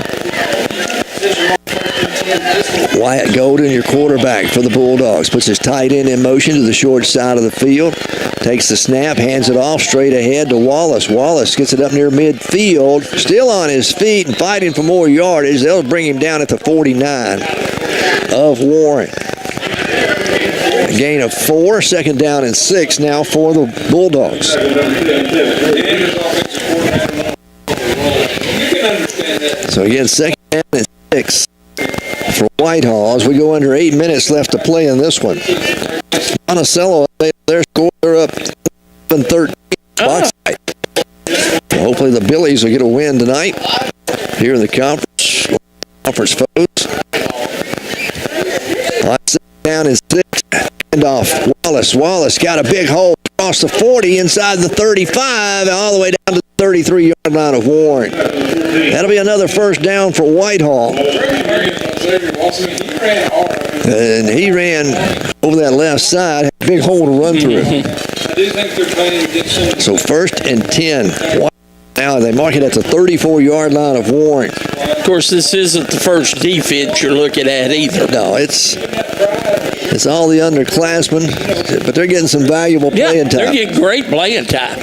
Wyatt Golden, your quarterback for the Bulldogs, puts his tight end in motion to the short side of the field. Takes the snap, hands it off straight ahead to Wallace. Wallace gets it up near midfield, still on his feet and fighting for more yardage. They'll bring him down at the 49 of Warren. A gain of 4, second down and 6 now for the Bulldogs. So again, second down and 6 for Whitehall as we go under 8 minutes left to play in this one. Monticello, their score, they're up 7-13. Hopefully the Billies will get a win tonight here in the conference foes. Down is 6. And off Wallace. Wallace got a big hole across the 40, inside the 35, all the way down to the 33-yard line of Warren. That'll be another first down for Whitehall. And he ran over that left side, had a big hole to run through. So first and 10. now. They mark it at the 34-yard line of Warren. Of course, this isn't the first defense you're looking at either. No, it's all the underclassmen, but they're getting some valuable playing time. They're getting great playing time.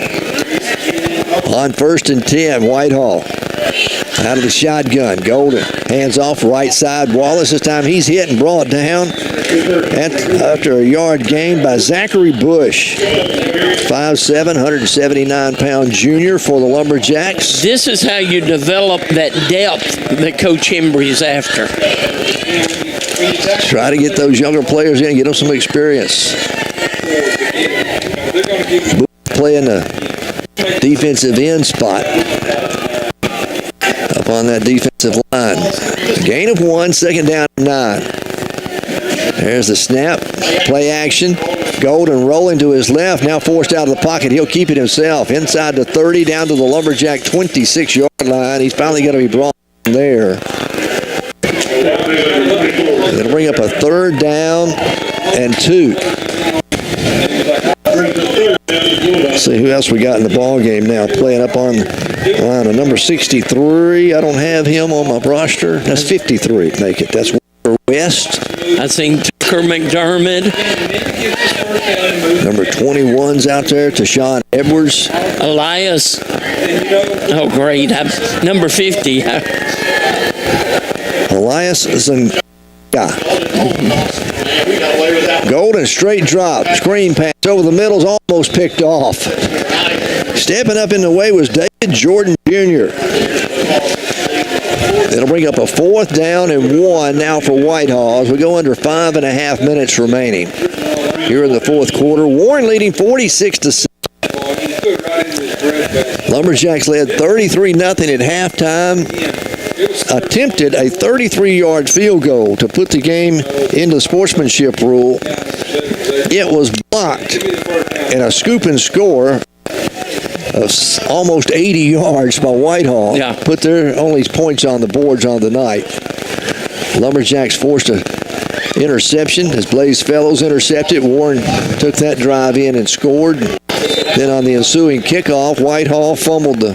On 1st and 10, Whitehall out of the shotgun. Golden hands off right side. Wallace, this time he's hit and brought down after a yard gain by Zachary Bush. 5'7", 179-pound junior for the Lumberjacks. This is how you develop that depth that Coach Embry's after. Try to get those younger players in, get them some experience. Playing the defensive end spot up on that defensive line. Gain of 1, 2nd down and 9. There's the snap, play action. Golden rolling to his left, now forced out of the pocket. He'll keep it himself. Inside the 30, down to the Lumberjack 26-yard line. He's finally going to be brought there. It'll bring up a 3rd down and 2. Let's see who else we got in the ball game now. Playing up on the line of number 63. I don't have him on my roster. That's 53. Make it. That's West. I seen Tucker McDermott. Number 21's out there. Tashawn Edwards. Elias. Oh, great. Number 50. Elias Zanga. Golden straight drop. Screen pass over the middle's almost picked off. Stepping up in the way was David Jordan Jr. It'll bring up a 4th down and 1 now for Whitehall as we go under 5.5 minutes remaining here in the 4th quarter. Warren leading 46-7. Lumberjacks led 33-0 at halftime. Attempted a 33-yard field goal to put the game into the sportsmanship rule. It was blocked, and a scoop and score of almost 80 yards by Whitehall put their only points on the boards on the night. Lumberjacks forced an interception as Blaze Fellows intercepted. Warren took that drive in and scored. Then on the ensuing kickoff, Whitehall fumbled the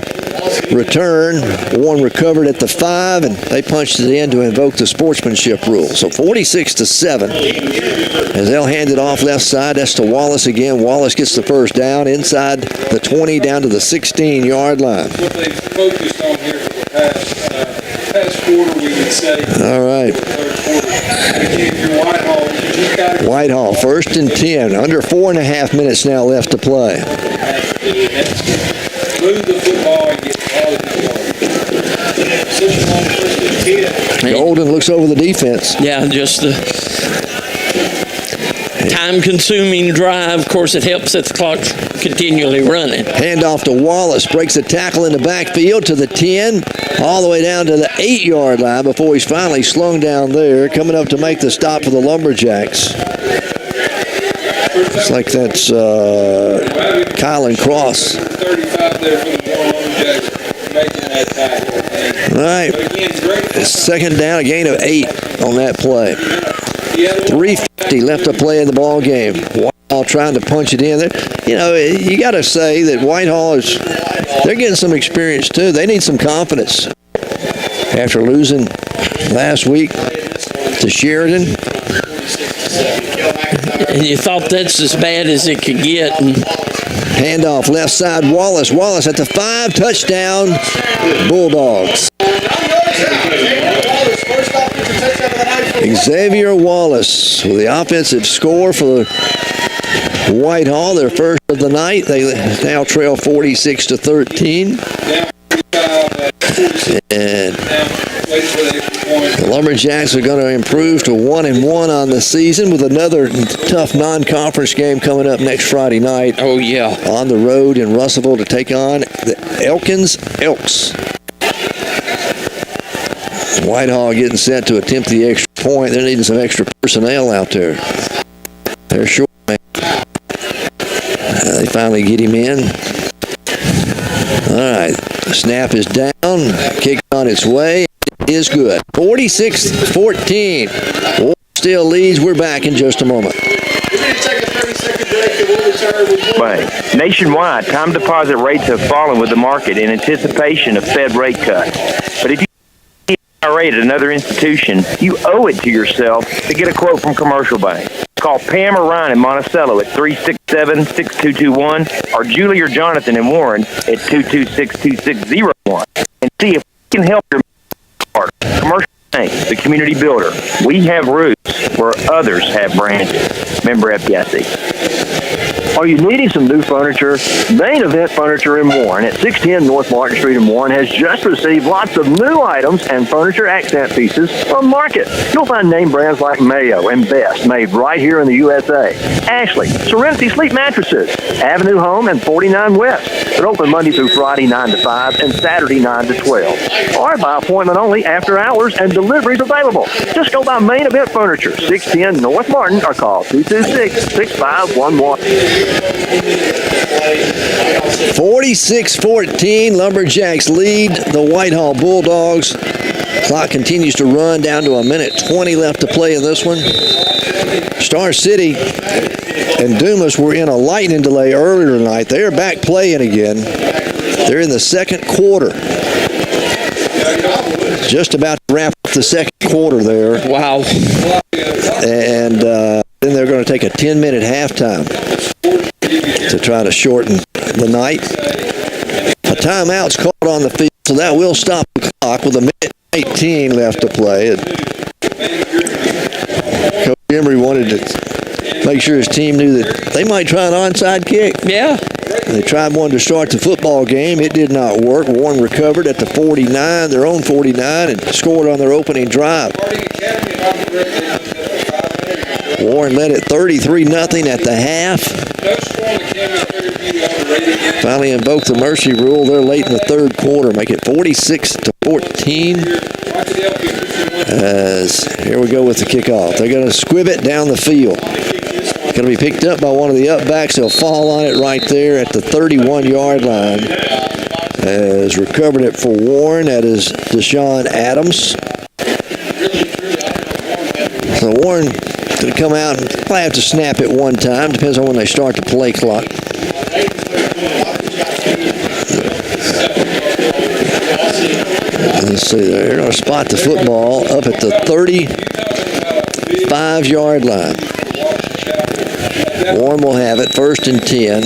return. Warren recovered at the 5, and they punched it in to invoke the sportsmanship rule. So 46-7 as they'll hand it off left side. That's to Wallace again. Wallace gets the 1st down inside the 20 down to the 16-yard line. What they focused on here for the past quarter, we would say. All right. Whitehall 1st and 10. Under 4.5 minutes now left to play. Move the football and get Golden looks over the defense. Yeah, just the time-consuming drive. Of course, it helps that the clock's continually running. Handoff to Wallace. Breaks the tackle in the backfield to the 10, all the way down to the 8-yard line before he's finally slung down there. Coming up to make the stop for the Lumberjacks. Looks like that's Kylan Cross. 35 there for the Lumberjacks making that tackle. All right. 2nd down, a gain of 8 on that play. 3:50 left to play in the ball game. Whitehall trying to punch it in there. You know, you got to say that Whitehall they're getting some experience too. They need some confidence after losing last week to Sheridan. And you thought that's as bad as it could get. And handoff left side, Wallace. Wallace at the 5, touchdown, Bulldogs. Xavier Wallace with the offensive score for Whitehall, their first of the night. They now trail 46-13. And the Lumberjacks are going to improve to 1-1 on the season with another tough non-conference game coming up next Friday night. Oh, yeah. On the road in Russellville to take on the Elkins Elks. Whitehall getting set to attempt the extra point. They're needing some extra personnel out there. They're short, man. They finally get him in. All right. The snap is down. Kick on its way. It is good. 46-14. Still leads. We're back in just a moment. We're going to take a 30 30-second break that will return with Bank. Nationwide, time deposit rates have fallen with the market in anticipation of Fed rate cuts. But if you IRA at another institution, you owe it to yourself to get a quote from Commercial Bank. Call Pam or Ryan in Monticello at 367-6221 or Julie or Jonathan in Warren at 226-2601 and see if we can help your partner. Commercial Bank, the community builder. We have roots where others have branches. Member FDIC. Are you needing some new furniture? Main Event Furniture in Warren at 610 North Martin Street in Warren has just received lots of new items and furniture accent pieces from market. You'll find name brands like Mayo and Best made right here in the USA. Ashley, Serenity Sleep Mattresses, Avenue Home and 49 West. They're open Monday through Friday 9 to 5 and Saturday 9 to 12. Or by appointment only after hours and deliveries available. Just go by Main Event Furniture, 610 North Martin or call 226-6511. 46-14, Lumberjacks lead the Whitehall Bulldogs. Clock continues to run down to a minute 20 left to play in this one. Star City and Dumas were in a lightning delay earlier tonight. They are back playing again. They're in the second quarter. Just about to wrap up the second quarter there. Wow. And then they're going to take a 10-minute halftime to try to shorten the night. A timeout's called on the field, so that will stop the clock with a minute 18 left to play. And Coach Emery wanted to make sure his team knew that they might try an onside kick. Yeah. They tried one to start the football game. It did not work. Warren recovered at the 49, their own 49, and scored on their opening drive. Warren led it 33-0 at the half. Finally invoked the mercy rule. They're late in the third quarter, make it 46-14. As here we go with the kickoff. They're going to squib it down the field. It's going to be picked up by one of the upbacks. They'll fall on it right there at the 31-yard line. As recovered it for Warren, that is Deshaun Adams. So Warren going to come out and probably have to snap it one time. Depends on when they start the play clock. Let's see, they're going to spot the football up at the 35-yard line. Warren will have it, 1st and 10.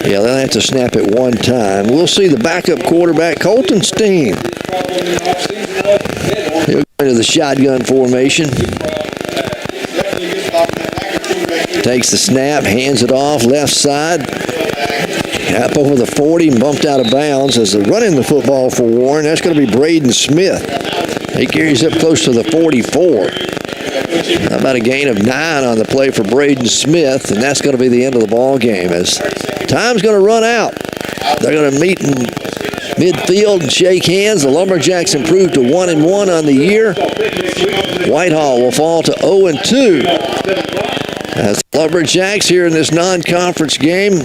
Yeah, they'll have to snap it one time. We'll see the backup quarterback, Colton Steen. He'll go into the shotgun formation. Takes the snap, hands it off, left side. Up over the 40 and bumped out of bounds as they're running the football for Warren. That's going to be Braden Smith. He carries up close to the 44. How about a gain of 9 on the play for Braden Smith, and that's going to be the end of the ball game as time's going to run out. They're going to meet in midfield and shake hands. The Lumberjacks improved to 1-1 on the year. Whitehall will fall to 0-2. As the Lumberjacks here in this non-conference game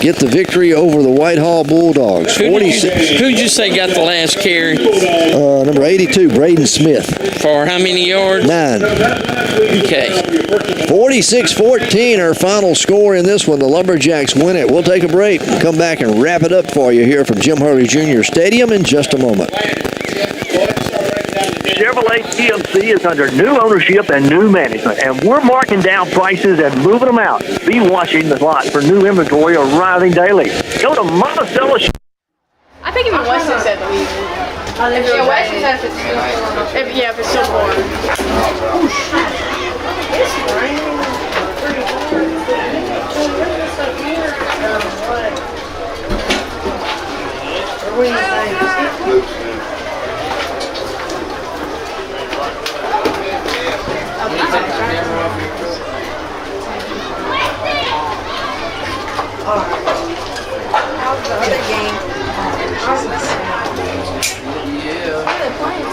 get the victory over the Whitehall Bulldogs. Who'd you say got the last carry? Number 82, Braden Smith. For how many yards? 9. Okay. 46-14, our final score in this one. The Lumberjacks win it. We'll take a break and come back and wrap it up for you here from Jim Hurley Jr. Stadium in just a moment. Chevrolet GMC is under new ownership and new management, and we're marking down prices and moving them out. Be watching the lot for new inventory arriving daily. Go to Monticello. I think even Weston said that we. Yeah, Weston said if it's still warm. It's raining. What do you think? How's the other game? Yeah. What are they playing?